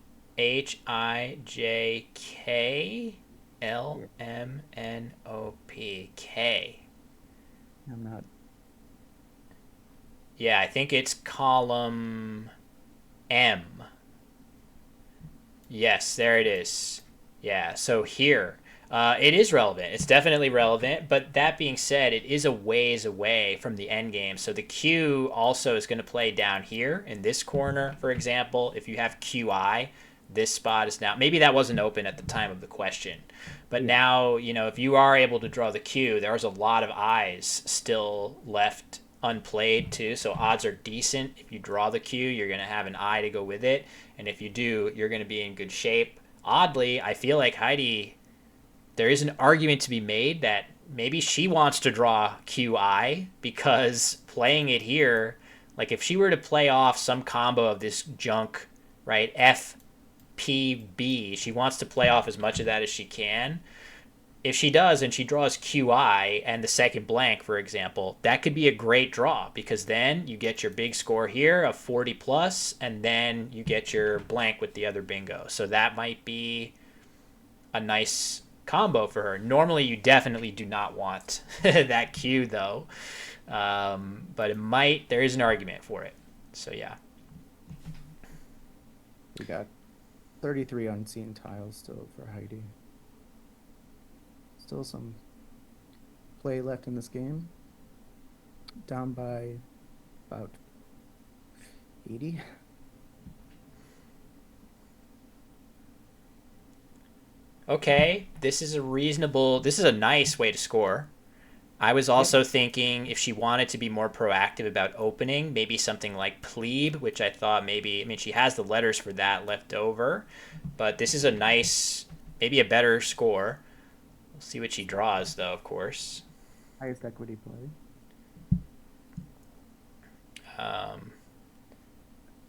K. I'm not. Yeah, I think it's column M. Yes, there it is. Yeah, so here, it is relevant. It's definitely relevant, but that being said, it is a ways away from the end game. So the Q also is going to play down here in this corner, for example. If you have QI, this spot is now, maybe that wasn't open at the time of the question, but now, if you are able to draw the Q, there's a lot of I's still left unplayed too, so odds are decent. If you draw the Q, you're going to have an I to go with it, and if you do, you're going to be in good shape. Oddly, I feel like Heidi, there is an argument to be made that maybe she wants to draw QI because playing it here, like if she were to play off some combo of this junk, right, FPB, she wants to play off as much of that as she can. If she does and she draws QI and the second blank, for example, that could be a great draw because then you get your big score here of 40 plus, and then you get your blank with the other bingo. So that might be a nice combo for her. Normally, you definitely do not want that Q, though. But there is an argument for it. So, yeah. We got 33 unseen tiles still for Heidi. Still some play left in this game. Down by about 80. Okay, this is a nice way to score. I was also thinking if she wanted to be more proactive about opening, maybe something like plebe, which I thought she has the letters for that left over, but this is a nice, maybe a better score. We'll see what she draws, though, of course. Highest equity play.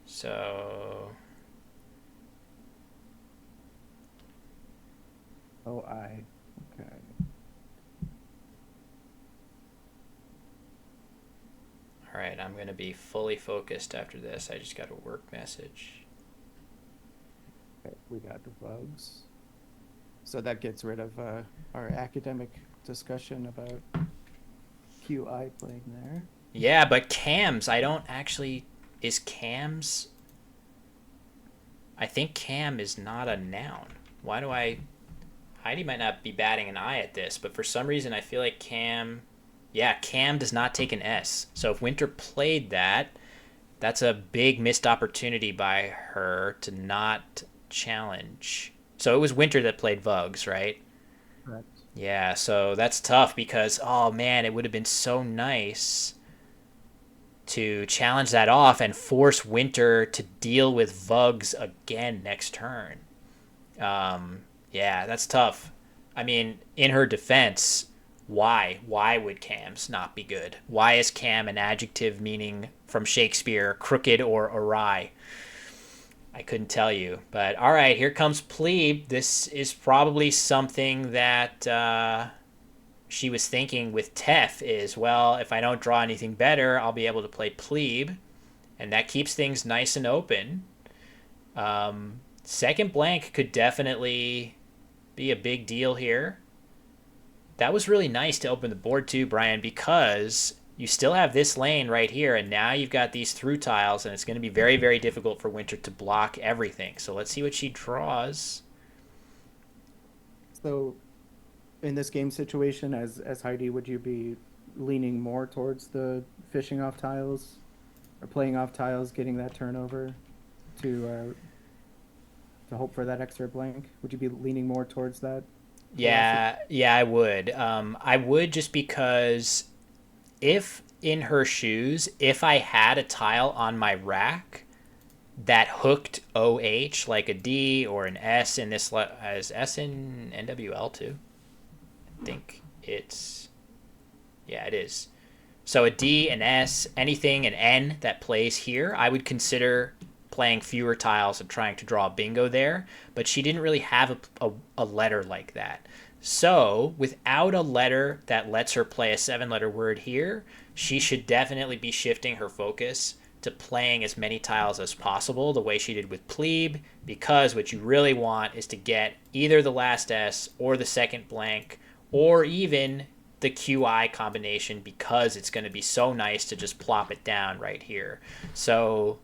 So... Oh, I. Okay. All right, I'm going to be fully focused after this. I just got a work message. Okay, we got the bugs. So that gets rid of our academic discussion about QI playing there. Yeah, but cams, is cams? I think cam is not a noun. Heidi might not be batting an eye at this, but for some reason I feel like cam does not take an S. So if Winter played that, that's a big missed opportunity by her to not challenge. So it was Winter that played Vugs, right? Correct. Yeah, so that's tough because, oh man, it would have been so nice to challenge that off and force Winter to deal with Vugs again next turn. Yeah, that's tough. I mean, in her defense, why? Why would Cam's not be good? Why is Cam an adjective meaning from Shakespeare crooked or awry? I couldn't tell you. But all right, here comes Plebe. This is probably something that she was thinking with Tef is, well, if I don't draw anything better, I'll be able to play Plebe. And that keeps things nice and open. Second blank could definitely be a big deal here. That was really nice to open the board too, Brian, because you still have this lane right here, and now you've got these through tiles, and it's going to be very, very difficult for Winter to block everything. So let's see what she draws. So, in this game situation, as Heidi, would you be leaning more towards the fishing off tiles, or playing off tiles, getting that turnover, to hope for that extra blank? Would you be leaning more towards that? Yeah, I would. I would, just because if in her shoes, if I had a tile on my rack that hooked OH like a D or an S in this, as S in NWL too? I think it's, yeah, it is. So a D, an S, anything, an N that plays here, I would consider playing fewer tiles and trying to draw a bingo there, but she didn't really have a letter like that. So without a letter that lets her play a 7-letter word here, she should definitely be shifting her focus to playing as many tiles as possible the way she did with Plebe, because what you really want is to get either the last S or the second blank or even the QI combination, because it's going to be so nice to just plop it down right here. So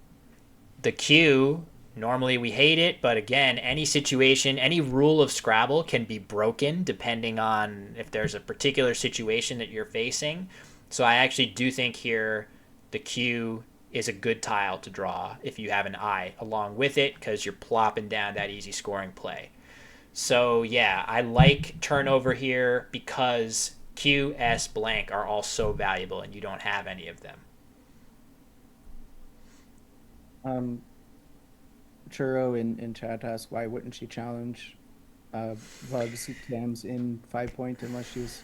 the Q, normally we hate it, but again, any situation, any rule of Scrabble can be broken depending on if there's a particular situation that you're facing. So I actually do think here the Q is a good tile to draw if you have an I along with it, because you're plopping down that easy scoring play. So yeah, I like turnover here because Q, S, blank are all so valuable and you don't have any of them. Churro in chat asks, why wouldn't she challenge Vugs Cams in 5-point unless she's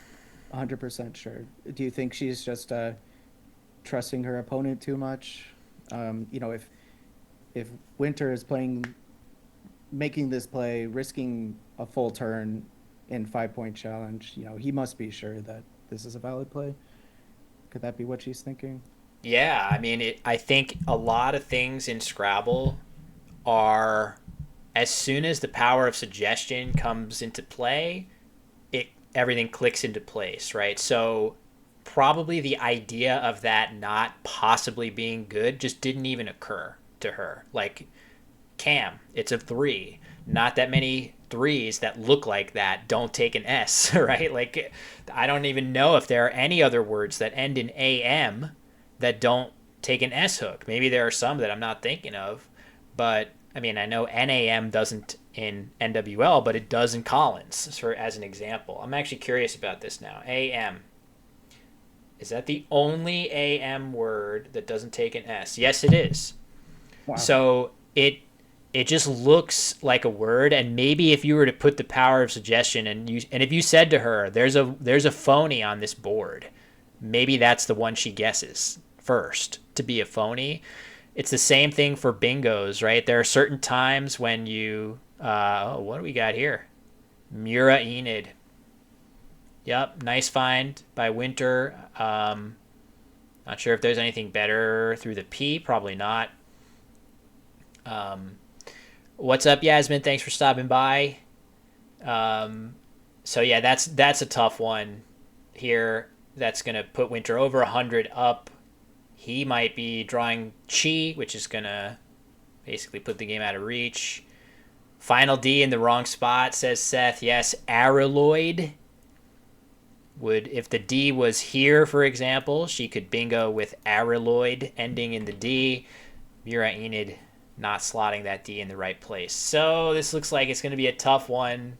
100% sure? Do you think she's just trusting her opponent too much? If Winter is making this play, risking a full turn in 5-point challenge, he must be sure that this is a valid play. Could that be what she's thinking? Yeah, I mean, I think a lot of things in Scrabble are, as soon as the power of suggestion comes into play, everything clicks into place, right? So probably the idea of that not possibly being good just didn't even occur to her. Like, Cam, it's a 3. Not that many 3s that look like that don't take an S, right? Like, I don't even know if there are any other words that end in AM that don't take an S hook. Maybe there are some that I'm not thinking of, but I mean, I know NAM doesn't in NWL, but it does in Collins, as an example. I'm actually curious about this now. AM. Is that the only AM word that doesn't take an S? Yes, it is. Wow. So it just looks like a word, and maybe if you were to put the power of suggestion and if you said to her, there's a phony on this board, maybe that's the one she guesses first to be a phony. It's the same thing for bingos, right? There are certain times when you what do we got here? Mura Enid. Yep, nice find by Winter. Not sure if there's anything better through the P. Probably not. What's up, Yasmin? Thanks for stopping by. So yeah, that's a tough one here. That's gonna put Winter over 100 up. He might be drawing Chi, which is gonna basically put the game out of reach. Final D in the wrong spot, says Seth. Yes, Araloid. If the D was here, for example, she could bingo with Araloid ending in the D. Mira Enid not slotting that D in the right place. So this looks like it's going to be a tough one.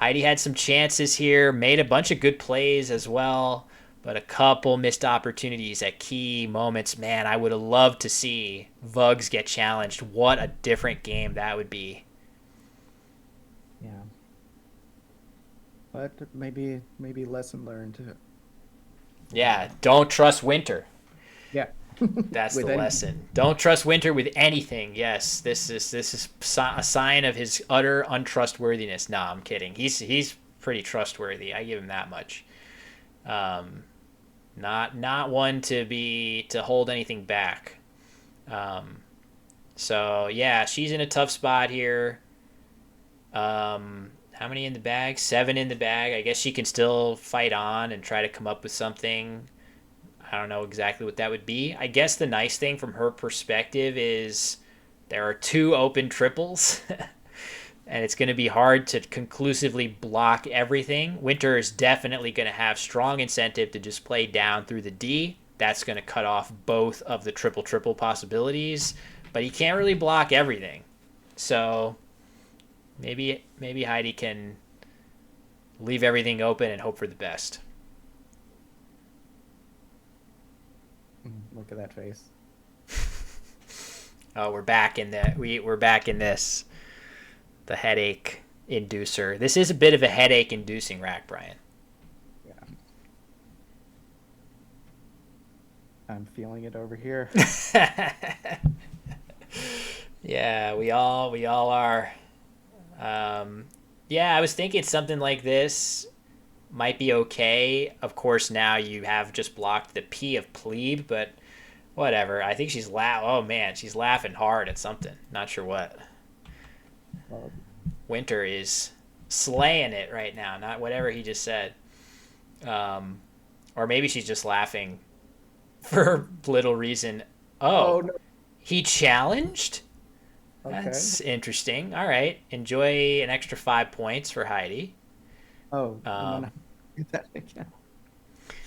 Heidi had some chances here, made a bunch of good plays as well, but a couple missed opportunities at key moments. Man, I would have loved to see Vugs get challenged. What a different game that would be. Yeah. But maybe lesson learned. Yeah, don't trust Winter. Yeah. That's the lesson. Don't trust Winter with anything. Yes, this is a sign of his utter untrustworthiness. No, I'm kidding. He's pretty trustworthy. I give him that much. Not one to hold anything back. So yeah, she's in a tough spot here. How many in the bag? 7 in the bag. I guess she can still fight on and try to come up with something. I don't know exactly what that would be. I guess the nice thing from her perspective is there are 2 open triples, and it's going to be hard to conclusively block everything. Winter is definitely going to have strong incentive to just play down through the D. That's going to cut off both of the triple possibilities, but he can't really block everything. So maybe Heidi can leave everything open and hope for the best. Look at that face. Oh, we're back in this. The headache inducer. This is a bit of a headache inducing rack, Brian. Yeah. I'm feeling it over here. Yeah, we all are. Yeah, I was thinking something like this might be okay. Of course, now you have just blocked the P of plebe, but whatever. I think she's she's laughing hard at something. Not sure what. Winter is slaying it right now. Not whatever he just said. Or maybe she's just laughing for little reason. Oh no. He challenged? Okay. That's interesting. All right. Enjoy an extra 5 points for Heidi. Oh, get that again.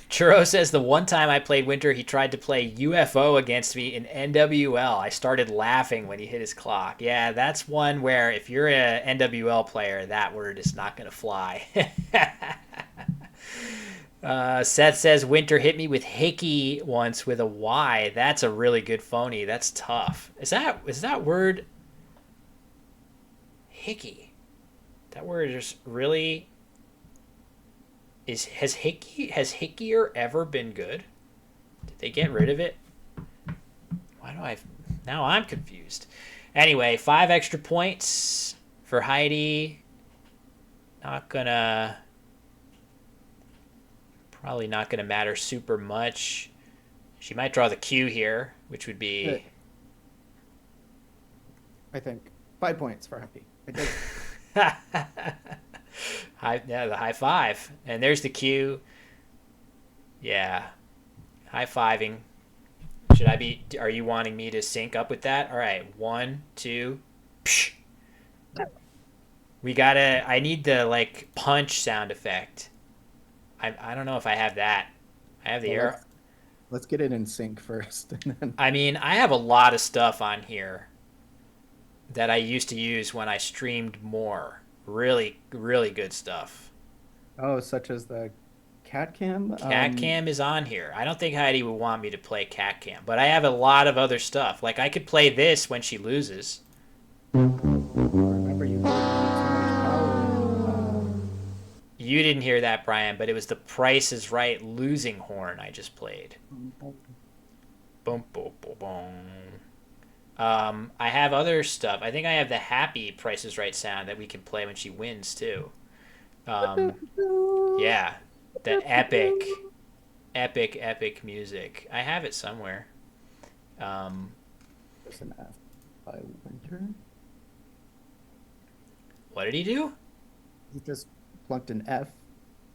Churro says the one time I played Winter, he tried to play UFO against me in NWL. I started laughing when he hit his clock. Yeah, that's one where if you're an NWL player, that word is not going to fly. Seth says Winter hit me with hickey once with a Y. That's a really good phony. That's tough. Is that word hickey? That word is really... Has hickeyer ever been good? Did they get rid of it? Now I'm confused. Anyway, 5 extra points for Heidi. Probably not gonna matter super much. She might draw the Q here, which would be, I think 5 points for Heidi. the high five, and there's the Q. Yeah, high fiving. Are you wanting me to sync up with that? All right, 1, 2. Psh. I need the punch sound effect. I don't know if I have that. I have the arrow. Let's get it in sync first. And then... I mean, I have a lot of stuff on here that I used to use when I streamed more. Really, really good stuff. Oh, such as the cat cam? Cat cam is on here. I don't think Heidi would want me to play cat cam, but I have a lot of other stuff. Like, I could play this when she loses. Remember, you put too much power. You didn't hear that, Brian, but it was the Price is Right losing horn I just played. Boom, boom, boom, boom. I have other stuff. I think I have the happy Price is Right sound that we can play when she wins, too. Yeah. The epic music. I have it somewhere. There's an F by Winter. What did he do? He just plunked an F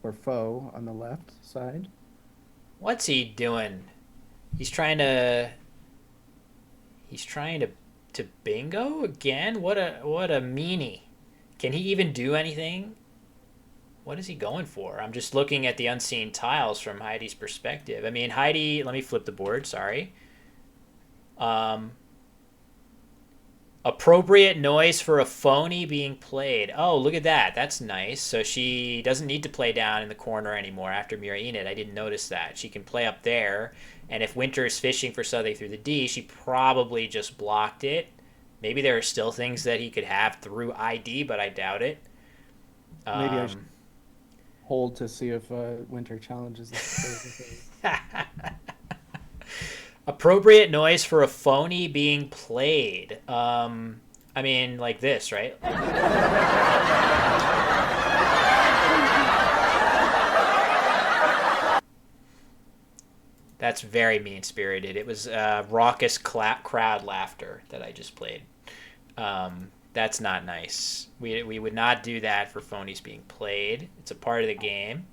for foe on the left side. What's he doing? He's trying to bingo again? What a meanie. Can he even do anything? What is he going for? I'm just looking at the unseen tiles from Heidi's perspective. I mean, Heidi, let me flip the board, sorry. Of Appropriate noise for a phony being played. Oh, look at that. That's nice. So she doesn't need to play down in the corner anymore after Mira Enid. I didn't notice that. She can play up there. And if Winter is fishing for something through the D, she probably just blocked it. Maybe there are still things that he could have through ID, but I doubt it. Maybe I should hold to see if Winter challenges this. Appropriate noise for a phony being played. I mean, like this, right? That's very mean-spirited. It was raucous crowd laughter that I just played. That's not nice. We would not do that for phonies being played. It's a part of the game.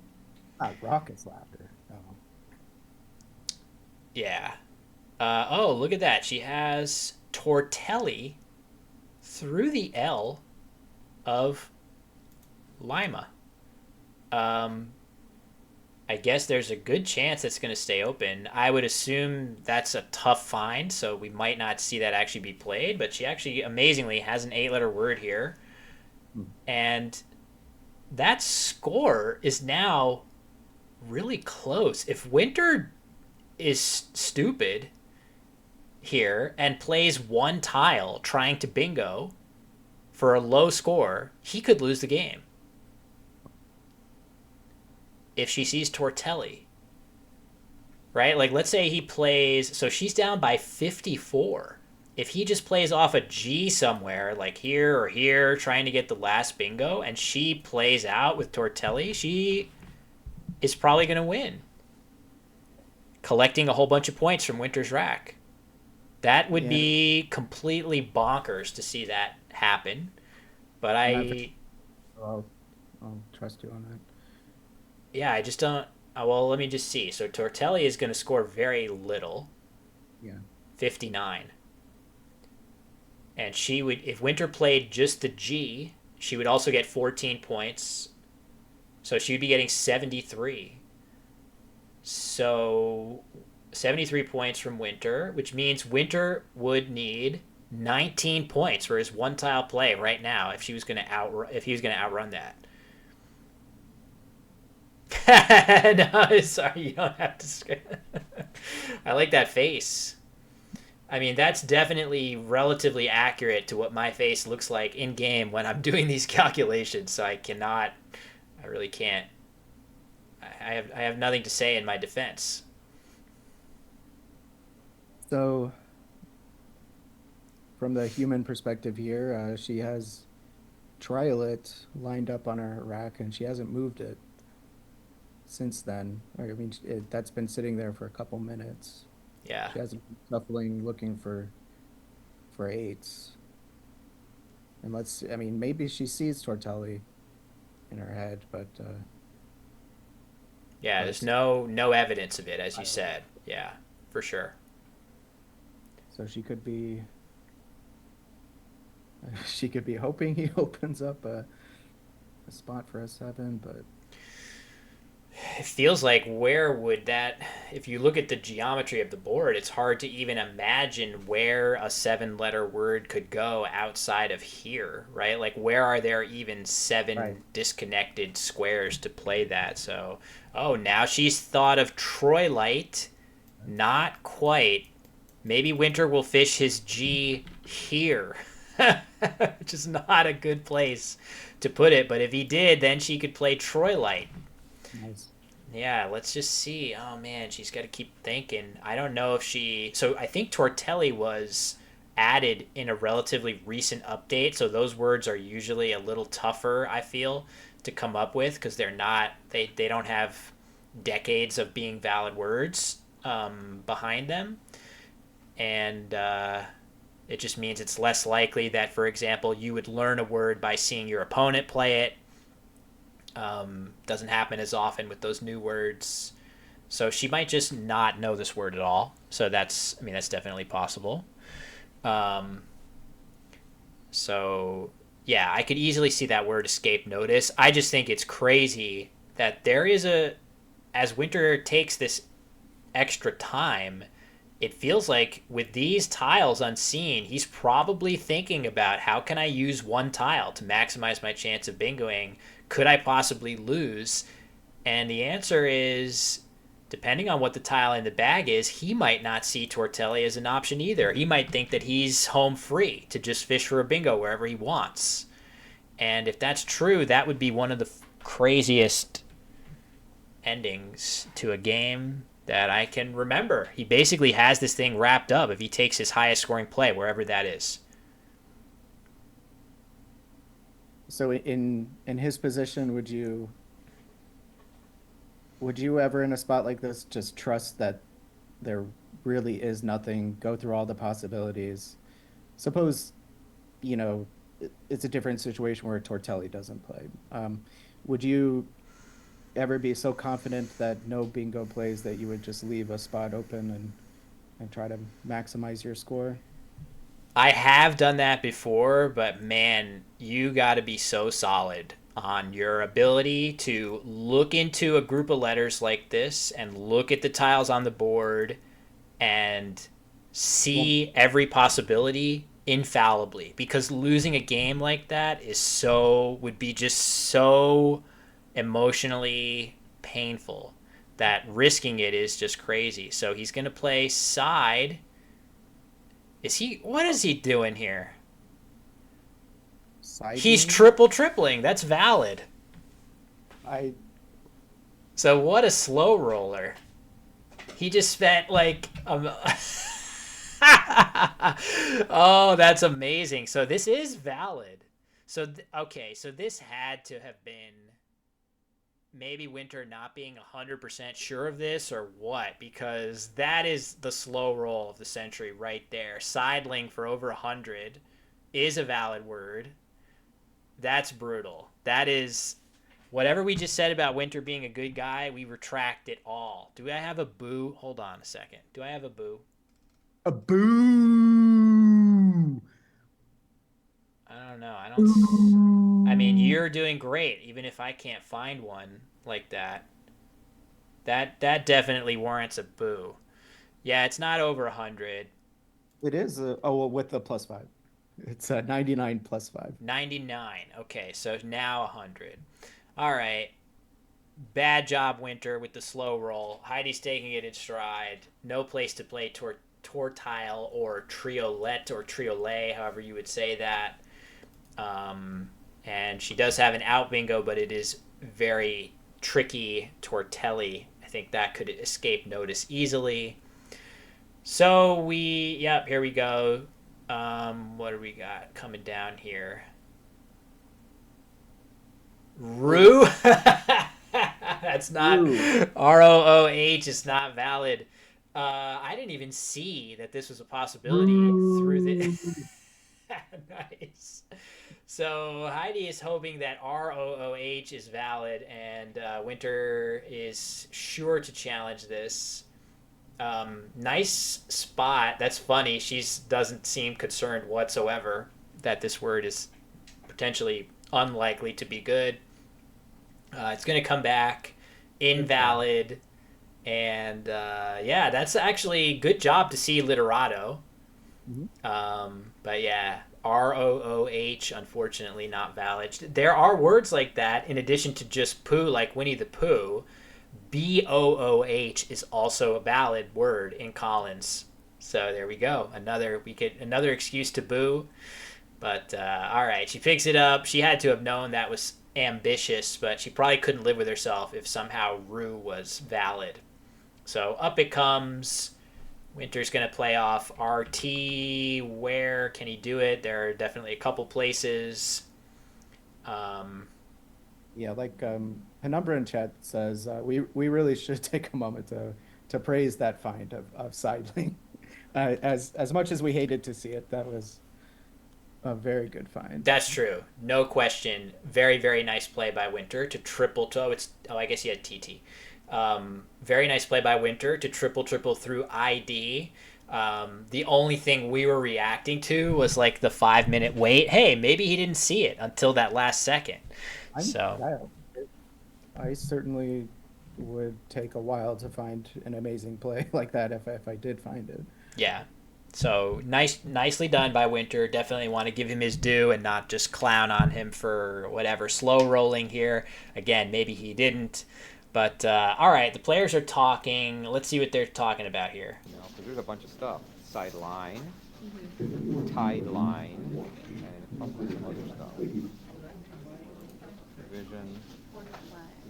Raucous laughter. Oh. Yeah. Oh, look at that. She has Tortelli through the L of Lima. I guess there's a good chance it's going to stay open. I would assume that's a tough find, so we might not see that actually be played, but she actually amazingly has an 8-letter word here. And that score is now really close. If Winter is stupid here and plays one tile trying to bingo for a low score, he could lose the game. If she sees Tortelli, right? Like, let's say he plays, so she's down by 54. If he just plays off a G somewhere, like here or here, trying to get the last bingo, and she plays out with Tortelli, she is probably going to win, collecting a whole bunch of points from Winter's rack. That would be completely bonkers to see that happen. But I'll trust you on that. Yeah, I just don't. Well, let me just see. So Tortelli is going to score very little. Yeah. 59. And she would, if Winter played just the G, she would also get 14 points. So she would be getting 73. So 73 points from Winter, which means Winter would need 19 points for his one tile play right now if he was going to outrun that. No, sorry, you don't have to. I like that face. I mean, that's definitely relatively accurate to what my face looks like in game when I'm doing these calculations. So I really can't. I have nothing to say in my defense. So, from the human perspective here, she has Triolet lined up on her rack, and she hasn't moved it since then. I mean, that's been sitting there for a couple minutes. Yeah. She hasn't been shuffling, looking for eights. And maybe she sees Tortelli in her head, but yeah, there's no evidence of it, as you said. Yeah, for sure. So she could be hoping he opens up a spot for a 7, but it feels like where would that, if you look at the geometry of the board, it's hard to even imagine where a 7-letter word could go outside of here, right? Like, where are there even 7 disconnected squares to play that? So, now she's thought of Troilite. Not quite. Maybe Winter will fish his G here, which is not a good place to put it. But if he did, then she could play Troilite. nice. Yeah, let's just see. Oh, man, she's got to keep thinking. I don't know if she... So I think Tortelli was added in a relatively recent update, so those words are usually a little tougher, I feel, to come up with, because they're not... They don't have decades of being valid words behind them. And it just means it's less likely that, for example, you would learn a word by seeing your opponent play it. Doesn't happen as often with those new words. So she might just not know this word at all. So that's definitely possible. So yeah, I could easily see that word escape notice. I just think it's crazy that there is as Winter takes this extra time, it feels like with these tiles unseen, he's probably thinking about how can I use one tile to maximize my chance of bingoing? Could I possibly lose? And the answer is, depending on what the tile in the bag is, he might not see Tortelli as an option either. He might think that he's home free to just fish for a bingo wherever he wants. And if that's true, that would be one of the craziest endings to a game that I can remember. He basically has this thing wrapped up if he takes his highest scoring play, wherever that is. So in his position, would you ever in a spot like this just trust that there really is nothing, go through all the possibilities? Suppose, it's a different situation where Tortelli doesn't play. Would you ever be so confident that no bingo plays that you would just leave a spot open and try to maximize your score? I have done that before, but man, you got to be so solid on your ability to look into a group of letters like this and look at the tiles on the board and see every possibility infallibly, because losing a game like that would be just so emotionally painful that risking it is just crazy. So he's going to play side. What is he doing here? He's tripling. That's valid. So what a slow roller. He just spent like oh, that's amazing. So this is valid. So okay, so this had to have been maybe Winter not being 100% sure of this or what, because that is the slow roll of the century right there. Sidling for over 100 is a valid word. That's brutal. That is, whatever we just said about Winter being a good guy, we retract it all. Do I have a boo? Hold on a second. Do I have a boo? A boo! I don't know. I mean, you're doing great, even if I can't find one like that. That definitely warrants a boo. Yeah, it's not over 100. It is. With the +5. It's 99 +5. 99. Okay, so now 100. All right. Bad job, Winter, with the slow roll. Heidi's taking it in stride. No place to play tortile or triolet or triolet, however you would say that. And she does have an out bingo, but it is very tricky Tortelli. I think that could escape notice easily. So here we go. What do we got coming down here? Roo? That's not ROOH is not valid. I didn't even see that this was a possibility through the nice. So Heidi is hoping that ROOH is valid, and Winter is sure to challenge this. Nice spot. That's funny. She doesn't seem concerned whatsoever that this word is potentially unlikely to be good. It's going to come back invalid. And that's actually good job to see Literato. Mm-hmm. But yeah, ROOH, unfortunately not valid. There are words like that in addition to just poo, like Winnie the Pooh. BOOH is also a valid word in Collins. So there we go. Another excuse to boo. But all right, she picks it up. She had to have known that was ambitious, but she probably couldn't live with herself if somehow Rue was valid. So up it comes. Winter's going to play off RT. Where can he do it? There are definitely a couple places. Penumbra in chat says, we really should take a moment to praise that find of Sidling. As much as we hated to see it, that was a very good find. That's true. No question. Very, very nice play by Winter to triple toe. I guess he had TT. Very nice play by Winter to triple through ID. The only thing we were reacting to was like the 5-minute wait. Hey, maybe he didn't see it until that last second. I certainly would take a while to find an amazing play like that if I did find it. Yeah. So nicely done by Winter. Definitely want to give him his due and not just clown on him for whatever slow rolling here. Again, maybe he didn't. But all right, the players are talking. Let's see what they're talking about here. You know, because there's a bunch of stuff. Side line, tide line, and probably some other stuff. Division,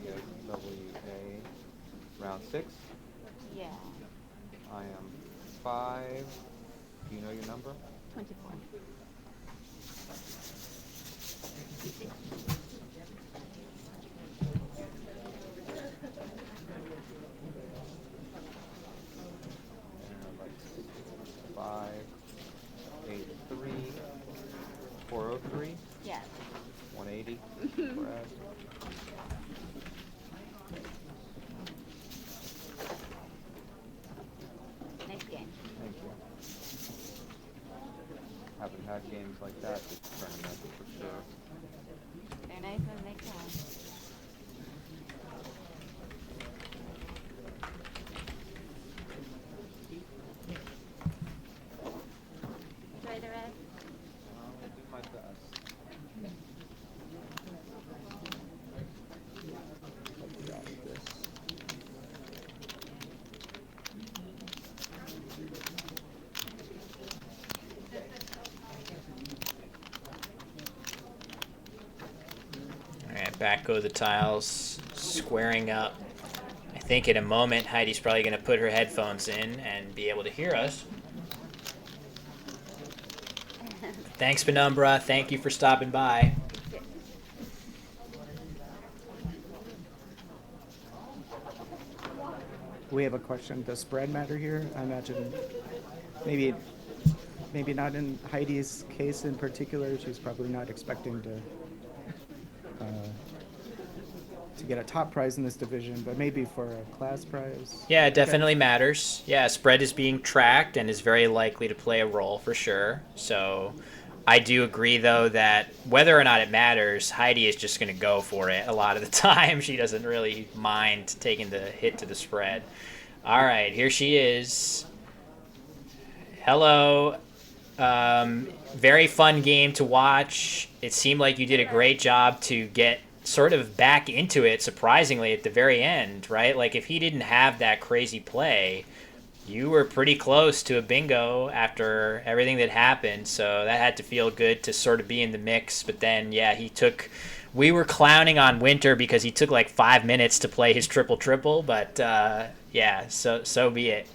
CSWA, round 6. Yeah. I am 5. Do you know your number? 24. Like 5, 8, 3, 403, Yes. 180. Brad. Nice game. Thank you. Haven't had games like that this tournament for sure. They're nice when they come. Enjoy the rest. I'll do my best. Help you out with this. All right, back go the tiles, squaring up. I think in a moment Heidi's probably going to put her headphones in and be able to hear us. Thanks, Penumbra. Thank you for stopping by. We have a question. Does spread matter here? I imagine maybe not in Heidi's case in particular. She's probably not expecting to get a top prize in this division, but maybe for a class prize. Yeah, it definitely matters. Yeah, spread is being tracked and is very likely to play a role for sure. So I do agree, though, that whether or not it matters, Heidi is just going to go for it a lot of the time. She doesn't really mind taking the hit to the spread. All right, here she is. Hello. Very fun game to watch. It seemed like you did a great job to get sort of back into it, surprisingly, at the very end, right? Like, if he didn't have that crazy play, you were pretty close to a bingo after everything that happened, so that had to feel good to sort of be in the mix. But then, yeah, we were clowning on Winter because he took like 5 minutes to play his triple, but yeah, so be it.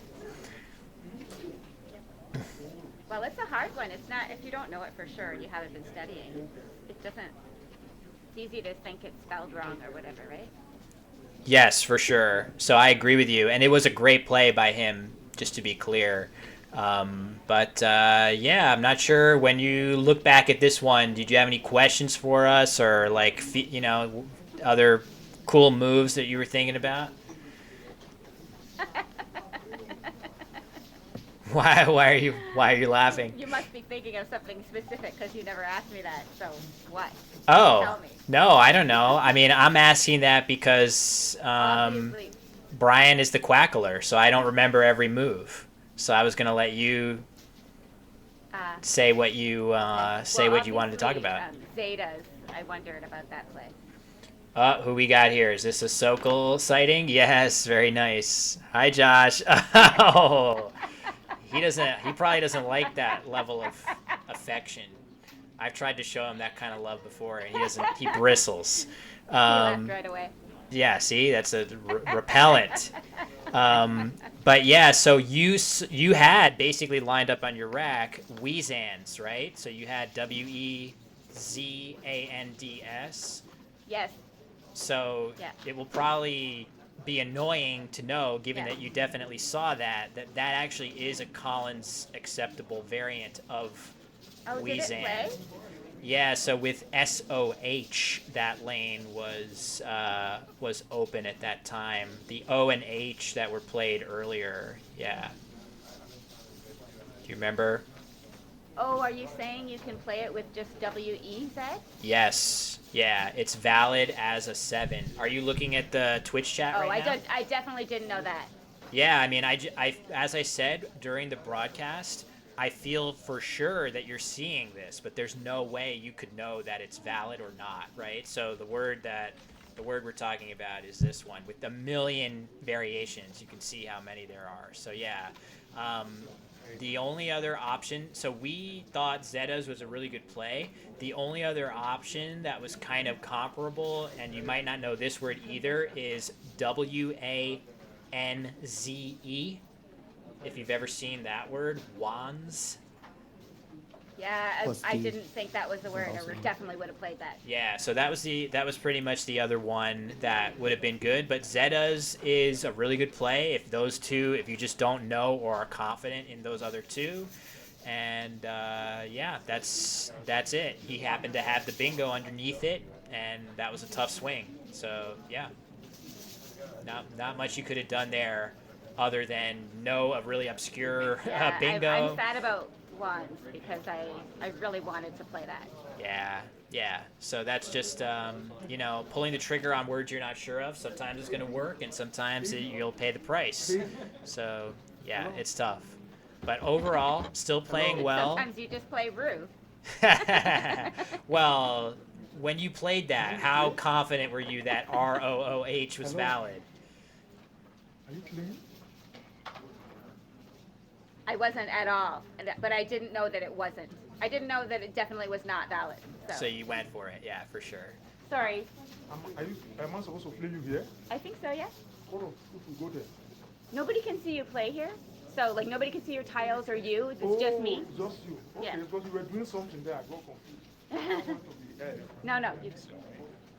Well, it's a hard one. It's not, if you don't know it for sure, you haven't been studying. It doesn't, it's easy to think it's spelled wrong or whatever, right? Yes, for sure. So I agree with you, and it was a great play by him, just to be clear. But yeah, I'm not sure. When you look back at this one, did you have any questions for us, or like other cool moves that you were thinking about? Why are you laughing? You must be thinking of something specific because you never asked me that. So what? Oh, Tell me. no, I don't know. I mean, I'm asking that because Obviously. Brian is the quackler, so I don't remember every move. So I was gonna let you say what you what you wanted to talk about. Zetas. I wondered about that play. Who we got here? Is this a Sokol sighting? Yes, very nice. Hi, Josh. Oh, he probably doesn't like that level of affection. I've tried to show him that kind of love before, and he bristles. He left right away. Yeah, see, that's a repellent. But yeah, so you had basically lined up on your rack Weezands, right? So you had Wezands. Yes. So Yeah. it will probably be annoying to know, given that you definitely saw that actually is a Collins acceptable variant of Weezand. Did it play? Yeah, so with SOH, that lane was open at that time. The O and H that were played earlier, yeah. Do you remember? Oh, are you saying you can play it with just WEZ? Yes. Yeah, it's valid as a 7. Are you looking at the Twitch chat Oh, right now? I definitely didn't know that. Yeah, I mean, as I said during the broadcast, I feel for sure that you're seeing this, but there's no way you could know that it's valid or not, right? So the word we're talking about is this one with a million variations. You can see how many there are. So yeah, the only other option. So we thought Zetas was a really good play. The only other option that was kind of comparable, and you might not know this word either, is WANZE. If you've ever seen that word, wands. Yeah, Plus I D. didn't think that was the word. I definitely would have played that. Yeah, so that was pretty much the other one that would have been good. But Zetas is a really good play if you just don't know or are confident in those other two. And yeah, that's it. He happened to have the bingo underneath it, and that was a tough swing. So yeah, not much you could have done there, other than know a really obscure Yeah, bingo. I'm sad about wands because I really wanted to play that. Yeah. So that's just pulling the trigger on words you're not sure of. Sometimes it's going to work, and sometimes you'll pay the price. So yeah, it's tough. But overall, still playing well. Sometimes you just play Rue. Well, when you played that, how confident were you that ROOH was valid? Are you clean? I wasn't at all, but I didn't know that it wasn't. I didn't know that it definitely was not valid. So you went for it, yeah, for sure. Sorry. Am I supposed to play you here? I think so, yeah. Hold on, if you go there. Nobody can see you play here. So, like, nobody can see your tiles or you. It's just me. Just you. Okay, Yeah. because you were doing something there. I got confused. No. You,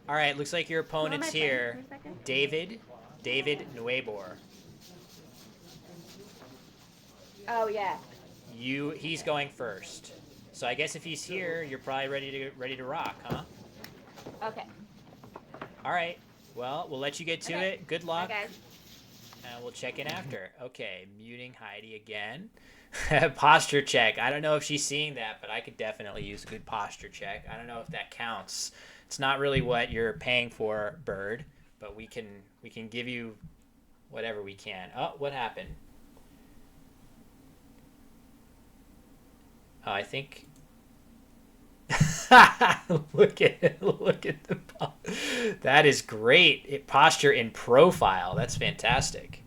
All right, looks like your opponent's Who am I playing here. for a second? David Nuebor. oh, yeah. He's going first. So I guess if he's here, you're probably ready to rock, huh? Okay. All right. Well, we'll let you get to Okay. it. Good luck. Okay. And we'll check in after. Okay, muting Heidi again. Posture check. I don't know if she's seeing that, but I could definitely use a good posture check. I don't know if that counts. It's not really what you're paying for, Bird, but we can give you whatever we can. Oh, what happened? I think. look at the. That is great. Posture in profile. That's fantastic.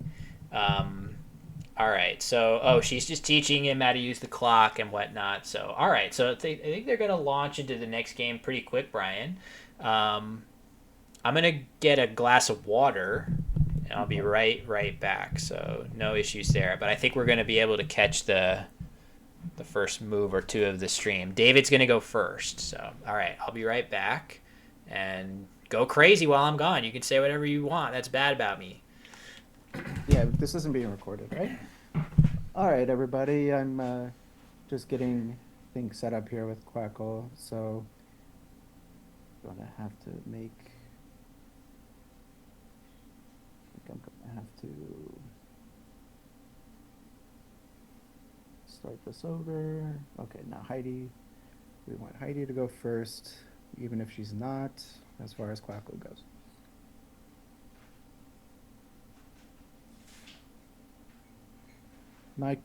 All right. So, she's just teaching him how to use the clock and whatnot. So, all right. So I think they're gonna launch into the next game pretty quick, Brian. I'm gonna get a glass of water, and I'll be right back. So no issues there. But I think we're gonna be able to catch the first move or two of the stream. David's going to go first. So, all right, I'll be right back. And go crazy while I'm gone. You can say whatever you want. That's bad about me. Yeah, this isn't being recorded, right? All right, everybody. I'm just getting things set up here with Quackle. So, I'm going to have to make... I think I'm going to have to... start this over. Okay, now Heidi. We want Heidi to go first, even if she's not, as far as Quackle goes.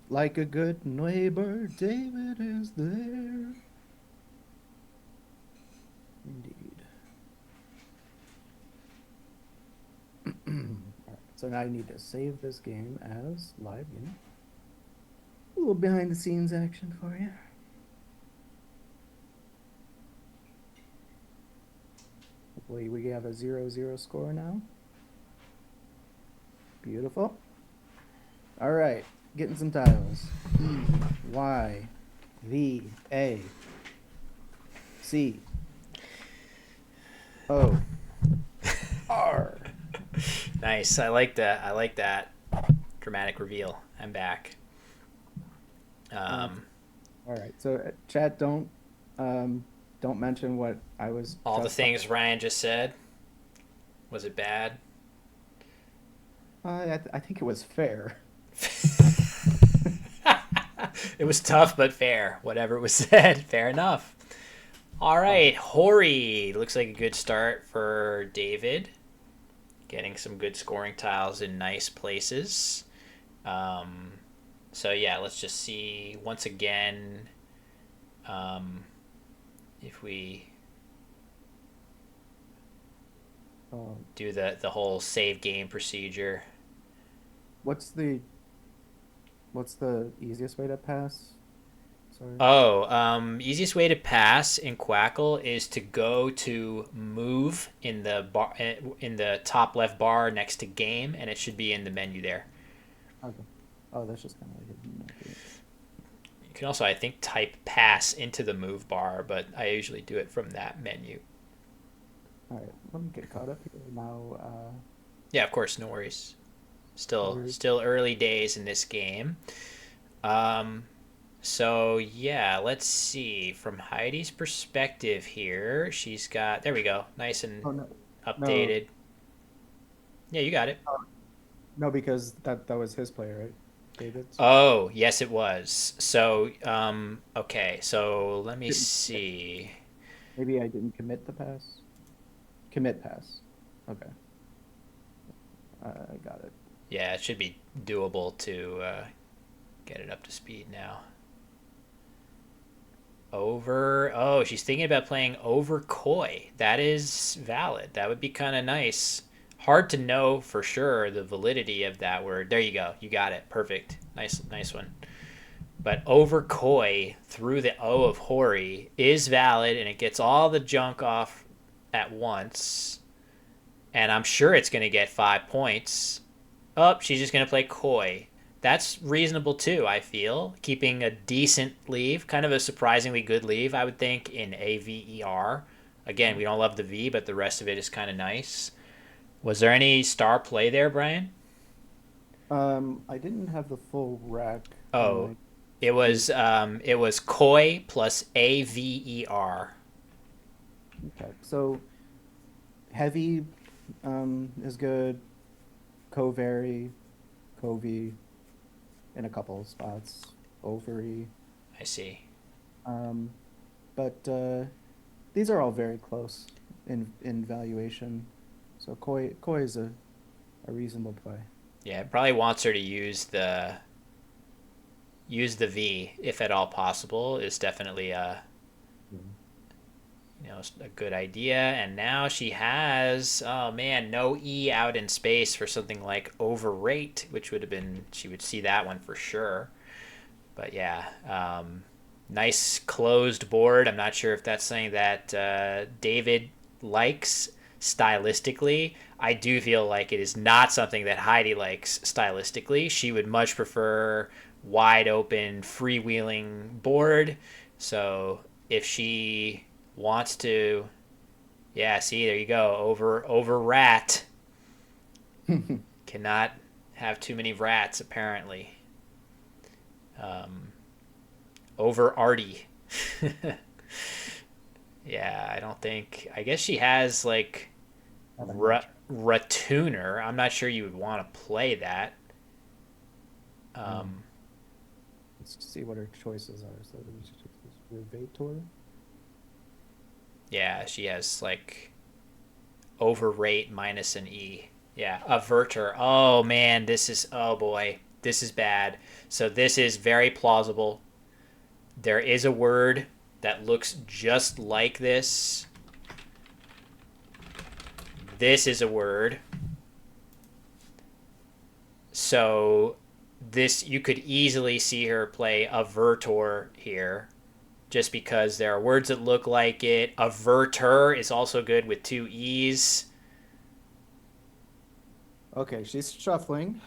Like a good neighbor, David is there. Indeed. Alright, so now I need to save this game as live, a little behind the scenes action for you. Hopefully we have a 0-0 score now. Beautiful. All right, getting some tiles. E, Y, V, A, C, O, R. Nice. I like that dramatic reveal. I'm back. All right. So, chat, don't mention what I was. All the things Ryan just said. Was it bad? I think it was fair. It was tough but fair. Whatever was said, fair enough. All right, Hori. Looks like a good start for David. Getting some good scoring tiles in nice places. So yeah, let's just see once again if we do the whole save game procedure. What's the easiest way to pass? Sorry. Easiest way to pass in Quackle is to go to move in the bar in the top left bar next to game, and it should be in the menu there. Okay. Oh, that's just kind of like hidden. Okay. You can also, I think, type pass into the move bar, but I usually do it from that menu. All right, let me get caught up here now. Yeah, of course, no worries. Still early days in this game. So yeah, let's see. From Heidi's perspective here, she's got, there we go, nice and updated. No. Yeah, you got it. No, because that was his play, right? David's? Oh, yes, it was. So, okay, so let me see. Maybe I didn't commit the pass. Commit pass. Okay. I got it. Yeah, it should be doable to get it up to speed now. Oh, she's thinking about playing over koi. That is valid. That would be kind of nice. Hard to know for sure the validity of that word. There you go. You got it. Perfect. Nice one. But over koi through the O of Hori is valid, and it gets all the junk off at once. And I'm sure it's going to get 5 points. Oh, she's just going to play koi. That's reasonable too, I feel. Keeping a decent leave, kind of a surprisingly good leave, I would think, in AVER. Again, we don't love the V, but the rest of it is kind of nice. Was there any star play there, Brian? I didn't have the full rack. Oh, it was koi plus AVER. Okay, so heavy is good. Covary, Covey, in a couple of spots. Ovary. I see. But these are all very close in valuation. So koi is a reasonable play. Yeah, it probably wants her to use the V if at all possible. Is definitely a good idea. And now she has, oh man, no E out in space for something like overrate, which would have been, she would see that one for sure. But yeah, nice closed board. I'm not sure if that's something that David likes stylistically. I do feel like it is not something that Heidi likes stylistically. She would much prefer wide open freewheeling board. So if she wants to, yeah, see, there you go, over rat. Cannot have too many rats apparently. Over arty. Yeah, I don't think, I guess she has like Ratuner. I'm not sure you would want to play that. Let's see what her choices are. So Revator. Yeah, she has like overrate minus an E. Yeah, averter. Oh man, oh boy, this is bad. So this is very plausible. There is a word that looks just like this. This is a word. So this, you could easily see her play avertor here, just because there are words that look like it. Averter is also good with 2 E's. Okay, she's shuffling.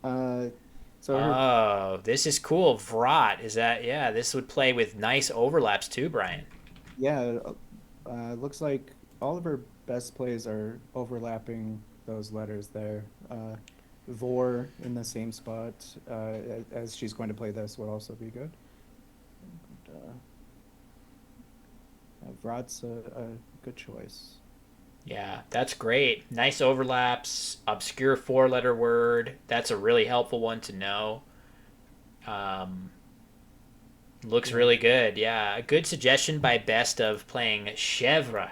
This is cool. Vrat, is that, yeah, this would play with nice overlaps too, Brian. Yeah, looks like all of her best plays are overlapping those letters there. Vor in the same spot as she's going to play this would also be good. Vrat's a good choice. Yeah, that's great. Nice overlaps, obscure 4-letter word. That's a really helpful one to know. Looks really good. Yeah, a good suggestion by Best of playing chèvre.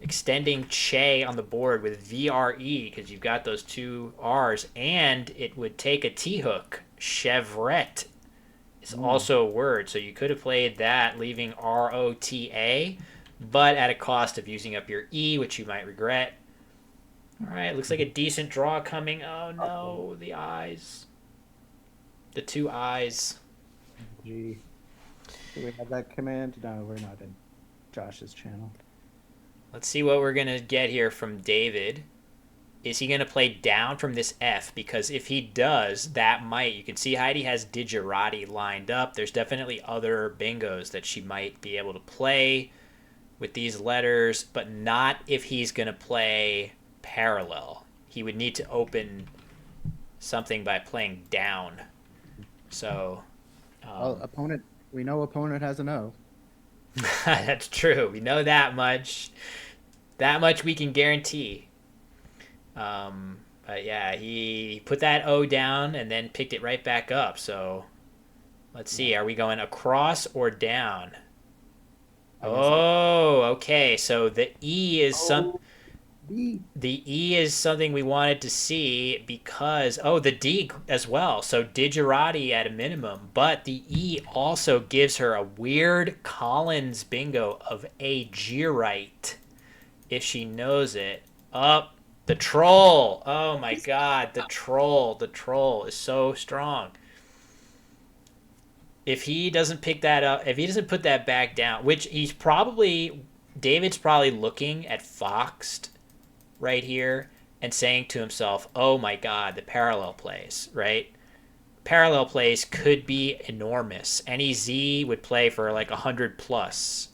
Extending che on the board with VRE because you've got those two R's, and it would take a T hook. Chevrette is also a word, so you could have played that, leaving ROTA, but at a cost of using up your E, which you might regret. All right, looks like a decent draw coming. Oh no, the eyes. The two eyes. G. Do we have that command? No, we're not in Josh's channel. Let's see what we're going to get here from David. Is he going to play down from this F? Because if he does, that might. You can see Heidi has Digerati lined up. There's definitely other bingos that she might be able to play with these letters, but not if he's going to play parallel. He would need to open something by playing down. So, Well, we know opponent has an O. that's true. We know that much. That much we can guarantee. But yeah, he put that O down and then picked it right back up. So let's see. Are we going across or down? Oh, okay. So the E is the E is something we wanted to see because, the D as well. So Digerati at a minimum, but the E also gives her a weird Collins bingo of a Girite if she knows it. Up the troll. Oh my God, the troll. The troll is so strong. If he doesn't pick that up, if he doesn't put that back down, which David's probably looking at Foxed right here and saying to himself, oh my God, the parallel plays, right? Parallel plays could be enormous. Any Z would play for like 100 plus.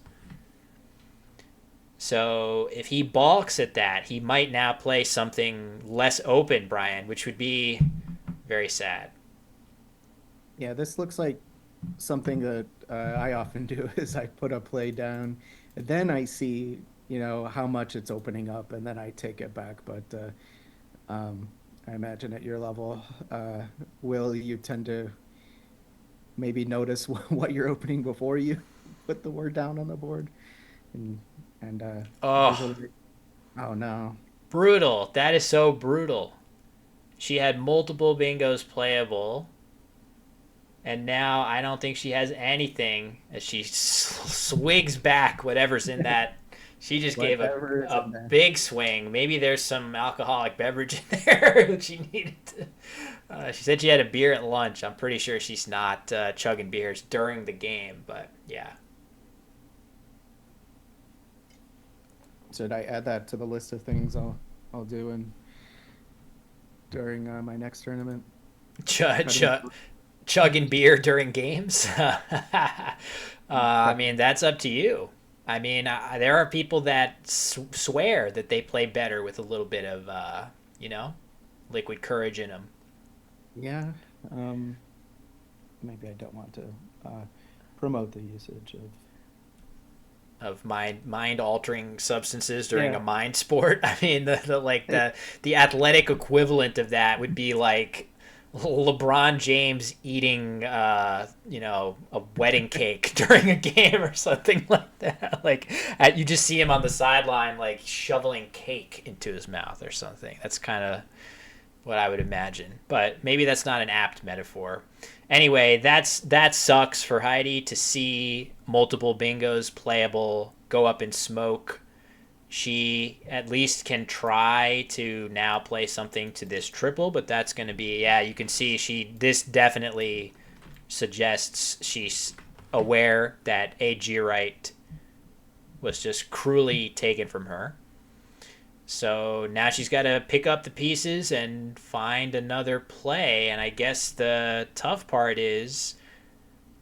So if he balks at that, he might now play something less open, Brian, which would be very sad. Yeah, this looks like something that I often do is I put a play down, and then I see, how much it's opening up, and then I take it back. But I imagine at your level, Will, you tend to maybe notice what you're opening before you put the word down on the board, and Oh, oh no, brutal. That is so brutal. She had multiple bingos playable, and now I don't think she has anything as she swigs back whatever's in that. She just gave a big swing. Maybe there's some alcoholic beverage in there that she needed to. She said she had a beer at lunch. I'm pretty sure she's not chugging beers during the game, but yeah. Should I add that to the list of things I'll do during my next tournament? Chugging beer during games? I mean, that's up to you. I mean, there are people that swear that they play better with a little bit of, liquid courage in them. Yeah. Maybe I don't want to promote the usage of mind-altering substances during a mind sport. I mean, the athletic equivalent of that would be like LeBron James eating, a wedding cake during a game or something like that. Like, you just see him on the sideline, like shoveling cake into his mouth or something. That's kind of what I would imagine, but maybe that's not an apt metaphor. Anyway, that sucks for Heidi to see multiple bingos playable go up in smoke. She at least can try to now play something to this triple, but that's going to be, you can see this definitely suggests she's aware that a Girite was just cruelly taken from her. So now she's got to pick up the pieces and find another play. And I guess the tough part is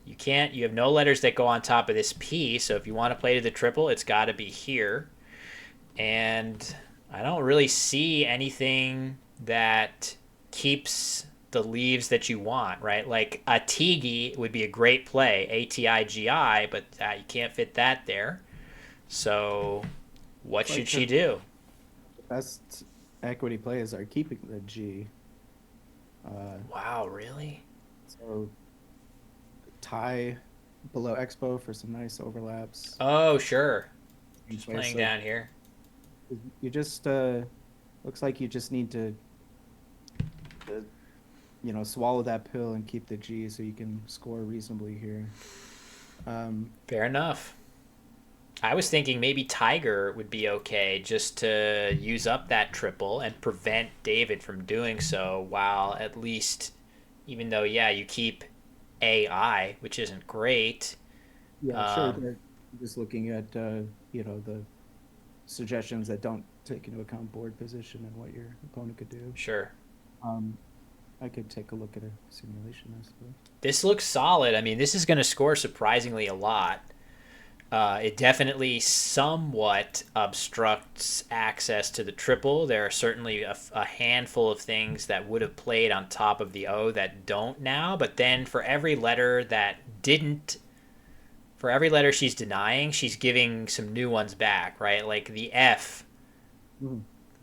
you have no letters that go on top of this P. So if you want to play to the triple, it's got to be here. And I don't really see anything that keeps the leaves that you want, right? Like a Tigi would be a great play, A-T-I-G-I, but you can't fit that there. So what should she do? Best equity players are keeping the G. Wow, really? So tie below Expo for some nice overlaps. Oh, sure. Just Just playing down here. You just looks like you just need to swallow that pill and keep the G so you can score reasonably here. Fair enough. I was thinking maybe Tiger would be okay just to use up that triple and prevent David from doing so, while at least, even though, yeah, you keep AI, which isn't great. Yeah, sure. They're just looking at the suggestions that don't take into account board position and what your opponent could do. Sure. I could take a look at a simulation, I suppose. This looks solid. I mean, this is going to score surprisingly a lot. It definitely somewhat obstructs access to the triple. There are certainly a handful of things that would have played on top of the O that don't now. But then for every letter that didn't, for every letter she's denying, she's giving some new ones back, right? Like the F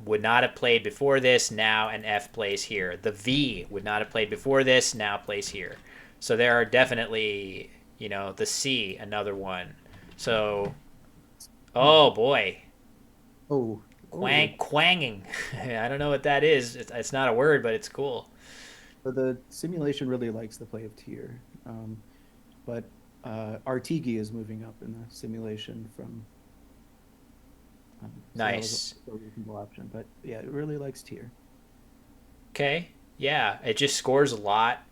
would not have played before this, now an F plays here. The V would not have played before this, now plays here. So there are definitely, the C, another one. So, oh boy. Oh. Quanging. I don't know what that is. It's not a word, but it's cool. So the simulation really likes the play of tier. But Artigi is moving up in the simulation from... nice. So that was a reasonable option, but yeah, it really likes tier. Okay. Yeah, it just scores a lot.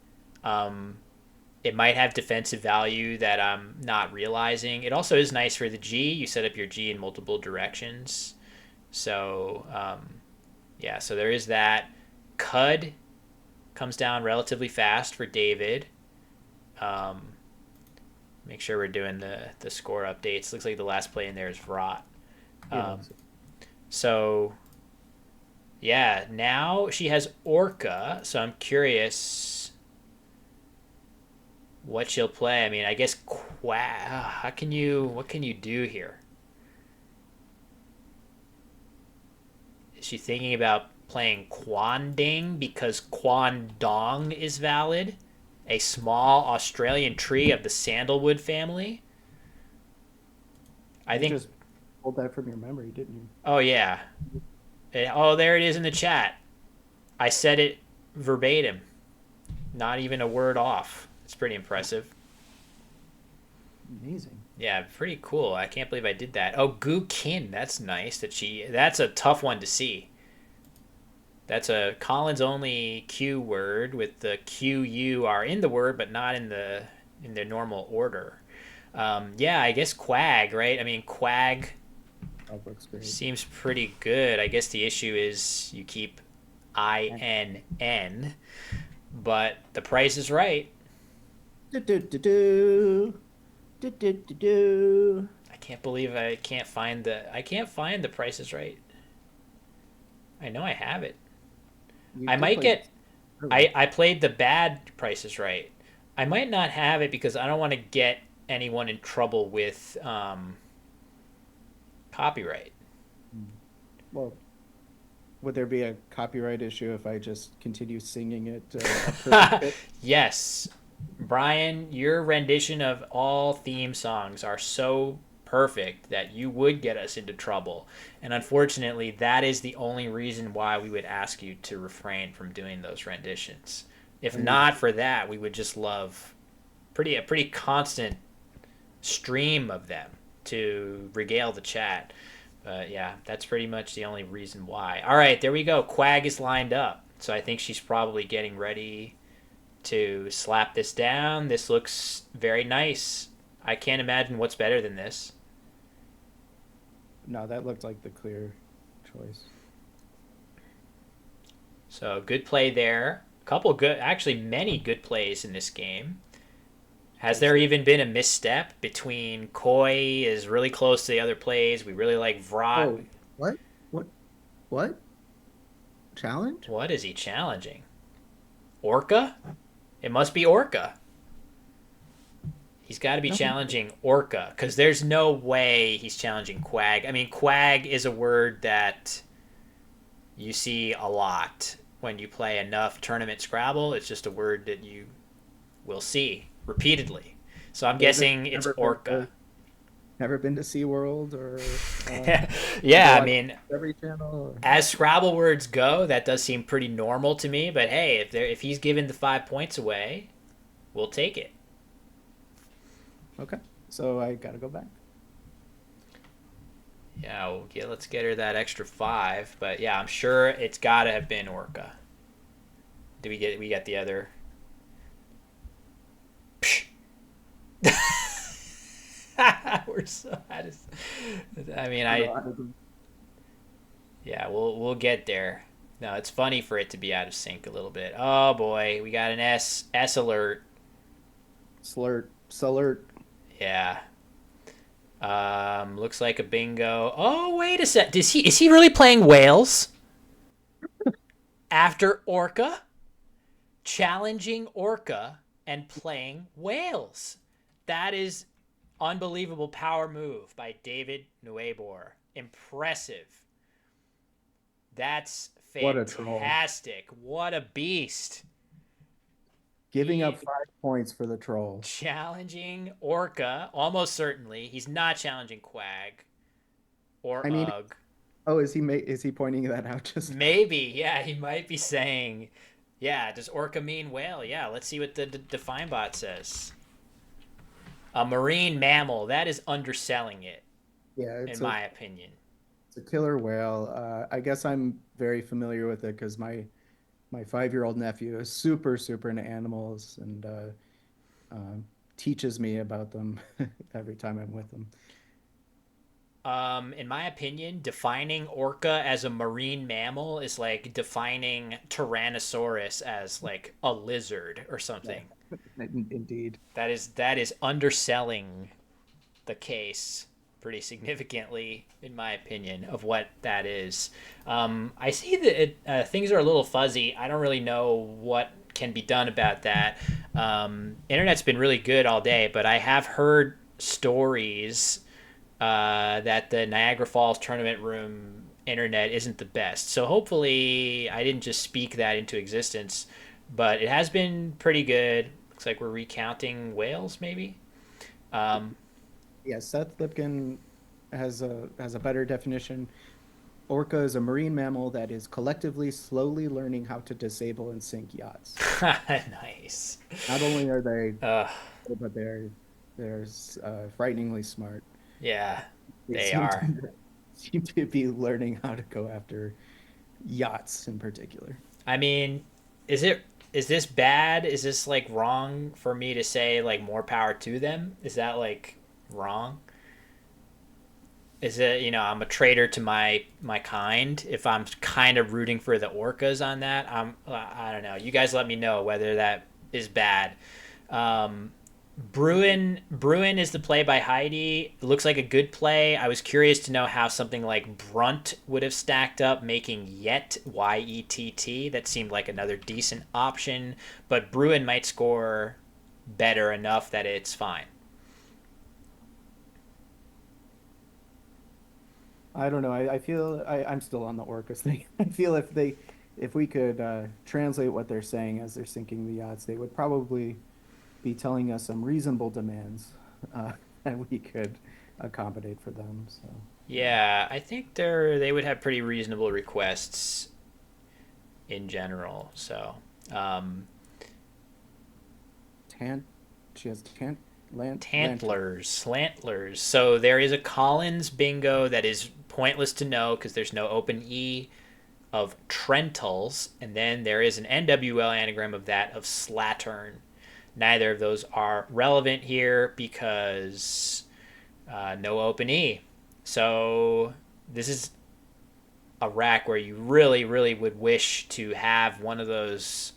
It might have defensive value that I'm not realizing. It also is nice for the G. You set up your G in multiple directions. So, yeah, so there is that. Cud comes down relatively fast for David. Make sure we're doing the score updates. Looks like the last play in there is Vrot. So, yeah, now she has Orca. So I'm curious what she'll play. I mean, I guess what can you do here? Is she thinking about playing Kwanding because Kwandong is valid? A small Australian tree of the sandalwood family? I think just pulled that from your memory, didn't you? Oh yeah. Oh, there it is in the chat. I said it verbatim. Not even a word off. It's pretty impressive. Amazing. Yeah, pretty cool. I can't believe I did that. Oh, Gu Kin. That's nice. That's a tough one to see. That's a Collins only Q word with the QU are in the word but not in their normal order. Yeah, I guess Quag, right? I mean, Quag seems pretty good. I guess the issue is you keep INN, but the price is right. I can't believe I can't find the Price is Right. I know I have it. I might get I played the bad Price is Right. I might not have it because I don't want to get anyone in trouble with copyright. Well, would there be a copyright issue if I just continue singing it? Yes. Brian, your rendition of all theme songs are so perfect that you would get us into trouble. And unfortunately, that is the only reason why we would ask you to refrain from doing those renditions. If not for that, we would just love a pretty constant stream of them to regale the chat. But yeah, that's pretty much the only reason why. All right, there we go. Quag is lined up. So I think she's probably getting ready to slap this down. This looks very nice. I can't imagine what's better than this. No, that looked like the clear choice. So good play there. Actually many good plays in this game. Has there even been a misstep between Koi is really close to the other plays? We really like Vrot. Oh, what? Challenge? What is he challenging? Orca? It must be Orca. He's got to be challenging Orca because there's no way he's challenging Quag. I mean, Quag is a word that you see a lot when you play enough tournament Scrabble. It's just a word that you will see repeatedly. So I'm David, guessing it's orca. Never been to SeaWorld or Yeah, I watch mean, Discovery Channel? Or... as Scrabble words go, that does seem pretty normal to me. But hey, if he's giving the 5 points away, we'll take it. Okay, so I gotta go back. Yeah, let's get her that extra 5. But yeah, I'm sure it's got to have been orca. We got the other? We're so out of... I mean, yeah, we'll get there. No, it's funny for it to be out of sync a little bit. Oh boy, we got an S alert. Slurt. Yeah. Looks like a bingo. Oh, wait a sec. Is he really playing whales? After orca? Challenging orca and playing whales. That is unbelievable power move by David Nuebor. Impressive. That's fantastic. What a beast. Giving up 5 points for the troll. Challenging orca, almost certainly. He's not challenging quag or ugh. Oh, is he pointing that out just Maybe, yeah, he might be saying, yeah, does orca mean whale? Yeah, let's see what the define bot says. A marine mammal, that is underselling it. Yeah, in my opinion. It's a killer whale. I guess I'm very familiar with it because my 5-year-old nephew is super into animals and teaches me about them every time I'm with him. In my opinion, defining orca as a marine mammal is like defining Tyrannosaurus as like a lizard or something. Yeah, indeed. That is underselling the case pretty significantly, in my opinion, of what that is. I see that things are a little fuzzy. I don't really know what can be done about that. Internet's been really good all day, but I have heard stories that the Niagara Falls tournament room internet isn't the best. So hopefully I didn't just speak that into existence, but it has been pretty good. Looks like we're recounting whales, maybe. Yeah, Seth Lipkin has a better definition. Orca is a marine mammal that is collectively slowly learning how to disable and sink yachts. Nice. Not only are they, but they're frighteningly smart. Yeah, they are. Seem to be learning how to go after yachts in particular. I mean, is this bad? Is this like wrong for me to say like more power to them? Is that like wrong? Is it, I'm a traitor to my kind if I'm kind of rooting for the orcas on that? I don't know. You guys let me know whether that is bad. Bruin is the play by Heidi. It looks like a good play. I was curious to know how something like Brunt would have stacked up, making Yett, Y-E-T-T. That seemed like another decent option, but Bruin might score better enough that it's fine. I don't know. I feel I'm still on the orcas thing. I feel if we could translate what they're saying as they're sinking the yachts, they would probably be telling us some reasonable demands and we could accommodate for them. So yeah, I think they would have pretty reasonable requests in general. So Tantlers. So there is a Collins bingo that is pointless to know because there's no open E of Trentals, and then there is an NWL anagram of that of Slattern. Neither of those are relevant here because no open E. So this is a rack where you really, really would wish to have one of those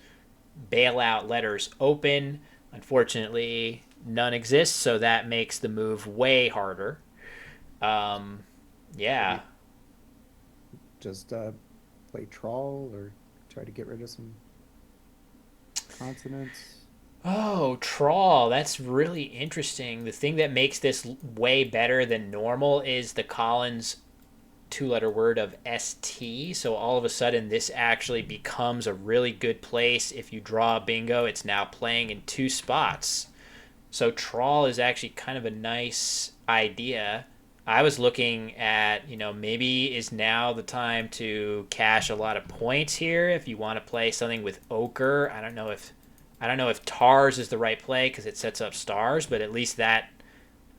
bailout letters open. Unfortunately, none exists, so that makes the move way harder. Yeah. Just play trawl or try to get rid of some consonants. Oh, trawl. That's really interesting. The thing that makes this way better than normal is the Collins 2-letter word of ST. So all of a sudden, this actually becomes a really good place. If you draw a bingo, it's now playing in 2 spots. So trawl is actually kind of a nice idea. I was looking at, maybe is now the time to cash a lot of points here if you want to play something with ochre. I don't know if tars is the right play because it sets up stars, but at least that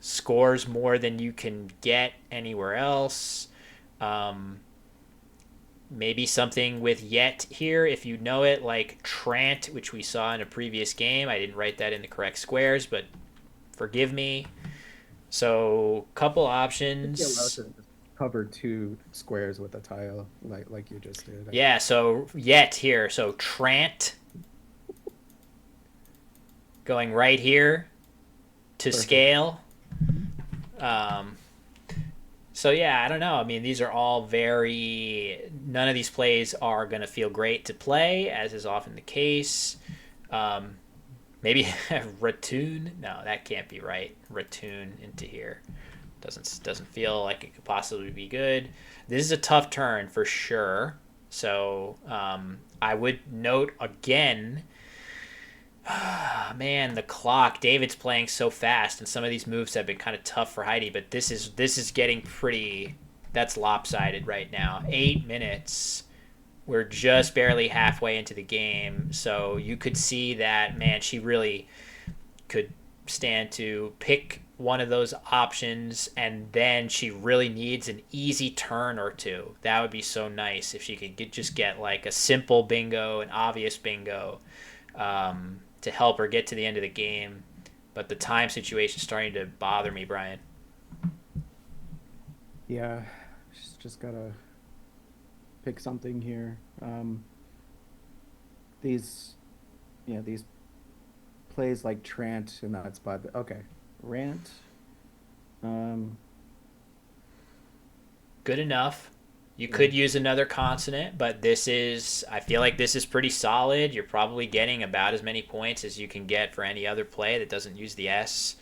scores more than you can get anywhere else. Maybe something with yet here if you know it, like Trant, which we saw in a previous game. I didn't write that in the correct squares, but forgive me. So, couple options. You're allowed to cover 2 squares with a tile, like you just did. Yeah, so yet here. So Trant going right here to Perfect. scale. So yeah, I don't know. I mean, these are all none of these plays are going to feel great to play, as is often the case. Maybe Ratoon? No, that can't be right. Ratoon into here. Doesn't feel like it could possibly be good. This is a tough turn for sure. So I would note again, man, the clock. David's playing so fast, and some of these moves have been kind of tough for Heidi. But this is getting pretty. That's lopsided right now. 8 minutes. We're just barely halfway into the game, so you could see that, man, she really could stand to pick one of those options, and then she really needs an easy turn or two. That would be so nice if she could just get like a simple bingo, an obvious bingo, to help her get to the end of the game. But the time situation is starting to bother me, Brian. Yeah, she's just gotta pick something here. These plays like Trant in that spot. Okay, Rant. Good enough. You could use another consonant, but I feel like this is pretty solid. You're probably getting about as many points as you can get for any other play that doesn't use the S.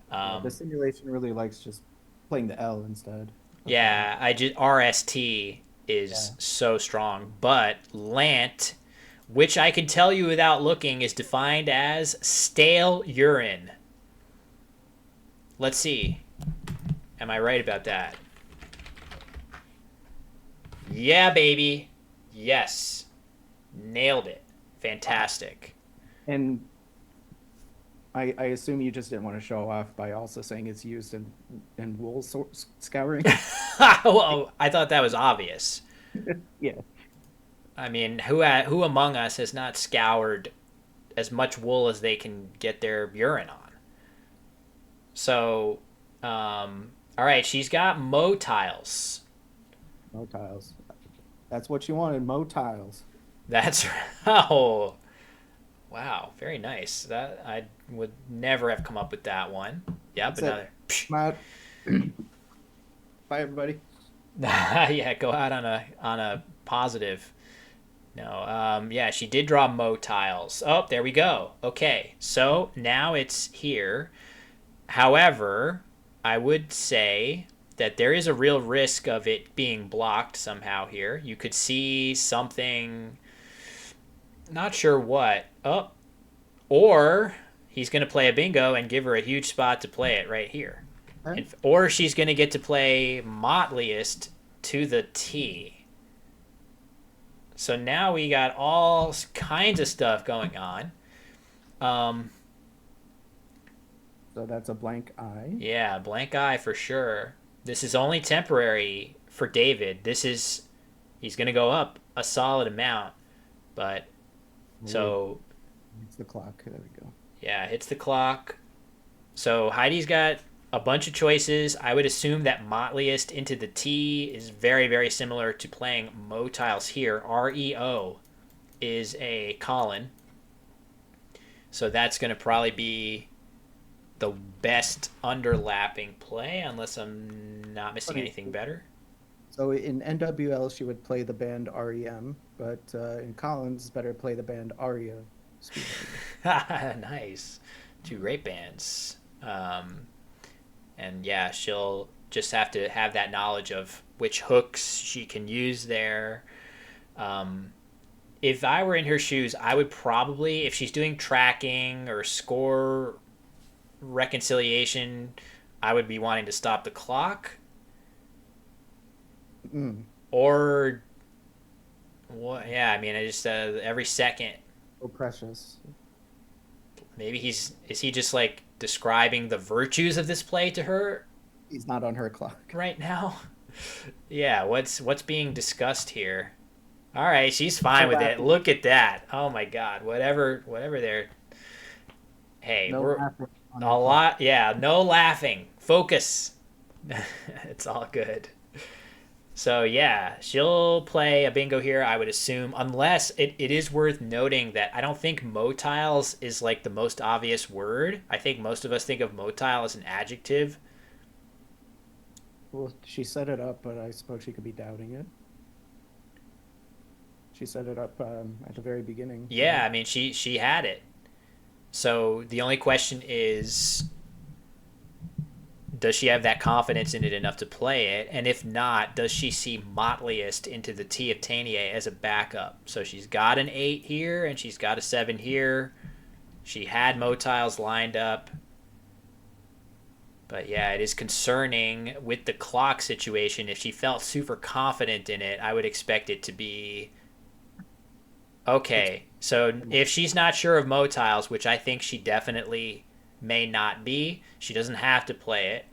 The simulation really likes just playing the L instead. Yeah, RST is so strong, but Lant, which I can tell you without looking, is defined as stale urine. Let's see. Am I right about that? Yeah, baby. Yes. Nailed it. Fantastic. And I assume you just didn't want to show off by also saying it's used in wool scouring. Well, I thought that was obvious. Yeah. I mean, who among us has not scoured as much wool as they can get their urine on? So, all right, she's got motiles. Motiles. That's what you wanted, motiles. That's oh, wow, very nice. That I would never have come up with that one. Yep, That's another. Matt. Bye, everybody. Yeah, go out on a positive. No, yeah, she did draw motiles. Oh, there we go. Okay, so now it's here. However, I would say that there is a real risk of it being blocked somehow here. You could see something, not sure what. Oh, or he's going to play a bingo and give her a huge spot to play it right here. Okay. Or she's going to get to play Motleyest to the T. So now we got all kinds of stuff going on. So that's a blank eye. Yeah, blank eye for sure. This is only temporary for David. He's going to go up a solid amount, but so It's the clock. There we go. yeah, hits the clock. So Heidi's got a bunch of choices. I would assume that Motleyest into the T is very, very similar to playing motiles here. REO is a Colin. So that's going to probably be the best underlapping play, unless I'm not missing anything better. So in NWL, she would play the band REM, but in Collins, it's better play the band ARIA. Nice. 2 great bands. And yeah, she'll just have to have that knowledge of which hooks she can use there. If I were in her shoes, I would probably, if she's doing tracking or score reconciliation, I would be wanting to stop the clock. Or what? Yeah, I mean, I just every second. So precious. Maybe is he just like describing the virtues of this play to her He's not on her clock. right now? Yeah, what's being discussed here? All right, she's fine with it. Look at that. Oh my God, whatever they're. Hey, No we're laughing on a her lot. Yeah, no laughing. Focus. It's all good. So yeah, she'll play a bingo here, I would assume, unless it is worth noting that I don't think motiles is like the most obvious word. I think most of us think of motile as an adjective. Well, she set it up, but I suppose she could be doubting it. She set it up at the very beginning. Yeah, I mean she had it. So the only question is, does she have that confidence in it enough to play it? And if not, does she see Motleyest into the T of Tainier as a backup? So she's got an 8 here, and she's got a 7 here. She had motiles lined up. But yeah, it is concerning with the clock situation. If she felt super confident in it, I would expect it to be... Okay, so if she's not sure of motiles, which I think she definitely may not be, she doesn't have to play it.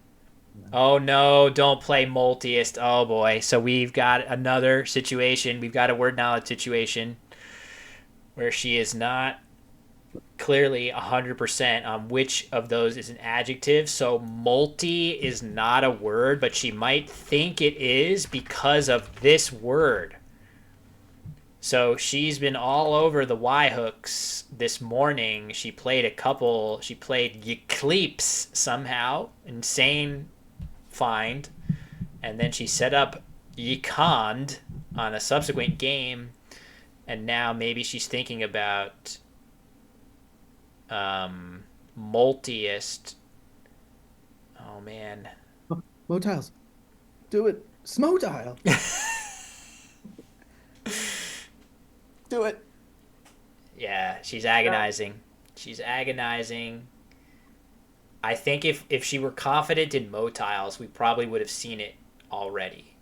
Oh no, don't play multiest. Oh boy. So we've got another situation. We've got a word knowledge situation where she is not clearly 100% on which of those is an adjective. So multi is not a word, but she might think it is because of this word. So she's been all over the Y hooks this morning. She played Eclipse somehow. Insane find. And then she set up Yikond on a subsequent game. And now maybe she's thinking about multiest. Oh, man. Motiles. Do it. Smotile. Do it. Yeah, she's agonizing. She's agonizing. I think if she were confident in motiles, we probably would have seen it already.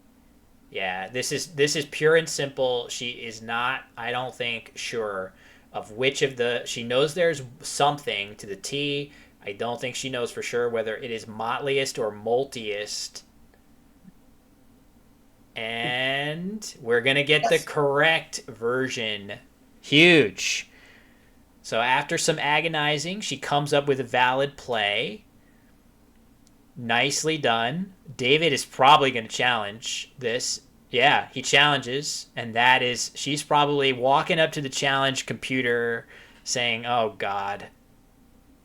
Yeah, this is pure and simple. She is not, I don't think, sure of which of the... She knows there's something to the T. I don't think she knows for sure whether it is Motleyest or Multiest. And we're going to get the correct version. Huge. So after some agonizing, she comes up with a valid play. Nicely done. David is probably going to challenge this. Yeah, he challenges. And that is, she's probably walking up to the challenge computer saying, oh, God,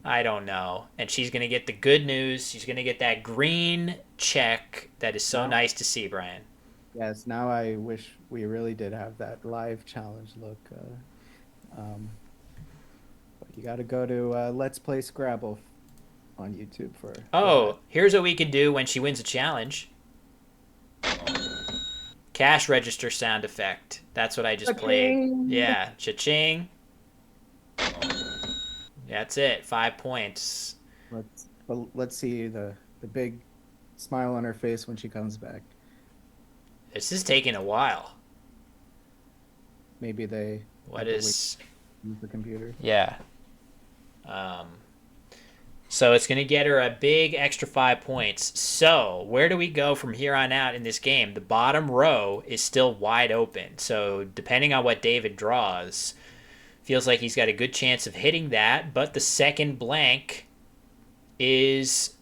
I don't know. And she's going to get the good news. She's going to get that green check that is so nice to see, Brian. Yes, now I wish we really did have that live challenge look. But you got to go to Let's Play Scrabble on YouTube for... Oh, here's what we can do when she wins a challenge. Cash register sound effect. That's what I just played. Yeah, cha-ching. That's it, 5 points. Let's see the big smile on her face when she comes back. This is taking a while. Maybe they... What is... Use the computer. Yeah. So it's going to get her a big extra 5 points. So where do we go from here on out in this game? The bottom row is still wide open. So depending on what David draws, feels like he's got a good chance of hitting that. But the second blank is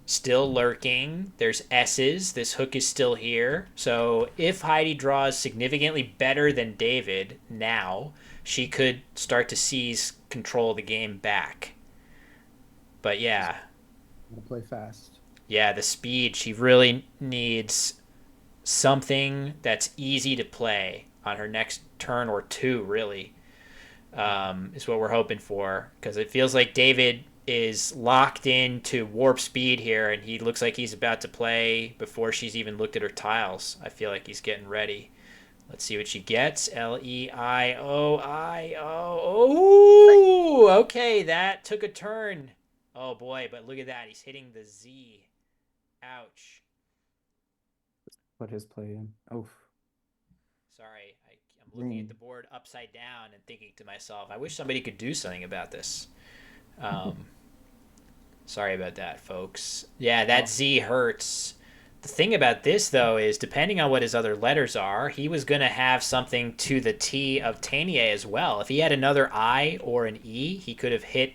still lurking. There's S's. This hook is still here. So if Heidi draws significantly better than David now, she could start to seize control of the game back. But yeah. Play fast. Yeah, the speed. She really needs something that's easy to play on her next turn or two, really, is what we're hoping for. Because it feels like David is locked into warp speed here, and he looks like he's about to play before she's even looked at her tiles. I feel like he's getting ready. Let's see what she gets. Leioio. Oh, okay, that took a turn. Oh boy, but look at that. He's hitting the Z. Ouch. Put his play in. Oh, Sorry, I'm looking at the board upside down and thinking to myself, I wish somebody could do something about this. Um, sorry about that, folks. Yeah, that Z hurts. The thing about this, though, is depending on what his other letters are, he was going to have something to the T of Tanier as well. If he had another I or an E, he could have hit,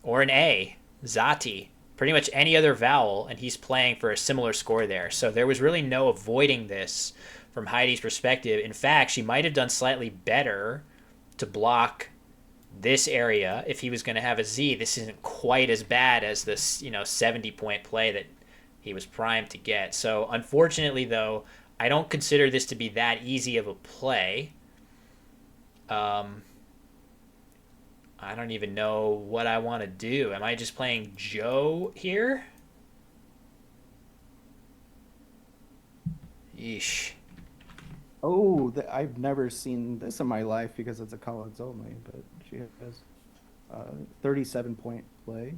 or an A, Zati, pretty much any other vowel, and he's playing for a similar score there. So there was really no avoiding this from Heidi's perspective. In fact, she might have done slightly better to block this area if he was going to have a Z. This isn't quite as bad as this, 70-point play that he was primed to get. So unfortunately, though, I don't consider this to be that easy of a play. I don't even know what I want to do. Am I just playing Joe here? Yeesh. Oh, I've never seen this in my life because it's a college only, but she has 37-point play.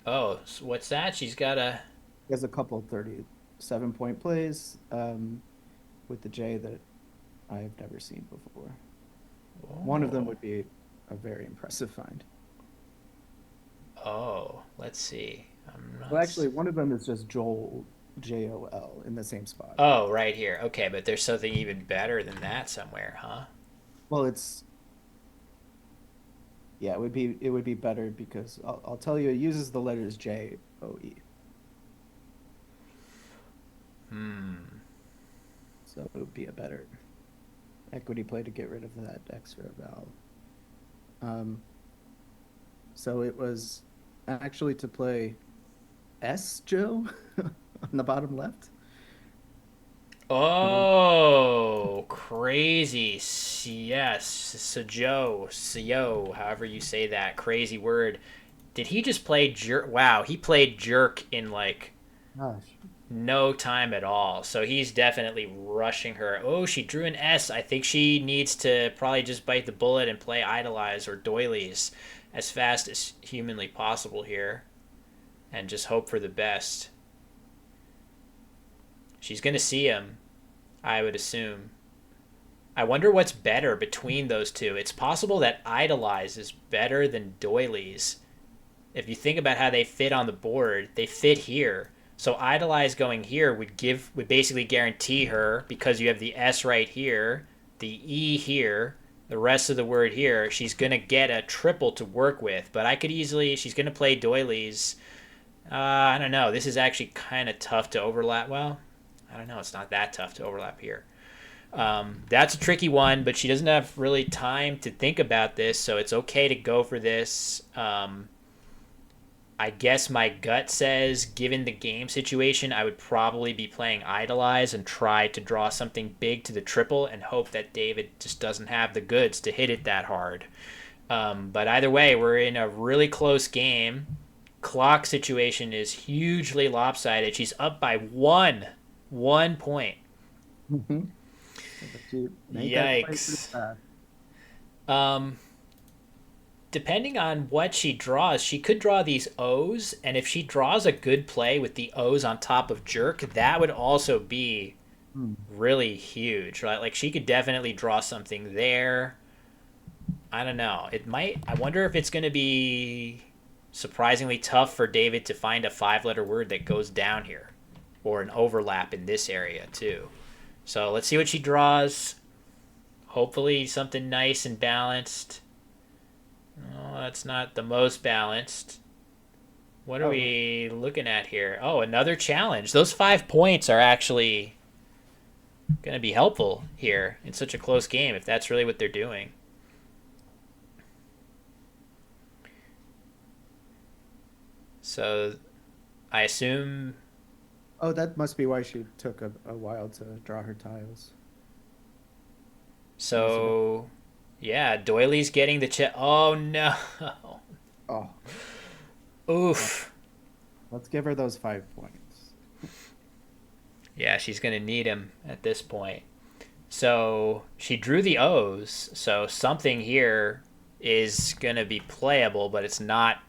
Oh, so what's that? She's got a... She has a couple 37-point plays with the J that I've never seen before. One of them would be a very impressive find. Oh, let's see. Well, actually, one of them is just Joel, Jol, in the same spot. Oh, right here. Okay, but there's something even better than that somewhere, huh? Well, it would be better because I'll tell you, it uses the letters J, O, E. So it would be a better equity play to get rid of that extra vowel. So it was actually to play S, Joe, on the bottom left. Oh, crazy. Yes, Seo, however you say that crazy word. Did he just play jerk? Wow, he played jerk in like Gosh. no time at all. So he's definitely rushing her. Oh, she drew an S. I think she needs to probably just bite the bullet and play idolize or doilies as fast as humanly possible here and just hope for the best. She's going to see him, I would assume. I wonder what's better between those two. It's possible that idolize is better than doilies. If you think about how they fit on the board, they fit here. So idolize going here would basically guarantee her, because you have the S right here, the E here, the rest of the word here, she's going to get a triple to work with. But she's going to play doilies. I don't know. This is actually kind of tough to overlap. Well, I don't know. It's not that tough to overlap here. That's a tricky one, but she doesn't have really time to think about this, so it's okay to go for this. I guess my gut says, given the game situation, I would probably be playing idolize and try to draw something big to the triple and hope that David just doesn't have the goods to hit it that hard. But either way, we're in a really close game. Clock situation is hugely lopsided. She's up by 1 point. Mm-hmm. Yikes. Depending on what she draws, she could draw these O's, and if she draws a good play with the O's on top of jerk, that would also be really huge, right? Like, she could definitely draw something there. I don't know. I wonder if it's going to be surprisingly tough for David to find a 5-letter word that goes down here, or an overlap in this area, too. So let's see what she draws. Hopefully something nice and balanced. Oh, that's not the most balanced. What are we looking at here? Oh, another challenge. Those 5 points are actually going to be helpful here in such a close game, if that's really what they're doing. So, I assume... Oh, that must be why she took a while to draw her tiles. So... Yeah, Doyley's getting the check. Oh, no. Oh. Oof. Let's give her those 5 points. Yeah, she's going to need him at this point. So she drew the O's. So something here is going to be playable, but it's not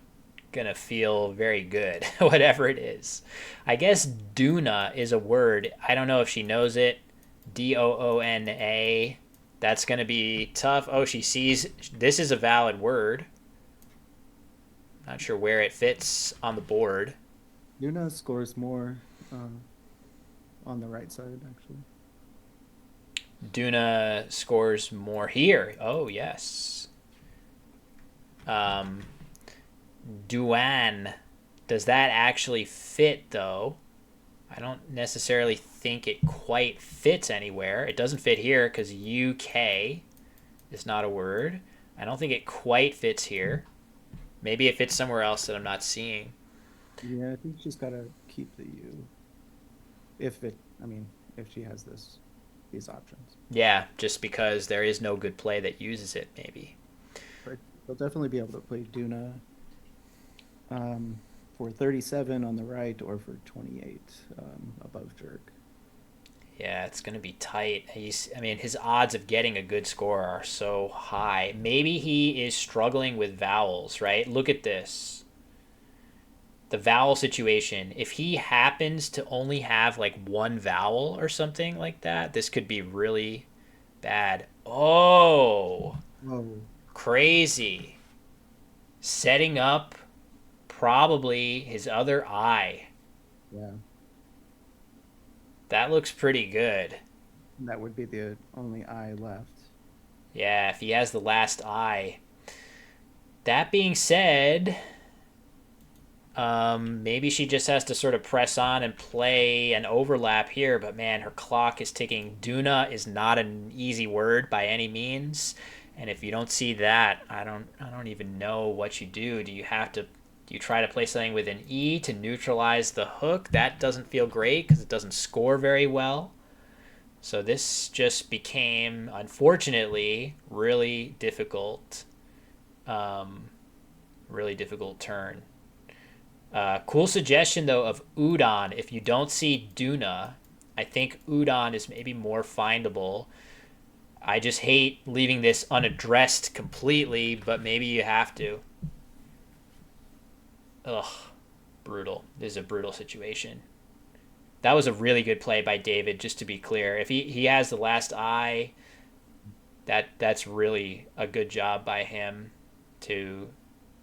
going to feel very good, whatever it is. I guess Doona is a word. I don't know if she knows it. Doona. That's going to be tough. Oh, she sees this is a valid word. Not sure where it fits on the board. Luna scores more on the right side, actually. Doona scores more here. Oh, yes. Duan. Does that actually fit, though? I don't necessarily think it quite fits anywhere. It doesn't fit here because UK is not a word. I don't think it quite fits here. Maybe it fits somewhere else that I'm not seeing. Yeah, I think she's got to keep the U. If she has these options. Yeah, just because there is no good play that uses it, maybe. But they'll definitely be able to play Duna for 37 on the right or for 28 above Jerk. Yeah, it's going to be tight. His odds of getting a good score are so high. Maybe he is struggling with vowels, right? Look at this. The vowel situation. If he happens to only have like one vowel or something like that, this could be really bad. Oh, Whoa. Crazy. Setting up probably his other eye. Yeah. That looks pretty good. That would be the only eye left. Yeah, if he has the last eye. That being said, maybe she just has to sort of press on and play an overlap here, but man, her clock is ticking. Duna is not an easy word by any means, and if you don't see that, I don't even know what you do. Do you try to play something with an E to neutralize the hook? That doesn't feel great because it doesn't score very well. So this just became, unfortunately, really difficult turn. Cool suggestion, though, of Udon. If you don't see Duna, I think Udon is maybe more findable. I just hate leaving this unaddressed completely, but maybe you have to. Ugh, brutal. This is a brutal situation. That was a really good play by David, just to be clear. If he has the last eye, that's really a good job by him to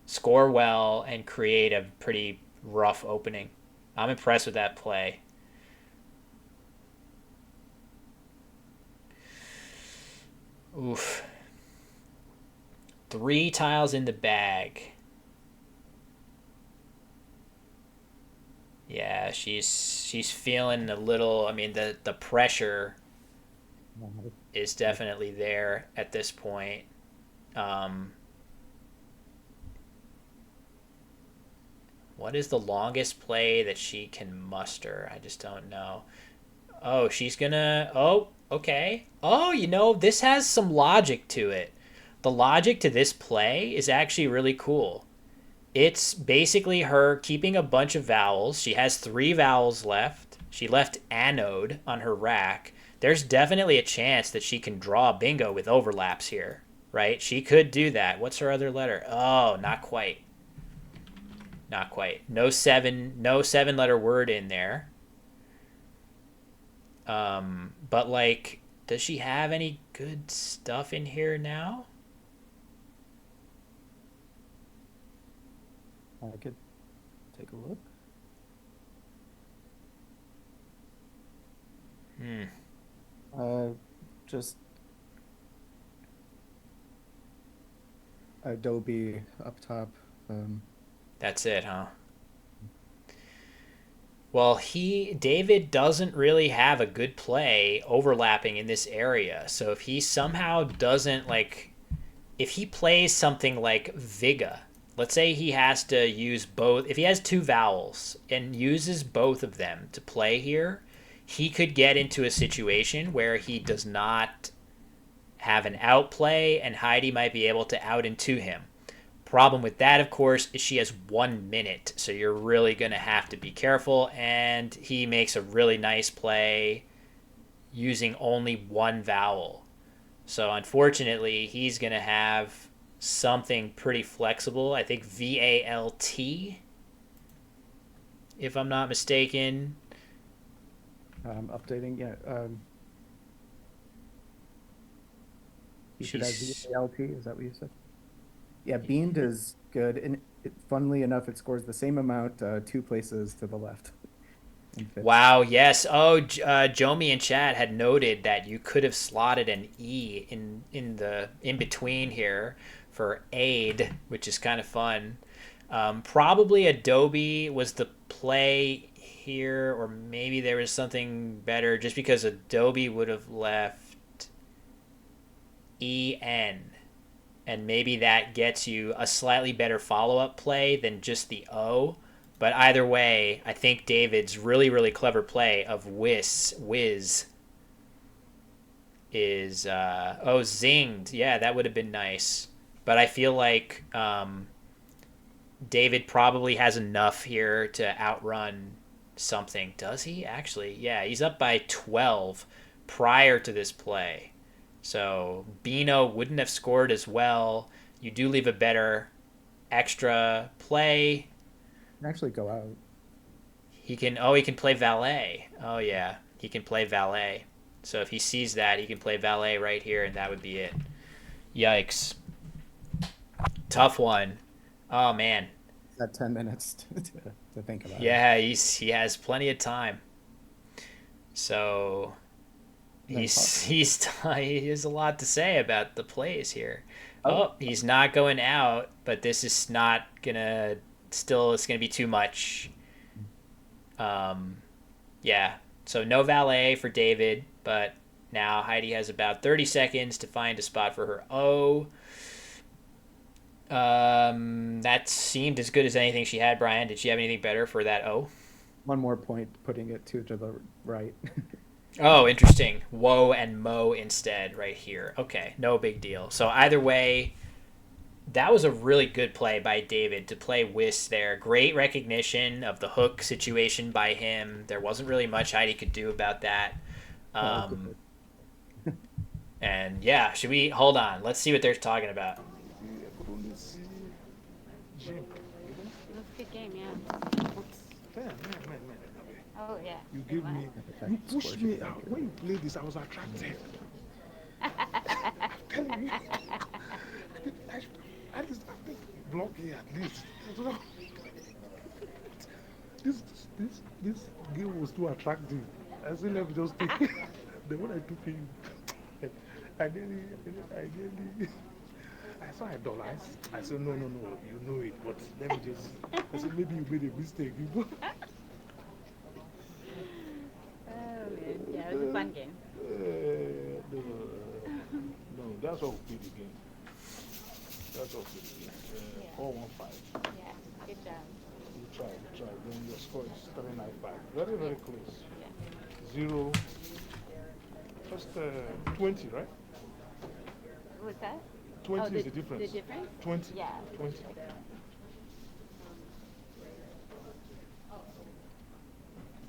score well and create a pretty rough opening. I'm impressed with that play. Oof. 3 tiles in the bag. Yeah, she's feeling a little. I mean, the pressure is definitely there at this point. What is the longest play that she can muster? I just don't know. Oh, she's gonna. Oh, okay. Oh, this has some logic to it. The logic to this play is actually really cool. It's basically her keeping a bunch of vowels. She has 3 vowels left. She left anode on her rack. There's definitely a chance that she can draw bingo with overlaps here, right? She could do that. What's her other letter? Oh, not quite. Not quite. No 7-letter word in there. But like, does she have any good stuff in here now? I could take a look. Just Adobe up top. That's it, huh? Well, David doesn't really have a good play overlapping in this area. So if he somehow doesn't if he plays something like Viga, let's say he has to use both. If he has 2 vowels and uses both of them to play here, he could get into a situation where he does not have an outplay and Heidi might be able to out into him. Problem with that, of course, is she has 1 minute, so you're really going to have to be careful, and he makes a really nice play using only 1 vowel. So unfortunately, he's going to have something pretty flexible. I think VALT, if I'm not mistaken. Updating, yeah. You should have VALT. Is that what you said? Yeah, beamed is good, and funnily enough, it scores the same amount 2 places to the left. Wow, yes. Oh, Jomi and Chad had noted that you could have slotted an E in the in between here for aid, which is kind of fun. Probably Adobe was the play here, or maybe there was something better, just because Adobe would have left EN, and maybe that gets you a slightly better follow-up play than just the O. But either way, I think David's really, really clever play of whiz is zinged. Yeah, that would have been nice. But I feel like David probably has enough here to outrun something. Does he actually? Yeah, he's up by 12 prior to this play. So Bino wouldn't have scored as well. You do leave a better extra play. Actually go out. He can play valet. Oh yeah, he can play valet. So if he sees that, he can play valet right here, and that would be it. Yikes. Tough one. Oh man. Got 10 minutes to think about it. Yeah, he has plenty of time. So he has a lot to say about the plays here. Oh, he's not going out, but this is not gonna. Still, it's going to be too much. Yeah, so no valet for David, but now Heidi has about 30 seconds to find a spot for her O. That seemed as good as anything she had, Brian. Did she have anything better for that O? One more point, putting it 2 to the right. Oh, interesting. Woe and Mo instead right here. Okay, no big deal. So either way, that was a really good play by David to play whist there. Great recognition of the hook situation by him. There wasn't really much Heidi could do about that. And yeah, should we hold on? Let's see what they're talking about. It was a good game, yeah. Oh yeah. You give me, you push me out. When you play this, I was attracted. Telling me. At least I think block here at least. This game was too attractive. I still never just take then when I took him, I saw a dollar. I said no, you know it, but let me just I said maybe you made a mistake. Oh man, yeah, it was a fun game. No, that's all we played the game. That's all we played the game. 4-1-5. Yeah, good job. You try. Then your score is 395. Very, very close. Yeah. 0, just 20, right? What's that? 20 is the difference. The difference? 20. Yeah. 20.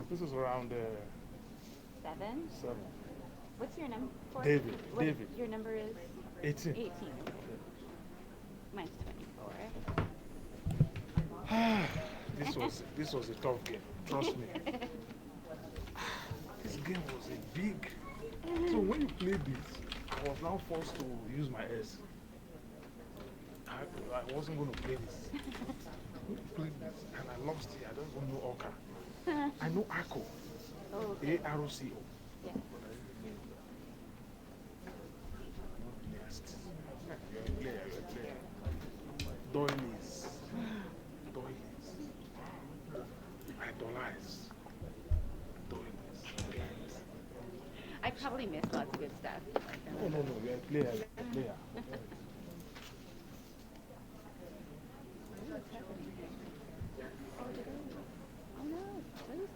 This is around 7. 7. What's your number? David. Your number is? 18. 18. Mine's 24, right? This was a tough game. Trust me. This game was a big. So when you played this, I was now forced to use my S. I wasn't going to play this. When you played this, and I lost it, I don't even know Oka. I know ARCO. Oh, okay. AROCO. Yeah. You're a player. Doilies. Idolize. Doilies. I probably missed lots of good stuff. No, you're a player. Oh no, really?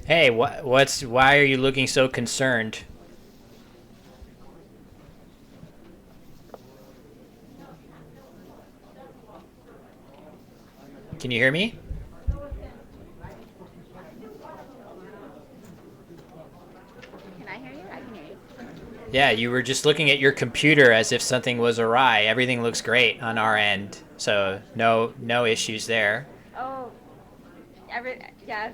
Hey, why are you looking so concerned? Can you hear me? Can I hear you? I can hear you. Yeah, you were just looking at your computer as if something was awry. Everything looks great on our end, so no issues there. Oh, yeah.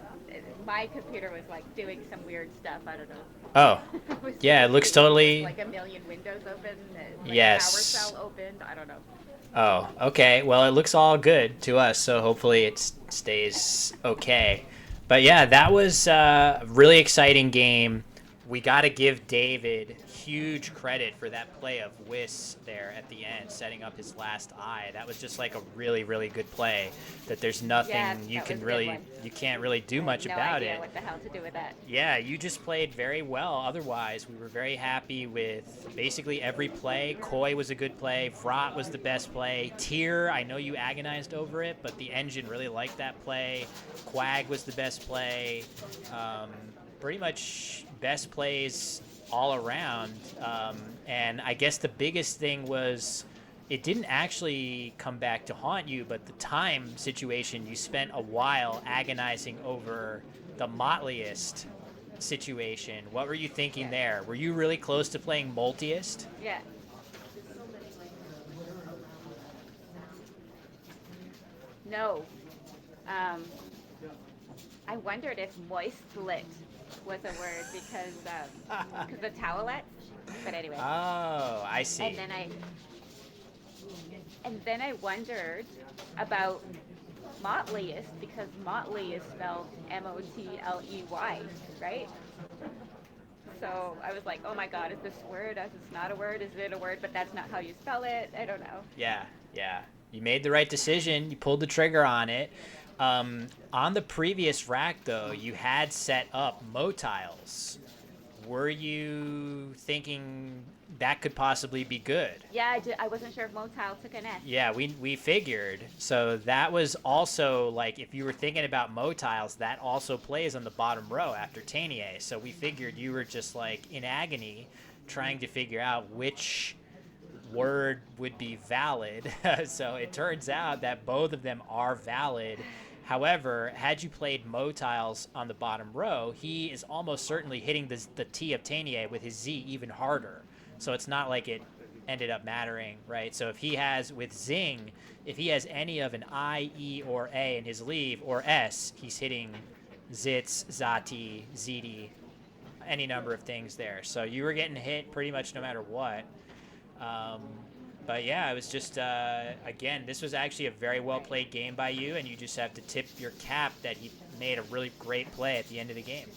My computer was like doing some weird stuff. I don't know. Oh, It was yeah, it looks totally. like a million windows open, like a Yes. PowerShell opened. I don't know. Oh, okay. Well, it looks all good to us, so hopefully it stays okay. But yeah, that was a really exciting game. We got to give David huge credit for that play of Whis there at the end, setting up his last eye. That was just like a really, really good play. That there's nothing Yeah, you that can was a good really, one. you can't really do much No about idea it. what the hell to do with that. Yeah, you just played very well. Otherwise, we were very happy with basically every play. Koi was a good play. Vrat was the best play. Tyr, I know you agonized over it, but the engine really liked that play. Quag was the best play. Pretty much best plays all around. And I guess the biggest thing was it didn't actually come back to haunt you, but the time situation, you spent a while agonizing over the Motliest situation. What were you thinking there? Were you really close to playing Multiest? Yeah. No. Um, I wondered if moist lit was a word because the towelette. But anyway. Oh, I see. And then I wondered about Motleyest because Motley is spelled Motley, right? So I was like, oh my God, is this a word? Is this not a word? Is it a word? But that's not how you spell it. I don't know. Yeah. You made the right decision. You pulled the trigger on it. On the previous rack, though, you had set up motiles. Were you thinking that could possibly be good? Yeah, I wasn't sure if motile took an S. Yeah, we figured. So that was also, like, if you were thinking about motiles, that also plays on the bottom row after Tainier. So we figured you were just, like, in agony trying to figure out which word would be valid. So it turns out that both of them are valid. However, had you played motiles on the bottom row, he is almost certainly hitting the T of Tainier with his Z even harder. So it's not like it ended up mattering, right? So if he has, with Zing, if he has any of an I, E, or A in his leave, or S, he's hitting Zitz, Zati, Ziti, any number of things there. So you were getting hit pretty much no matter what. But yeah, it was just, again, this was actually a very well-played game by you, and you just have to tip your cap that he made a really great play at the end of the game.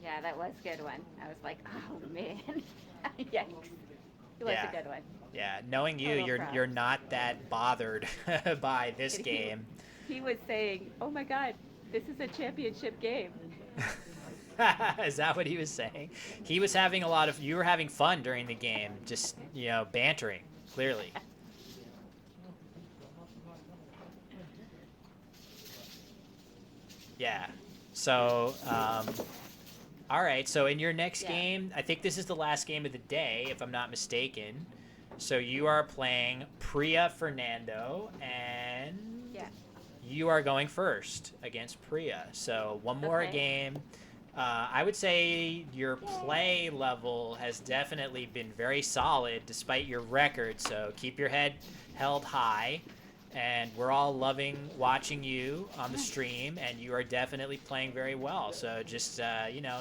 Yeah, that was a good one. I was like, oh man, yikes. It was a good one. Yeah, knowing you, you're not that bothered by this game. He was saying, oh my God, this is a championship game. Is that what he was saying? He was having you were having fun during the game, just, bantering, clearly. Yeah. So, all right. So in your next game, I think this is the last game of the day, if I'm not mistaken. So you are playing Priya Fernando, and you are going first against Priya. So one more game. I would say your play level has definitely been very solid despite your record. So keep your head held high. And we're all loving watching you on the stream, and you are definitely playing very well. So just,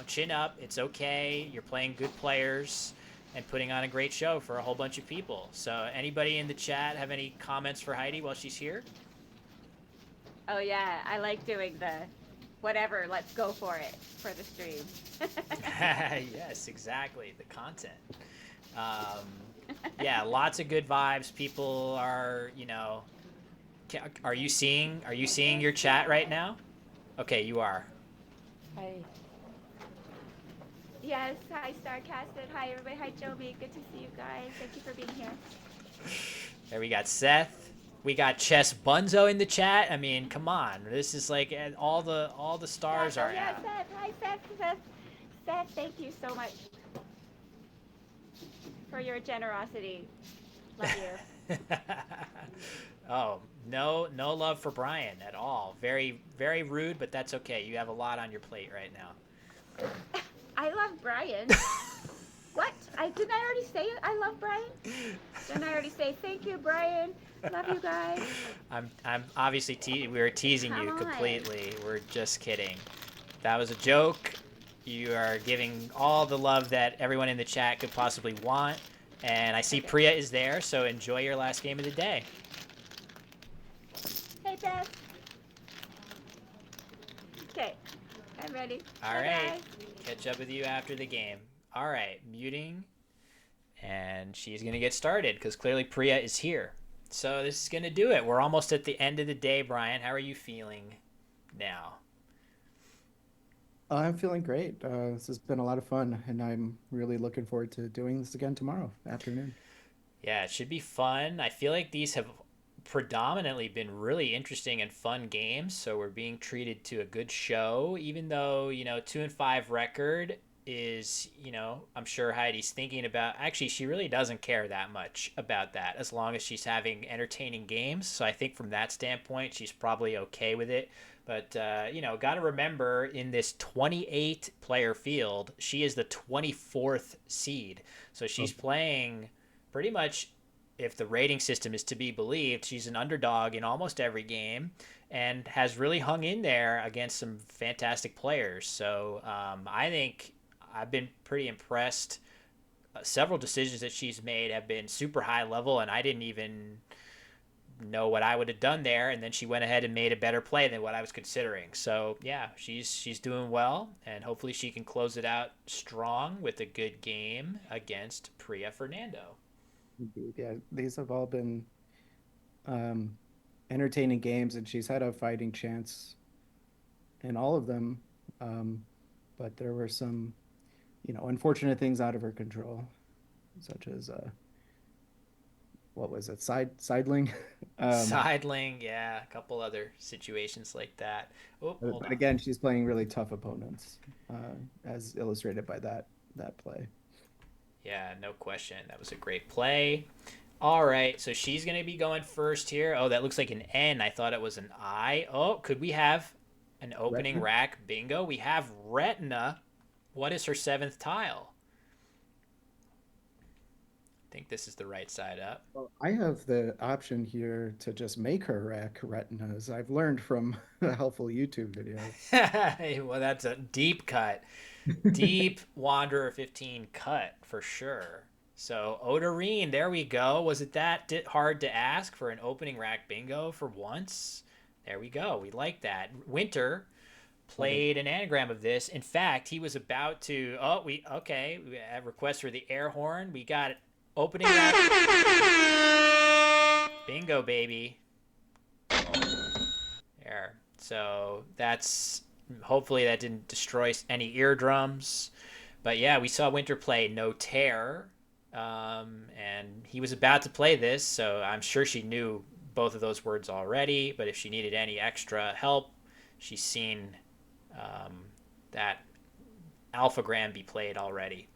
chin up. It's okay. You're playing good players and putting on a great show for a whole bunch of people. So anybody in the chat have any comments for Heidi while she's here? Oh, yeah. I like doing the whatever, let's go for it for the stream. Yes, exactly. The content. Yeah, lots of good vibes. People are, Are you seeing your chat right now? Okay, you are. Hi. Yes, hi Starcasted. Hi everybody. Hi Joby. Good to see you guys. Thank you for being here. There we got Seth, We got Chess Bunzo in the chat. I mean, come on. This is like all the stars Seth, are oh yeah, out. Seth. Hi, Seth. Seth, thank you so much for your generosity. Love you. Oh, no love for Brian at all. Very, very rude, but that's okay. You have a lot on your plate right now. I love Brian. What? Didn't I already say it? I love Brian. Didn't I already say thank you, Brian? Love you guys. I'm obviously we were teasing Come you on. completely. We're just kidding. That was a joke. You are giving all the love that everyone in the chat could possibly want. And I see Okay. Priya is there, so enjoy your last game of the day. Hey, Beth. Okay, I'm ready. All Bye, right. guys. Catch up with you after the game. All right, muting. And she's going to get started because clearly Priya is here. So this is going to do it. We're almost at the end of the day, Brian. How are you feeling now? I'm feeling great. This has been a lot of fun, and I'm really looking forward to doing this again tomorrow afternoon. Yeah, it should be fun. I feel like these have predominantly been really interesting and fun games, so we're being treated to a good show, even though, 2-5 record is, I'm sure Heidi's thinking about, actually, she really doesn't care that much about that as long as she's having entertaining games. So I think from that standpoint, she's probably okay with it. But, got to remember in this 28 player field, she is the 24th seed. So she's playing pretty much, if the rating system is to be believed, she's an underdog in almost every game and has really hung in there against some fantastic players. So I think I've been pretty impressed. Several decisions that she's made have been super high level, and I didn't even know what I would have done there, and then she went ahead and made a better play than what I was considering. So yeah, she's doing well, and hopefully she can close it out strong with a good game against Priya Fernando. Indeed, yeah, these have all been entertaining games, and she's had a fighting chance in all of them. But there were some, unfortunate things out of her control, such as what was it, sidling? Sidling, yeah, a couple other situations like that. Oh, hold But on. again, she's playing really tough opponents, as illustrated by that play. Yeah, no question. That was a great play. All right, so she's going to be going first here. Oh, that looks like an N. I thought it was an I. Oh, could we have an opening Retina? rack bingo? We have Retina. What is her 7th tile? I think this is the right side up. Well, I have the option here to just make her rack retinas. I've learned from a helpful YouTube video. Well, that's a deep cut. Deep Wanderer 15 cut for sure. So Odorine, there we go. Was it that hard to ask for an opening rack bingo for once? There we go. We like that. Winter played an anagram of this. In fact, he was about to. Oh, we have request for the air horn. We got opening rack bingo, baby. There. So that's. Hopefully that didn't destroy any eardrums. But yeah, we saw Winter play No Tear. And he was about to play this, so I'm sure she knew both of those words already. But if she needed any extra help, she's seen that alphagram be played already.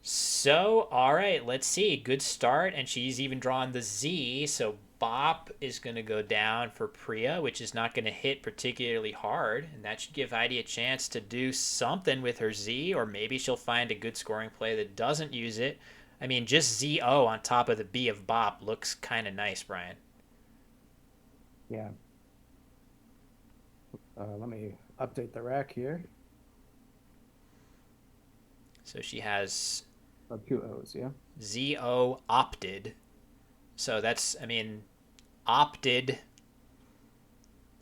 So, all right, let's see. Good start, and she's even drawn the Z, so Bop is going to go down for Priya, which is not going to hit particularly hard, and that should give Heidi a chance to do something with her Z, or maybe she'll find a good scoring play that doesn't use it. I mean, just ZO on top of the B of Bop looks kind of nice, Brian. Yeah. Let me update the rack here. So she has 2 O's, yeah. ZO opted. So that's, I mean, opted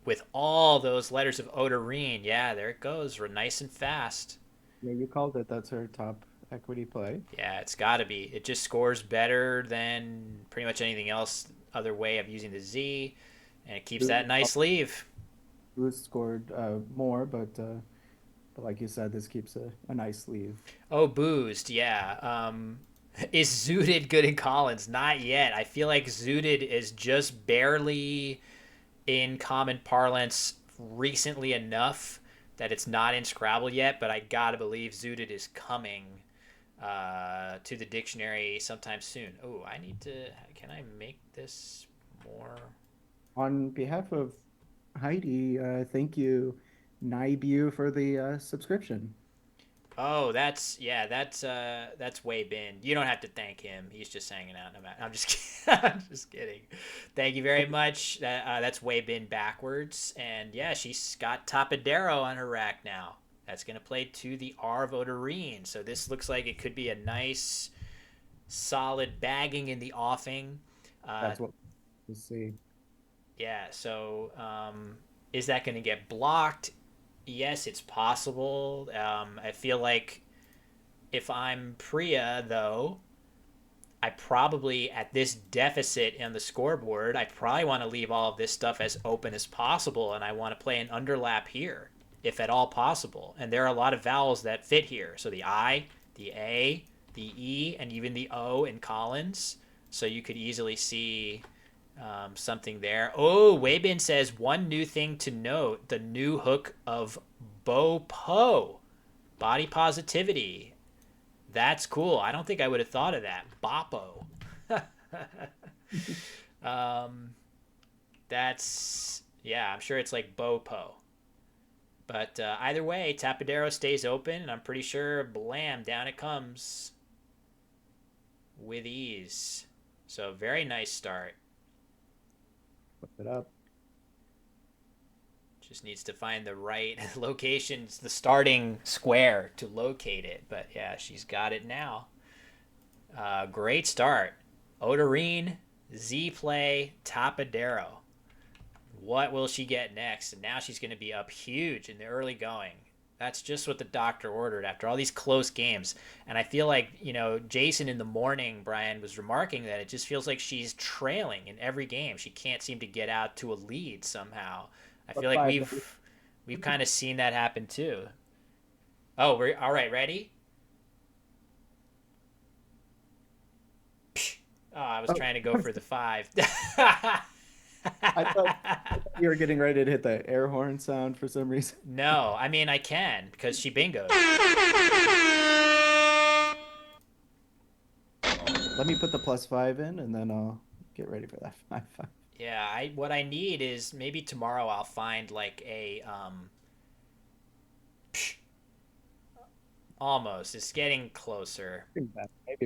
with all those letters of Odorine. Yeah, there it goes. We're nice and fast. Yeah, you called it. That's her top equity play. Yeah, it's got to be. It just scores better than pretty much anything else, other way of using the Z, and it keeps that nice leave. Boost scored more, but like you said, this keeps a nice leave. Oh, boozed, yeah. Is Zooted good in Collins? Not yet. I feel like Zooted is just barely in common parlance recently enough that it's not in Scrabble yet, but I gotta believe Zooted is coming to the dictionary sometime soon. Oh, I need to. Can I make this more? On behalf of Heidi, thank you, Naibu, for the subscription. Oh, that's Wei Bin. You don't have to thank him. He's just hanging out. I'm just kidding. I'm just kidding. Thank you very much. That's Wei Bin backwards, and yeah, she's got Tapadero on her rack now. That's gonna play to the R Votarine. So this looks like it could be a nice, solid bagging in the offing. That's what we'll see. Yeah. So is that gonna get blocked? Yes, it's possible. I feel like if I'm Priya, though, I probably, at this deficit on the scoreboard, I probably want to leave all of this stuff as open as possible, and I want to play an underlap here, if at all possible. And there are a lot of vowels that fit here. So the I, the A, the E, and even the O in Collins. So you could easily see something there. Oh, Weibin says one new thing to note: the new hook of Bo Po, body positivity. That's cool. I don't think I would have thought of that. Boppo. That's yeah. I'm sure it's like Bo Po. But either way, Tapadero stays open, and I'm pretty sure blam, down it comes with ease. So very nice start. Flip it up. Just needs to find the right locations, the starting square to locate it. But yeah, she's got it now. Great start. Otarine, Z-Play, Tapadero. What will she get next? And now she's going to be up huge in the early going. That's just what the doctor ordered after all these close games. And I feel like, Jason in the morning, Brian, was remarking that it just feels like she's trailing in every game. She can't seem to get out to a lead somehow. I feel like we've kind of seen that happen too. Oh, we're all right. Ready? Oh, I was trying to go for the 5. I thought you were getting ready to hit the air horn sound for some reason. No, I mean I can because she bingoed. Let me put the +5 in, and then I'll get ready for that 5-5. Yeah, what I need is maybe tomorrow I'll find like a almost. It's getting closer. Maybe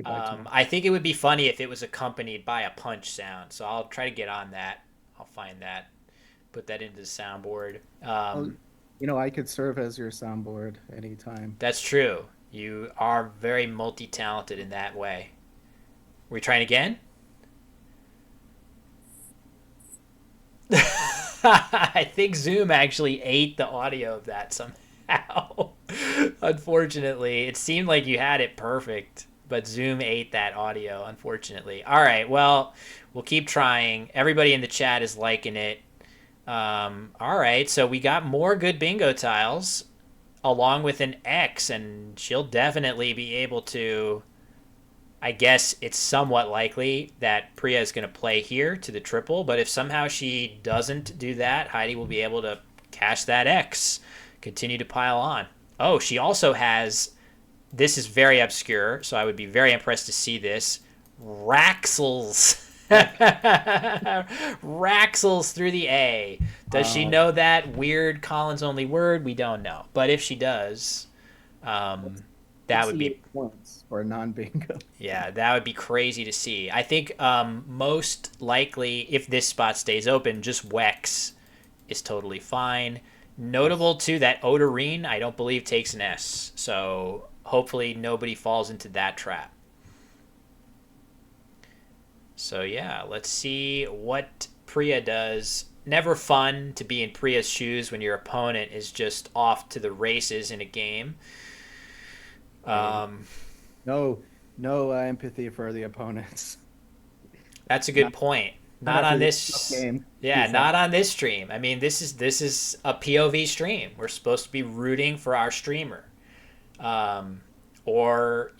by tomorrow. I think it would be funny if it was accompanied by a punch sound. So I'll try to get on that. I'll find that. Put that into the soundboard. I could serve as your soundboard anytime. That's true. You are very multi-talented in that way. We trying again? I think Zoom actually ate the audio of that somehow. Unfortunately, it seemed like you had it perfect, but Zoom ate that audio, unfortunately. All right, well, we'll keep trying. Everybody in the chat is liking it. All right, so we got more good bingo tiles along with an X, and she'll definitely be able to... I guess it's somewhat likely that Priya is going to play here to the triple, but if somehow she doesn't do that, Heidi will be able to cash that X, continue to pile on. Oh, she also has, this is very obscure, so I would be very impressed to see this, Raxels. Raxels through the A. Does she know that weird Collins-only word? We don't know. But if she does, that would be... points for a non-bingo. Yeah, that would be crazy to see. I think most likely, if this spot stays open, just Wex is totally fine. Notable, too, that Otarine, I don't believe, takes an S. So hopefully nobody falls into that trap. So, yeah, let's see what Priya does. Never fun to be in Priya's shoes when your opponent is just off to the races in a game. No empathy for the opponents. That's a good point. Not on this game. Yeah, not on this stream. I mean, this is a POV stream. We're supposed to be rooting for our streamer, or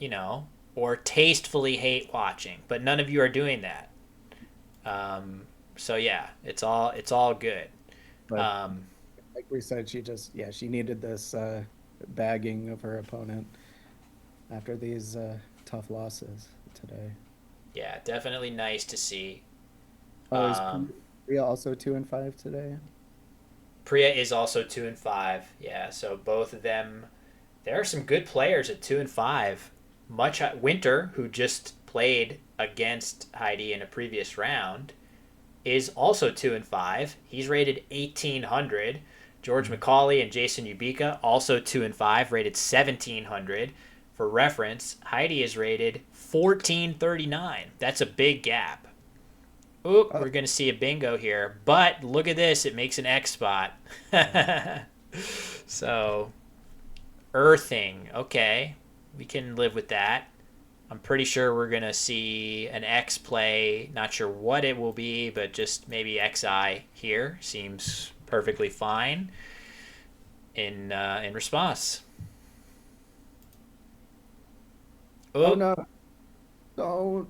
or tastefully hate watching, but none of you are doing that. So yeah, it's all good. But Um, like we said, she needed this bagging of her opponent after these tough losses today. yeah, definitely nice to see. Oh, is Um, Priya also 2-5 today? Priya is also 2-5. Yeah, so both of them. There are some good players at 2-5. Much Winter, who just played against Heidi in a previous round, is also 2-5. He's rated 1800. George McCauley and Jason Ubika also 2-5, rated 1700. For reference, Heidi is rated 1439. That's a big gap. Oop, we're going to see a bingo here. But look at this. It makes an X spot. So, earthing. Okay. We can live with that. I'm pretty sure we're going to see an X play. Not sure what it will be, but just maybe XI here. Seems perfectly fine in response. Oh no. Oh,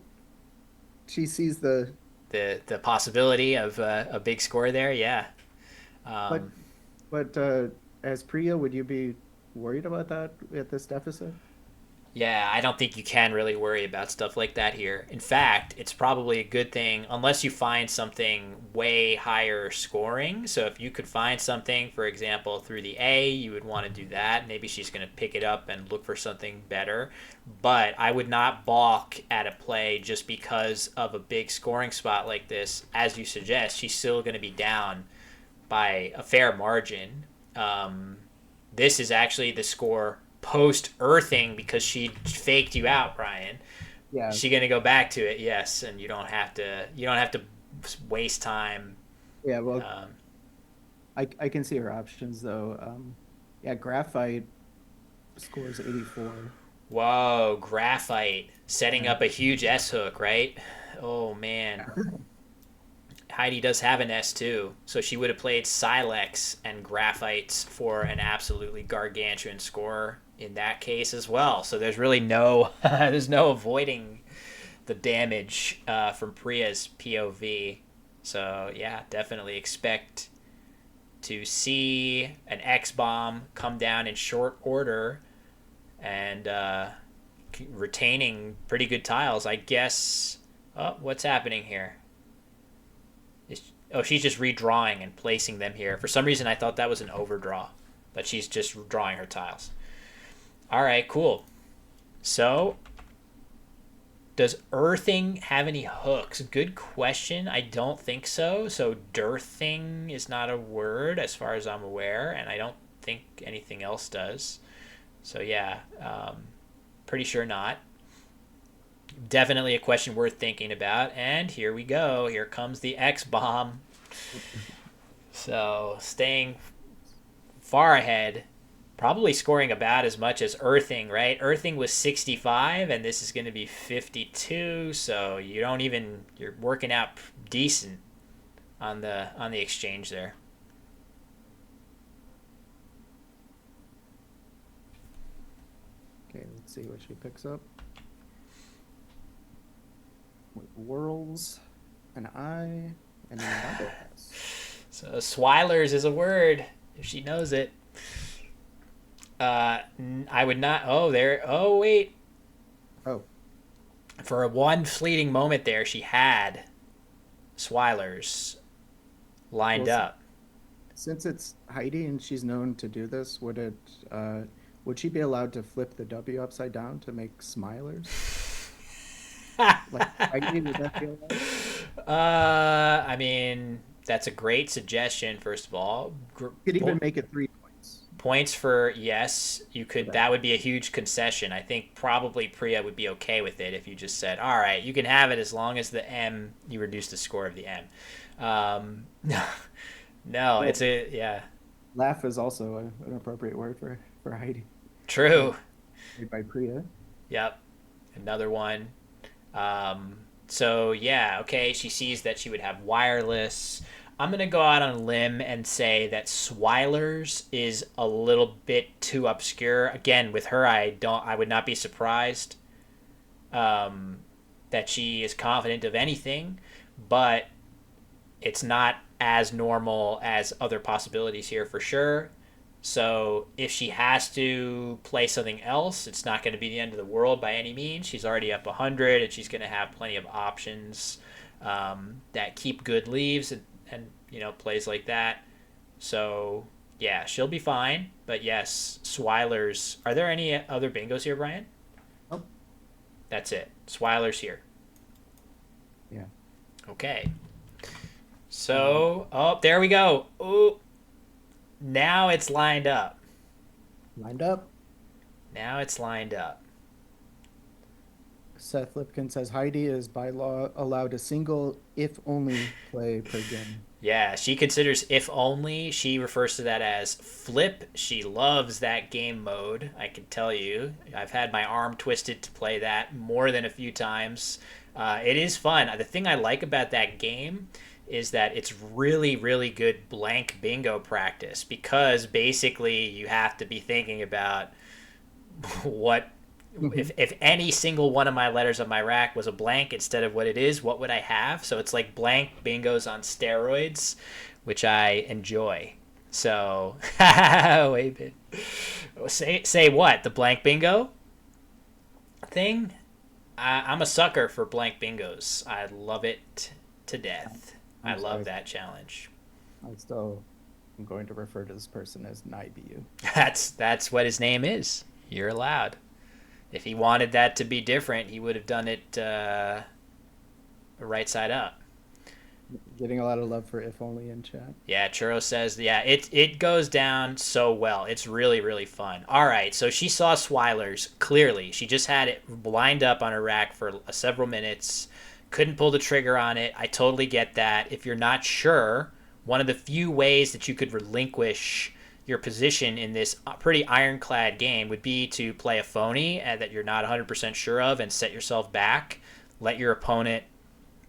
she sees the possibility of a big score there. Yeah. But as Priya, would you be worried about that at this deficit? Yeah, I don't think you can really worry about stuff like that here. In fact, it's probably a good thing unless you find something way higher scoring. So if you could find something, for example, through the A, you would want to do that. Maybe she's going to pick it up and look for something better. But I would not balk at a play just because of a big scoring spot like this. As you suggest, she's still going to be down by a fair margin. This is actually the score post earthing because she faked you out, Brian. Yeah. Is she gonna go back to it? Yes, and you don't have to waste time. Yeah, well, I can see her options though. Yeah, graphite scores 84. Whoa, graphite setting up a huge S hook, right? Oh man. Heidi does have an S2, so she would have played Silex and Graphites for an absolutely gargantuan score in that case as well. So there's really no there's no avoiding the damage from Priya's POV. So yeah, definitely expect to see an X bomb come down in short order and retaining pretty good tiles. I guess. Oh, what's happening here? Oh, she's just redrawing and placing them here. For some reason, I thought that was an overdraw, but she's just drawing her tiles. All right, cool. So, does earthing have any hooks? Good question. I don't think so. So, dearthing is not a word as far as I'm aware, and I don't think anything else does. So, yeah, pretty sure not. Definitely a question worth thinking about. And here we go. Here comes the X bomb. So staying far ahead, probably scoring about as much as earthing, right? Earthing was 65 and this is going to be 52. So you're working out decent on the exchange there. Okay, let's see what she picks up. Whirls, an I, and another S. So Swilers is a word, if she knows it. I would not. Oh, there. Oh, wait. Oh. For one fleeting moment there, she had Swilers lined up. Since it's Heidi and she's known to do this, would she be allowed to flip the W upside down to make Smilers? Like Heidi, would that be allowed? I mean, that's a great suggestion. First of all, you could even make it 3 points. Points for yes, you could. That would be a huge concession. I think probably Priya would be okay with it if you just said, "All right, you can have it as long as the M you reduce the score of the M." No, it's a yeah. Laugh is also an appropriate word for Heidi. True. Made by Priya. Yep, another one. So yeah, okay, she sees that she would have wireless. I'm going to go out on a limb and say that Swilers is a little bit too obscure. Again, with her, I would not be surprised. that she is confident of anything, but it's not as normal as other possibilities here for sure. So if she has to play something else, it's not going to be the end of the world by any means. She's already up 100, and she's going to have plenty of options that keep good leaves and plays like that. So yeah, she'll be fine. But yes, Swiler's. Are there any other bingos here, Brian? Nope. That's it. Swiler's here. Yeah. Okay. So, there we go. Oh, now it's lined up. Lined up. Now it's lined up. Seth Lipkin says Heidi is by law allowed a single if only play per game. Yeah, she considers if only. She refers to that as flip. She loves that game mode, I can tell you. I've had my arm twisted to play that more than a few times. It is fun. The thing I like about that game is that it's really, really good blank bingo practice, because basically you have to be thinking about what if any single one of my letters on my rack was a blank instead of what it is, what would I have? So it's like blank bingos on steroids, which I enjoy. So wait a minute. Say what? The blank bingo thing? I'm a sucker for blank bingos. I love it to death. I love that challenge. I'm going to refer to this person as Nibu. That's what his name is. You're allowed. If he wanted that to be different, he would have done it right side up. Getting a lot of love for if only in chat. Yeah, Churro says, yeah, it goes down so well. It's really, really fun. All right, so she saw Swiler's clearly. She just had it lined up on her rack for several minutes. Couldn't pull the trigger on it. I totally get that. If you're not sure, one of the few ways that you could relinquish your position in this pretty ironclad game would be to play a phony that you're not 100% sure of and set yourself back. Let your opponent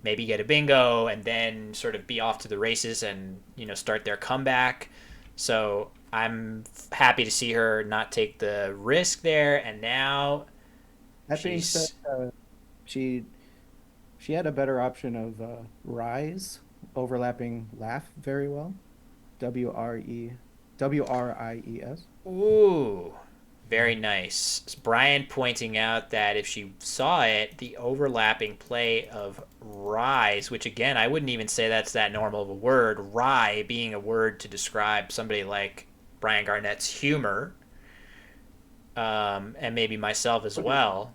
maybe get a bingo and then sort of be off to the races and start their comeback. So I'm happy to see her not take the risk there. And now that being said, she had a better option of rise, overlapping laugh very well. WRIES. Ooh, very nice. Brian pointing out that if she saw it, the overlapping play of rise, which again, I wouldn't even say that's that normal of a word, rye being a word to describe somebody like Brian Garnett's humor, and maybe myself as well.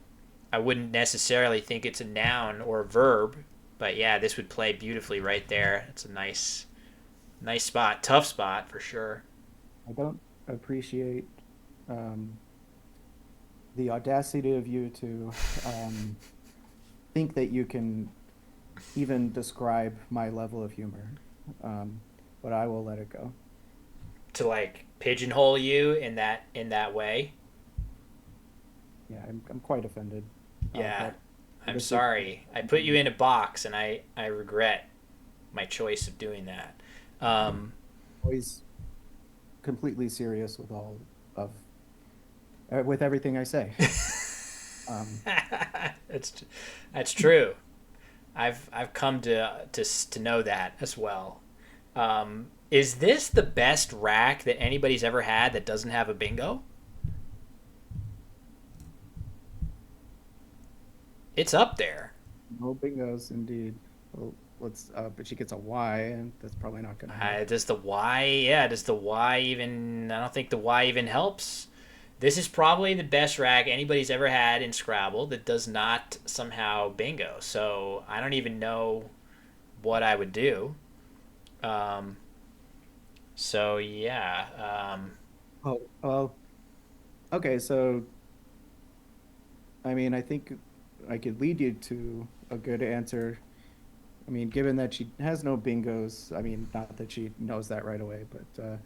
I wouldn't necessarily think it's a noun or a verb, but yeah, this would play beautifully right there. It's a nice spot, tough spot for sure. I don't appreciate the audacity of you to think that you can even describe my level of humor, but I will let it go. To like pigeonhole you in that way. Yeah, I'm quite offended. Yeah, I'm sorry. I put you in a box, and I regret my choice of doing that. Always completely serious with all of with everything I say. That's true. I've come to know that as well. Is this the best rack that anybody's ever had that doesn't have a bingo? It's up there. No bingos, indeed. Well, but she gets a Y, and that's probably not going to happen. Does the Y? Yeah, does the Y even? I don't think the Y even helps. This is probably the best rack anybody's ever had in Scrabble that does not somehow bingo. So I don't even know what I would do. So yeah. Oh, well. Okay, so I mean, I think I could lead you to a good answer. I mean, given that she has no bingos, I mean, not that she knows that right away, but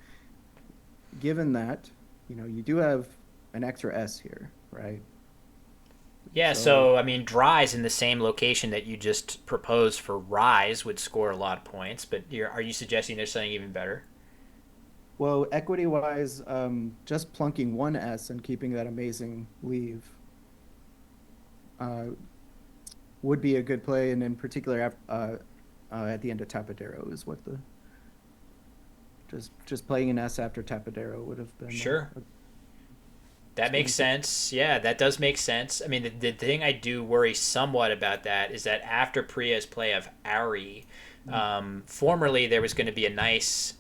given that, you do have an extra S here, right? Yeah, so I mean, Dry's in the same location that you just proposed for Rise would score a lot of points, but are you suggesting there's something even better? Well, equity-wise, just plunking one S and keeping that amazing leave would be a good play, and in particular at the end of Tapadero is what the just playing an S after Tapadero would have been. Sure. That makes sense. Yeah, that does make sense. I mean, the thing I do worry somewhat about that is that after Priya's play of Ari, formerly there was going to be a nice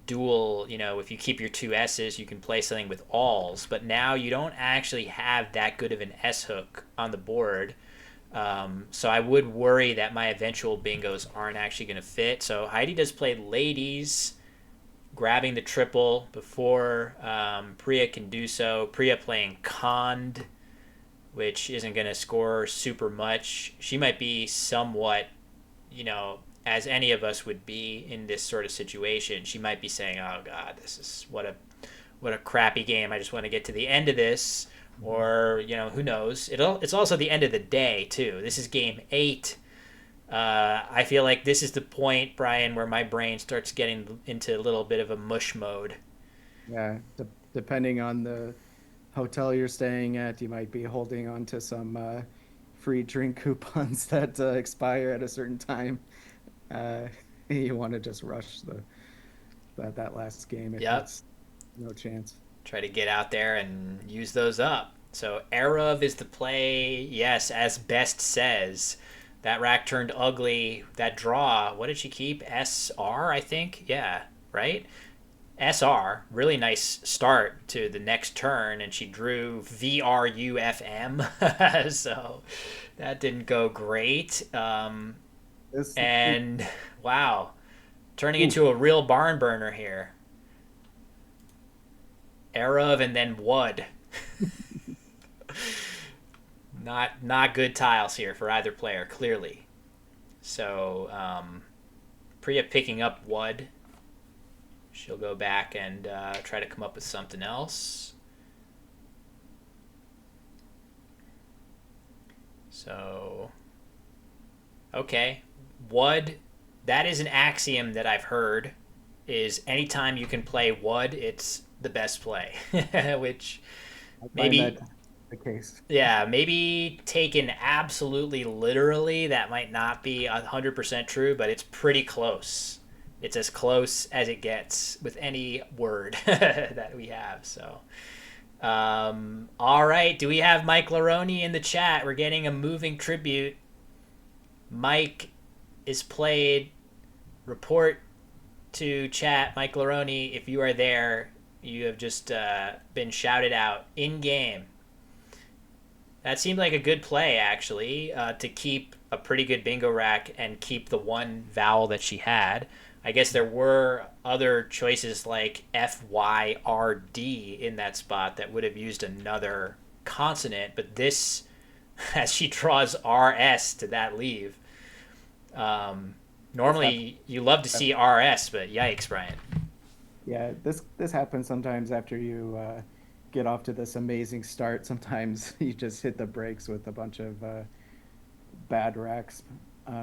dual, if you keep your two S's, you can play something with alls, but now you don't actually have that good of an S hook on the board. So I would worry that my eventual bingos aren't actually going to fit. So Heidi does play ladies, grabbing the triple before Priya can do so. Priya playing conned, which isn't going to score super much. She might be somewhat, as any of us would be in this sort of situation. She might be saying, "Oh God, this is what a crappy game. I just want to get to the end of this." Or who knows? It's also the end of the day too. This is game 8. I feel like this is the point, Brian, where my brain starts getting into a little bit of a mush mode. Yeah, depending on the hotel you're staying at, you might be holding on to some free drink coupons that expire at a certain time. You want to just rush that last game if it's no chance. Try to get out there and use those up. So Erev is the play. Yes, as Best says. That rack turned ugly. That draw, what did she keep? SR, I think? Yeah, right? SR, really nice start to the next turn, and she drew VRUFM. So that didn't go great. And wow, turning into a real barn burner here. Erev and then Wud. Not good tiles here for either player, clearly. So Priya picking up Wud. She'll go back and try to come up with something else. So, okay. Wud, that is an axiom that I've heard, is anytime you can play Wud, it's the best play. Which maybe the case. Yeah, maybe taken absolutely literally, that might not be 100% true, but it's pretty close. It's as close as it gets with any word that we have. So, all right. Do we have Mike Laroni in the chat? We're getting a moving tribute. Mike is played. Report to chat. Mike Laroni, if you are there, you have just been shouted out in game. That seemed like a good play, actually, to keep a pretty good bingo rack and keep the one vowel that she had. I guess there were other choices like FYRD in that spot that would have used another consonant, but this, as she draws RS to that leave. Normally, you love to see RS, but yikes, Brian. Yeah, this happens sometimes after you get off to this amazing start. Sometimes you just hit the brakes with a bunch of bad racks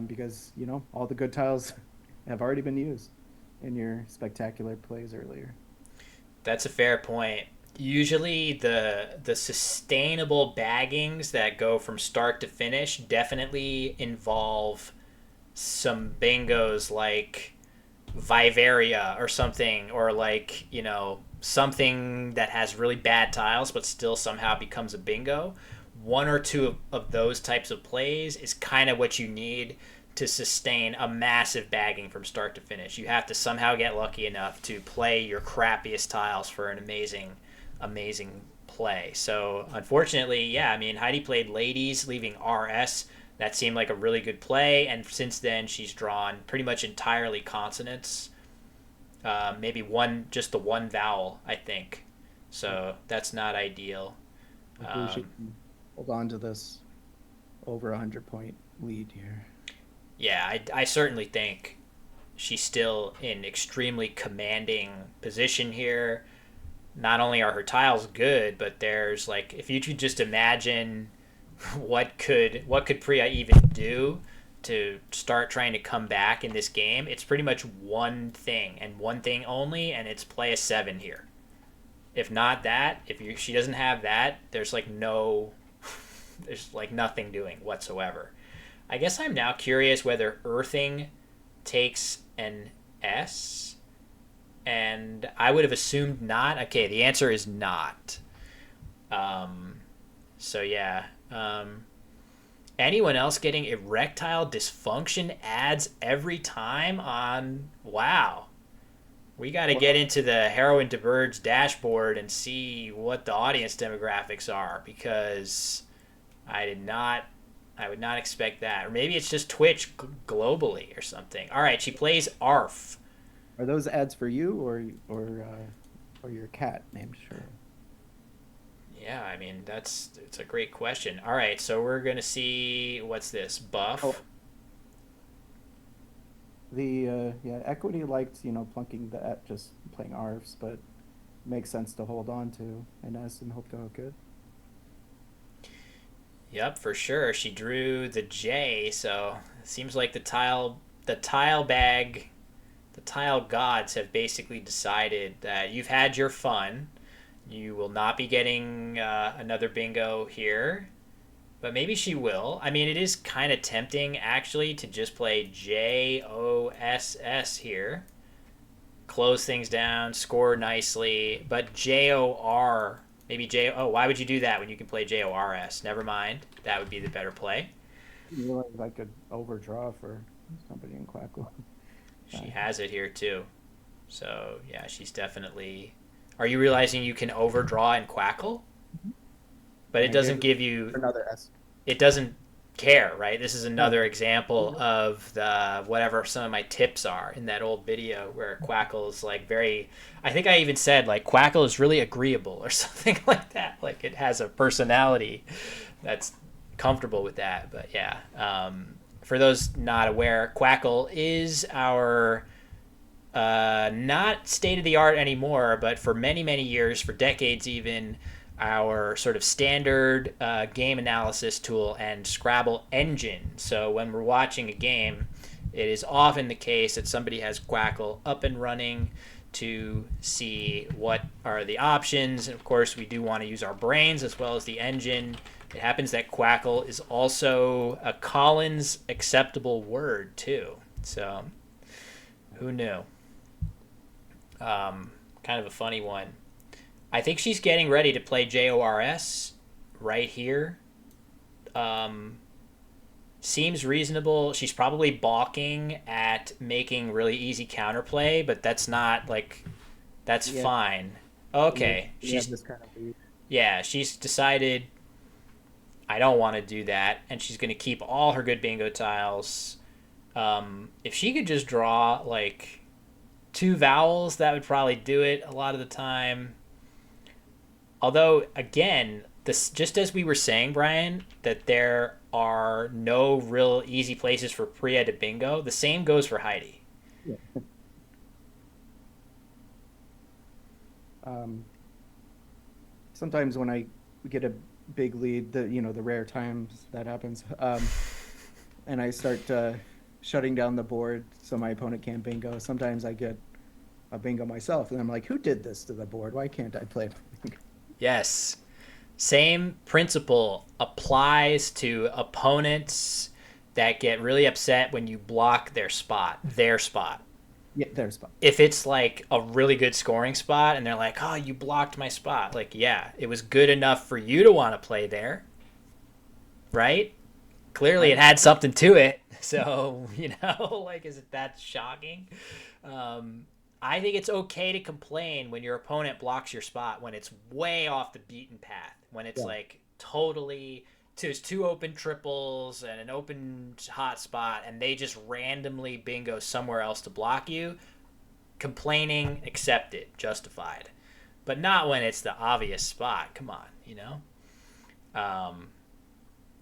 because, all the good tiles have already been used in your spectacular plays earlier. That's a fair point. Usually the sustainable baggings that go from start to finish definitely involve some bingos like Vivaria or something, or like, something that has really bad tiles but still somehow becomes a bingo. One or two of those types of plays is kind of what you need to sustain a massive bagging from start to finish. You have to somehow get lucky enough to play your crappiest tiles for an amazing play. So unfortunately, Heidi played ladies, leaving RS. That seemed like a really good play, and since then she's drawn pretty much entirely consonants. Maybe just the one vowel, I think. So that's not ideal. We should hold on to this over 100-point lead here. Yeah, I certainly think she's still in extremely commanding position here. Not only are her tiles good, but there's if you could just imagine what could Priya even do to start trying to come back in this game, it's pretty much one thing and one thing only, and it's play a 7 here. If not that, she doesn't have that, there's nothing doing whatsoever. I guess I'm now curious whether earthing takes an S, and I would have assumed not. Okay, the answer is not. So yeah. Anyone else getting erectile dysfunction ads every time on? Wow. We got to get into the Heroin to Birds dashboard and see what the audience demographics are, because I would not expect that. Or maybe it's just Twitch globally or something. All right, she plays ARF. Are those ads for you or your cat named Shiro? Yeah, I mean, it's a great question. All right, so we're going to see, what's this? Buff. Oh. The Equity liked plunking just playing ARFs, but makes sense to hold on to an S and hope to go good. Yep, for sure. She drew the J, so it seems like the tile gods have basically decided that you've had your fun. You will not be getting another bingo here, but maybe she will. I mean, it is kind of tempting, actually, to just play JOSS here. Close things down, score nicely, but JOR, maybe J. Oh, why would you do that when you can play JORS? Never mind. That would be the better play. You realize I could overdraw for somebody in Quackle. She has it here, too. So, yeah, she's definitely... Are you realizing you can overdraw in Quackle? But it doesn't give you... Another S. It doesn't care, right? This is another example of the whatever some of my tips are in that old video where Quackle is like very... I think I even said, like, Quackle is really agreeable or something like that. Like, it has a personality that's comfortable with that. But, yeah. For those not aware, Quackle is our... not state-of-the-art anymore, but for many, many years, for decades even, our sort of standard game analysis tool and Scrabble engine. So when we're watching a game, it is often the case that somebody has Quackle up and running to see what are the options. And of course, we do want to use our brains as well as the engine. It happens that Quackle is also a Collins acceptable word too. So who knew? Kind of a funny one. I think she's getting ready to play JORS right here. Seems reasonable. She's probably balking at making really easy counterplay, but that's not like, that's fine. Okay. She's this kind of lead. Yeah, she's decided I don't want to do that, and she's going to keep all her good bingo tiles. If she could just draw like 2 vowels, that would probably do it a lot of the time. Although, again, this, just as we were saying, Brian, that there are no real easy places for Priya to bingo, the same goes for Heidi. Yeah. Sometimes when I get a big lead, the rare times that happens, and I start shutting down the board so my opponent can't bingo, sometimes I get a bingo myself, and I'm like, who did this to the board? Why can't I play bingo? Yes. Same principle applies to opponents that get really upset when you block their spot. Yeah, their spot. If it's like a really good scoring spot and they're like, oh, you blocked my spot. Like, yeah, it was good enough for you to want to play there. Right? Clearly it had something to it. So, like, is it that shocking? I think it's okay to complain when your opponent blocks your spot, when it's way off the beaten path, when it's like totally, there's 2 open triples and an open hot spot, and they just randomly bingo somewhere else to block you. Complaining, accepted, justified. But not when it's the obvious spot. Come on,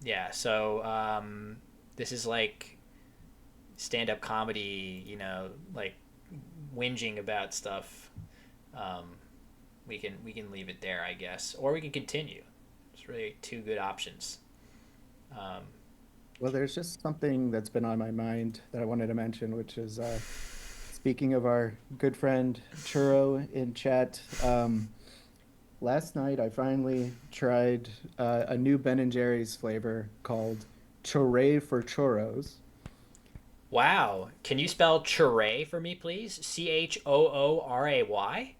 Yeah, so this is like stand-up comedy, like whinging about stuff. We can leave it there, I guess, or we can continue. It's really 2 good options. Well, there's just something that's been on my mind that I wanted to mention, which is speaking of our good friend Churro in chat. Last night I finally tried a new Ben and Jerry's flavor called Chorray for churros. Wow. Can you spell churray for me, please? Chooray?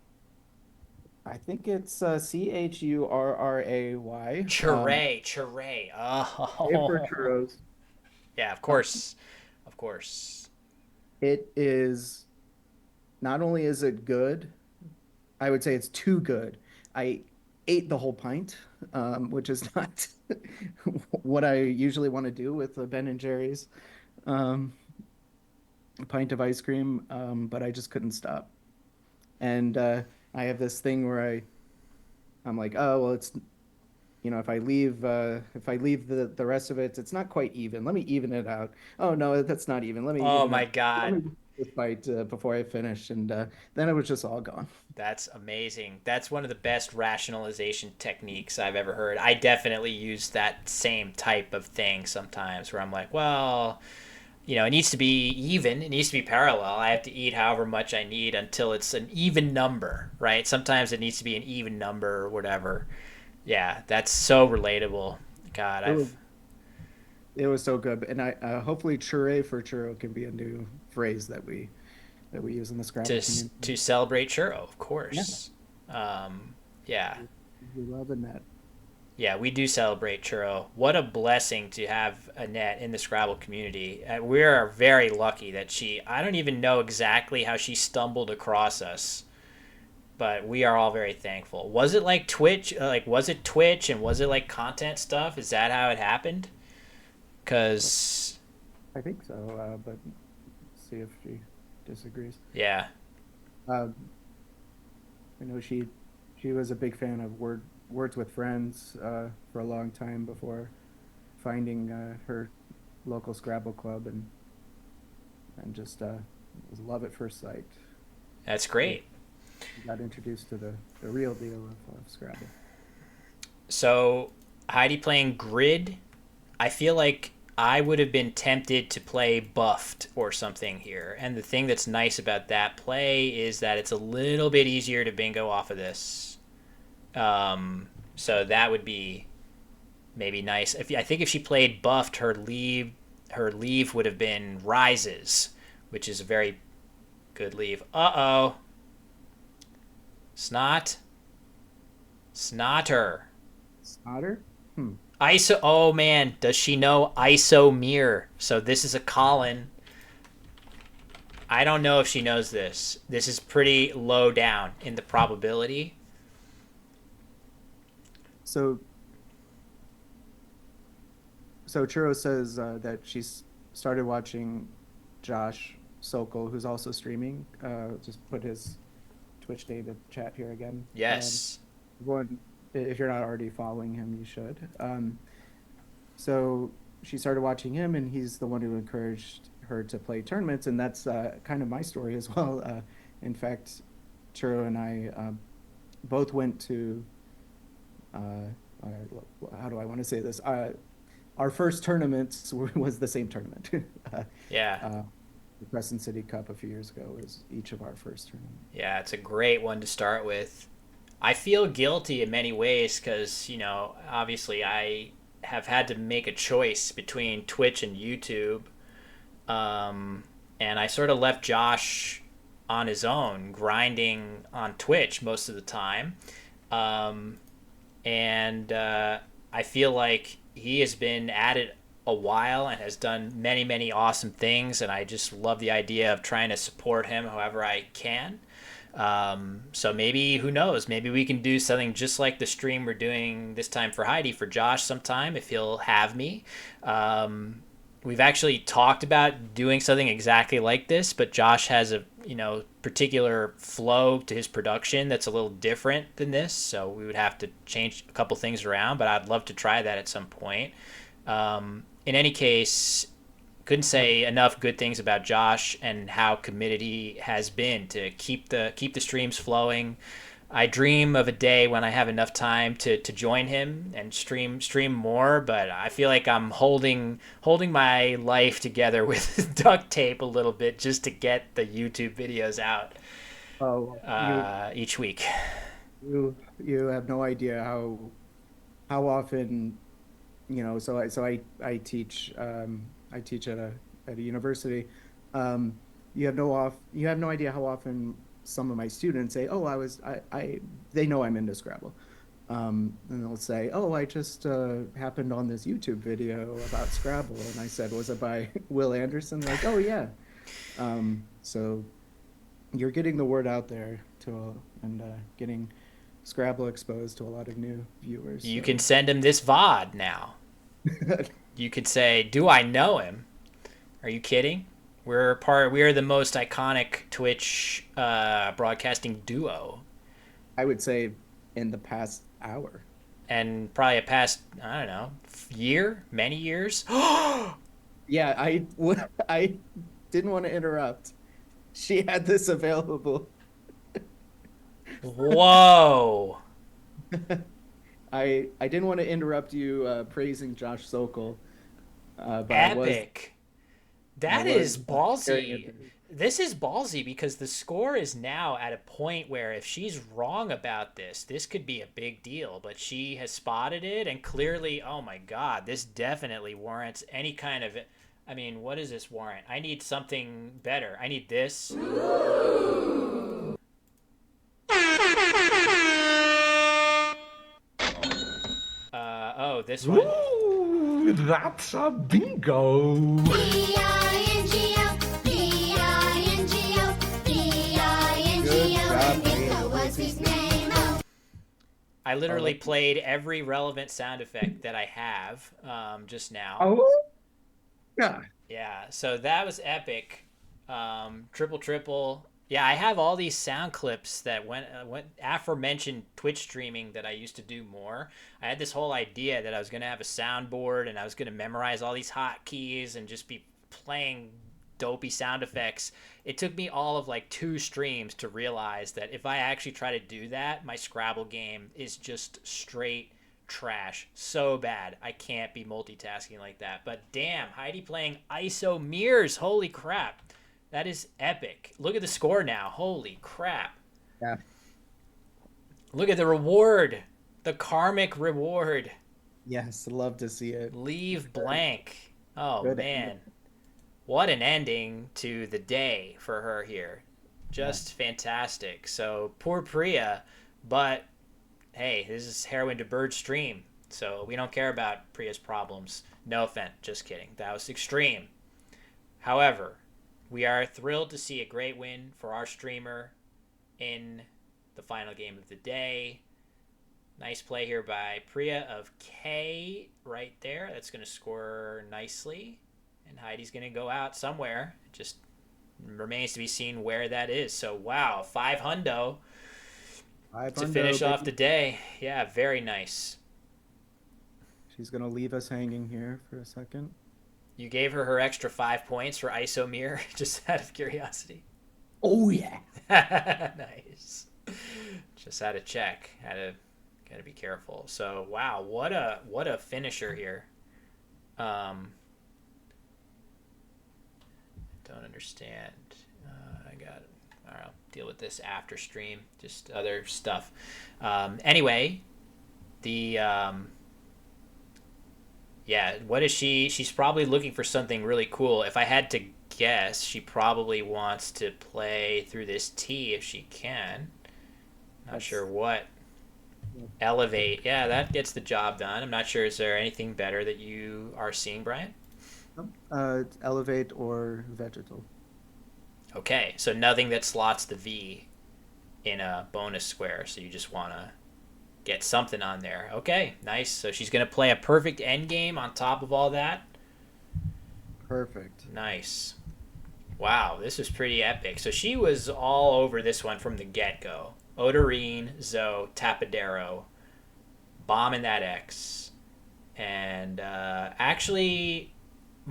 I think it's Churray. Churray. A for Oh. churros. Yeah, of Uh, course. Of course. it is not only is it good, I would say it's too good. I ate the whole pint, which is not what I usually want to do with a Ben and Jerry's um, pint of ice cream, but I just couldn't stop. And I have this thing where I'm like, oh well, it's if I leave the rest of it, it's not quite even. Let me even it out. Oh no, that's not even. Let me Oh even my it. Let God. me this bite before I finish, and then it was just all gone. That's amazing. That's one of the best rationalization techniques I've ever heard. I definitely use that same type of thing sometimes where I'm like, well, it needs to be even. It needs to be parallel. I have to eat however much I need until it's an even number, right? Sometimes it needs to be an even number or whatever. Yeah, that's so relatable. God, It was it was so good, and I hopefully "chure" for churro can be a new phrase that we use in the Scrabble to community. to celebrate churro, of Yeah, course. Yeah, we love that. yeah, we do celebrate churro. What a blessing to have Annette in the Scrabble community. We are very lucky that I don't even know exactly how she stumbled across us, but we are all very thankful. Was it like Twitch? Was it Twitch and was it like content stuff? Is that how it happened? Because, I think so, but let's see if she disagrees. yeah, Uh, I know she was a big fan of Words with Friends for a long time before finding her local Scrabble club and just was love at first sight. that's Yeah, great. got introduced to the real deal of Scrabble. So, Heidi playing Grid, I feel like I would have been tempted to play Buffed or something here. And the thing that's nice about that play is that it's a little bit easier to bingo off of this. So that would be maybe nice. I think if she played Buffed, her leave would have been Rises, which is a very good leave. Uh-oh. Snot. Snotter. Otter? Hmm. Oh man, does she know isomer? So this is a Colin. I don't know if she knows this. This is pretty low down in the probability. So so Churro says that she's started watching Josh Sokol, who's also streaming. Just put his Twitch data chat here again. Yes. Everyone, if you're not already following him, you should. So she started watching him, and he's the one who encouraged her to play tournaments, and that's kind of my story as well. In fact, Churro and I both went to how do I want to say this? Our first tournament was the same tournament. Yeah. The Crescent City Cup a few years ago was each of our first tournament. Yeah, it's a great one to start with. I feel guilty in many ways because, obviously I have had to make a choice between Twitch and YouTube. And I sort of left Josh on his own, grinding on Twitch most of the time. And I feel like he has been at it a while and has done many, many awesome things. And I just love the idea of trying to support him however I can. So maybe, who knows, maybe we can do something just like the stream we're doing this time for Heidi, for Josh sometime, if he'll have me. We've actually talked about doing something exactly like this, but Josh has a particular flow to his production that's a little different than this, so we would have to change a couple things around, but I'd love to try that at some point. In any case, couldn't say enough good things about Josh and how committed he has been to keep the streams flowing. I dream of a day when I have enough time to join him and stream more, but I feel like I'm holding my life together with duct tape a little bit just to get the YouTube videos out Oh, each week. you have no idea how often I teach at a university. You have no idea how often some of my students say, "Oh, I they know I'm into Scrabble." And they'll say, "Oh, I just happened on this YouTube video about Scrabble," and I said, "Was it by Will Anderson?" They're like, "Oh yeah." So you're getting the word out there and getting Scrabble exposed to a lot of new viewers. You can send him this VOD now. You could say, "Do I know him?" Are you kidding? We are the most iconic Twitch broadcasting duo. I would say in the past hour. And probably a past, I don't know, many years. Yeah, I didn't want to interrupt. She had this available. Whoa. I didn't want to interrupt you praising Josh Sokol, but Epic. That is ballsy. ballsy. This is ballsy because the score is now at a point where if she's wrong about this could be a big deal. But she has spotted it and clearly, oh my God, this definitely warrants any kind of... I mean, what does this warrant? I need something better. I need this. Oh, this one. Ooh, that's a bingo. Good job, I literally played every relevant sound effect that I have just now. Oh, yeah. Yeah, so that was epic. Triple. Yeah, I have all these sound clips that went aforementioned Twitch streaming that I used to do more. I had this whole idea that I was going to have a soundboard and I was going to memorize all these hotkeys and just be playing dopey sound effects. It took me all of like 2 streams to realize that if I actually try to do that, my Scrabble game is just straight trash. So bad. I can't be multitasking like that. But damn, Heidi playing ISO mirrors. Holy crap. That is epic. Look at the score now. Holy crap. Yeah. Look at the reward. The karmic reward. Yes, love to see it. Leave blank. Oh, Good man. ending. What an ending to the day for her here. Just fantastic. So, poor Priya, but hey, this is Heroin to Bird stream, so we don't care about Priya's problems. No offense, just kidding. That was extreme. However, we are thrilled to see a great win for our streamer in the final game of the day. Nice play here by Priya of K right there. That's going to score nicely. And Heidi's going to go out somewhere. It just remains to be seen where that is. So, wow, 5 hundo to finish off the day. Yeah, very nice. She's going to leave us hanging here for a second. You gave her extra 5 points for ISO mirror, just out of curiosity. Oh, yeah. Nice. Just had to check. Gotta be careful. So, wow, what a finisher here. Don't understand. I got it. All right, I'll deal with this after stream. Just other stuff. Anyway, the yeah, what is she? She's probably looking for something really cool. If I had to guess, she probably wants to play through this T if she can. Not sure what. Elevate. Yeah, that gets the job done. I'm not sure. Is there anything better that you are seeing, Brian? Elevate or vegetal. Okay, so nothing that slots the V in a bonus square, so you just want to get something on there. Okay, nice. So she's going to play a perfect endgame on top of all that. Perfect. Nice. Wow, this is pretty epic. So she was all over this one from the get-go. Odorine, Zoe, Tapadero, bombing that X, and actually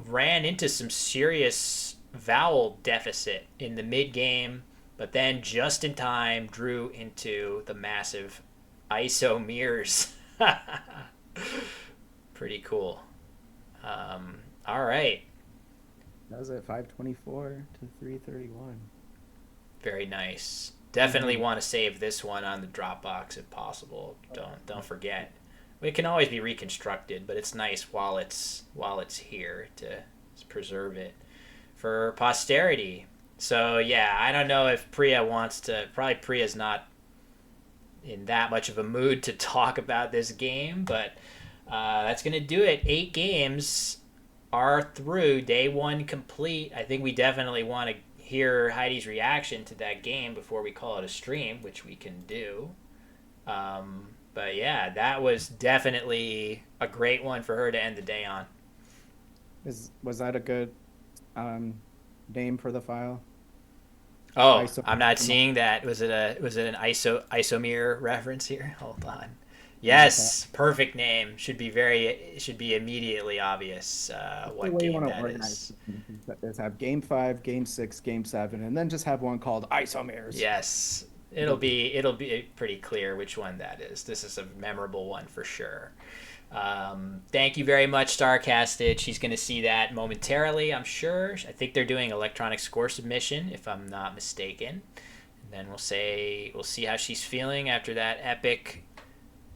ran into some serious vowel deficit in the mid-game, but then just in time drew into the massive ISO mirrors. Pretty cool. All right. That was at 524 to 331. Very nice. Definitely want to save this one on the Dropbox if possible. Don't forget. It can always be reconstructed, but it's nice while it's here to preserve it for posterity. So yeah, I don't know if Priya wants to. Probably Priya's not in that much of a mood to talk about this game, but that's gonna do it. 8 games are through. Day 1 complete. I think we definitely want to hear Heidi's reaction to that game before we call it a stream, which we can do. But yeah, that was definitely a great one for her to end the day on. Was that a good name for the file? Oh, I'm not seeing that. Was it an isomer reference here? Hold on. Yes, perfect name. Should be immediately obvious what game that is. Let's have game 5, game 6, game 7, and then just have one called isomers. Yes. It'll be pretty clear which one that is. This is a memorable one for sure. Thank you very much, Starcasted. She's going to see that momentarily, I'm sure. I think they're doing electronic score submission, if I'm not mistaken. And then we'll see how she's feeling after that epic.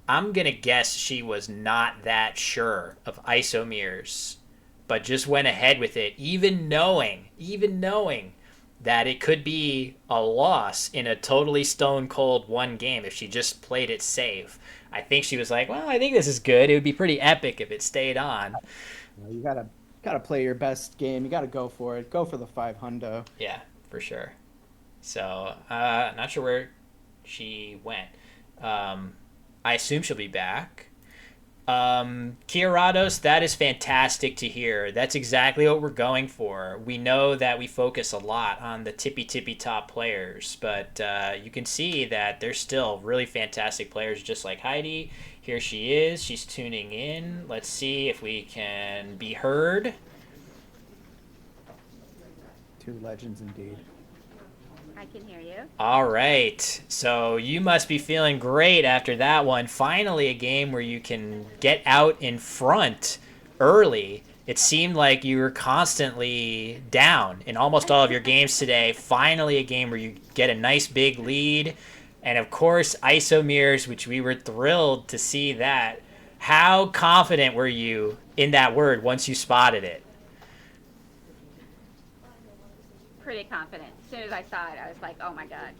I'm going to guess she was not that sure of isomers, but just went ahead with it, even knowing that it could be a loss in a totally stone cold one game if she just played it safe. I think she was like, well, I think this is good. It would be pretty epic if it stayed on. You gotta play your best game. You gotta go for it. Go for the 500. Yeah, for sure. So, not sure where she went. I assume she'll be back. Kiarados, that is fantastic to hear. That's exactly what we're going for. We know that we focus a lot on the tippy top players, but you can see that they're still really fantastic players just like Heidi. Here she is. She's tuning in. Let's see if we can be heard. 2 legends indeed. I can hear you. All right. So you must be feeling great after that one. Finally, a game where you can get out in front early. It seemed like you were constantly down in almost all of your games today. Finally, a game where you get a nice big lead. And of course, isomers, which we were thrilled to see that. How confident were you in that word once you spotted it? Pretty confident. As soon as I saw it, I was like, oh my god.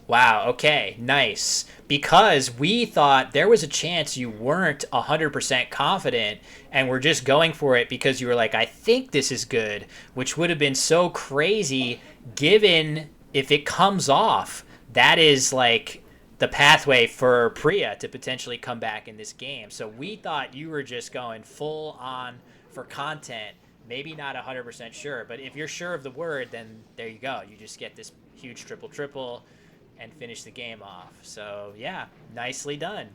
Wow, okay, nice. Because we thought there was a chance you weren't 100% confident and were just going for it because you were like, I think this is good, which would have been so crazy given if it comes off. That is like the pathway for Priya to potentially come back in this game. So we thought you were just going full on for content. Maybe not 100% sure, but if you're sure of the word, then there you go. You just get this huge triple and finish the game off. So yeah, nicely done.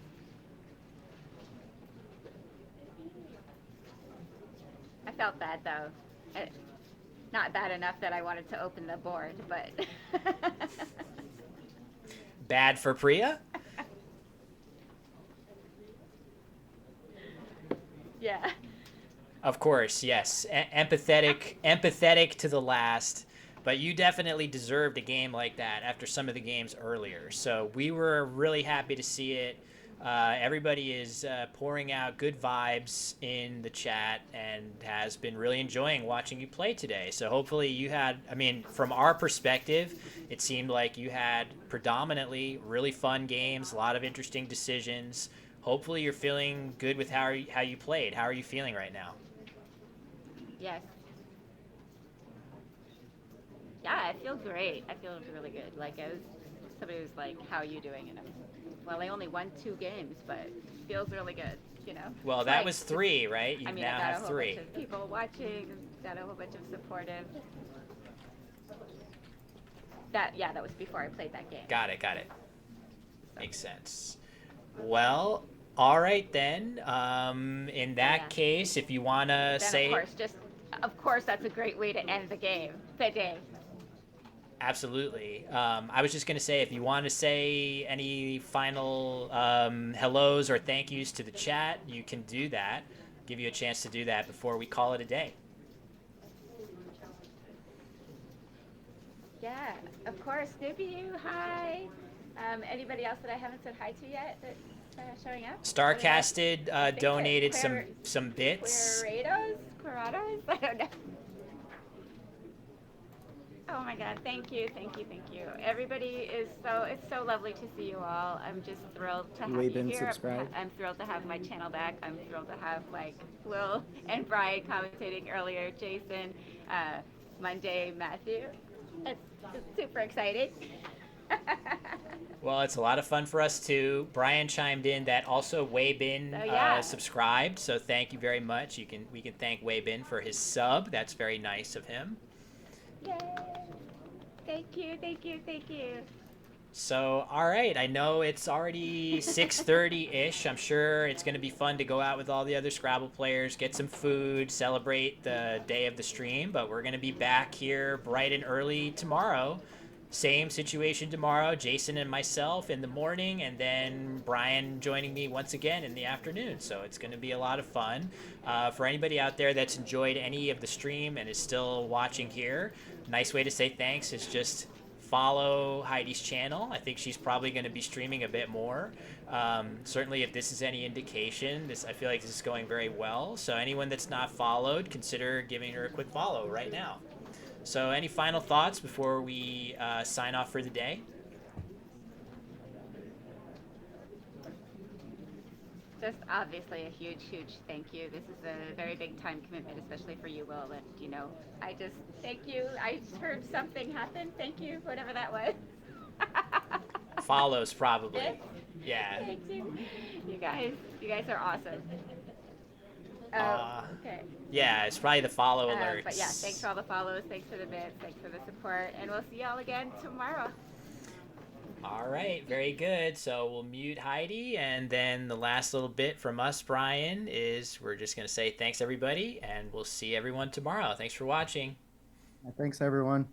I felt bad though. Not bad enough that I wanted to open the board, but Bad for Priya? yeah. Of course, yes. Empathetic to the last. But you definitely deserved a game like that after some of the games earlier. So we were really happy to see it. Everybody is pouring out good vibes in the chat and has been really enjoying watching you play today. So hopefully you had, from our perspective, it seemed like you had predominantly really fun games, a lot of interesting decisions. Hopefully you're feeling good with how you played. How are you feeling right now? Yes. Yeah, I feel great. I feel really good. Like somebody was like, "How are you doing?" And I only won 2 games, but it feels really good. Well, that was 3, right? You now I got have a whole 3. bunch of people watching. Got a whole bunch of supportive. That was before I played that game. Got it. Makes sense. Well, all right then. In that case, if you want to say... Of course, that's a great way to end the day. Absolutely. I was just going to say, if you want to say any final hellos or thank yous to the chat, you can do that. Give you a chance to do that before we call it a day. Yeah, of course. Snoopy, hi. Anybody else that I haven't said hi to yet? showing up. Starcasted think donated it's some bits. Querados? I don't know. Oh my God! Thank you. Everybody it's so lovely to see you all. I'm just thrilled to have you We've here. subscribed. I'm thrilled to have my channel back. I'm thrilled to have like Will and Brian commentating earlier, Jason, Monday, Matthew. It's super exciting. Well, it's a lot of fun for us too. Brian chimed in that also Weibin So, yeah. subscribed, so thank you very much. We can thank Weibin for his sub. That's very nice of him. Yay! Thank you. So, all right, I know it's already 6:30-ish. I'm sure it's going to be fun to go out with all the other Scrabble players, get some food, celebrate the day of the stream, but we're going to be back here bright and early tomorrow. Same situation tomorrow, Jason and myself in the morning, and then Brian joining me once again in the afternoon. So it's going to be a lot of fun. For anybody out there that's enjoyed any of the stream and is still watching here, nice way to say thanks is just follow Heidi's channel. I think she's probably going to be streaming a bit more. Certainly, if this is any indication, I feel like this is going very well. So anyone that's not followed, consider giving her a quick follow right now. So any final thoughts before we sign off for the day? Just obviously a huge thank you. This is a very big time commitment, especially for you, Will. And I just thank you. I heard something happen. Thank you, whatever that was. Follows probably. Yes? Yeah. Thank you. You guys are awesome. Okay. Yeah, it's probably the follow alerts. But yeah, thanks for all the follows, thanks for the bits, thanks for the support, and we'll see y'all again tomorrow. All right, very good. So we'll mute Heidi, and then the last little bit from us, Brian, is we're just going to say thanks, everybody, and we'll see everyone tomorrow. Thanks for watching. Thanks, everyone.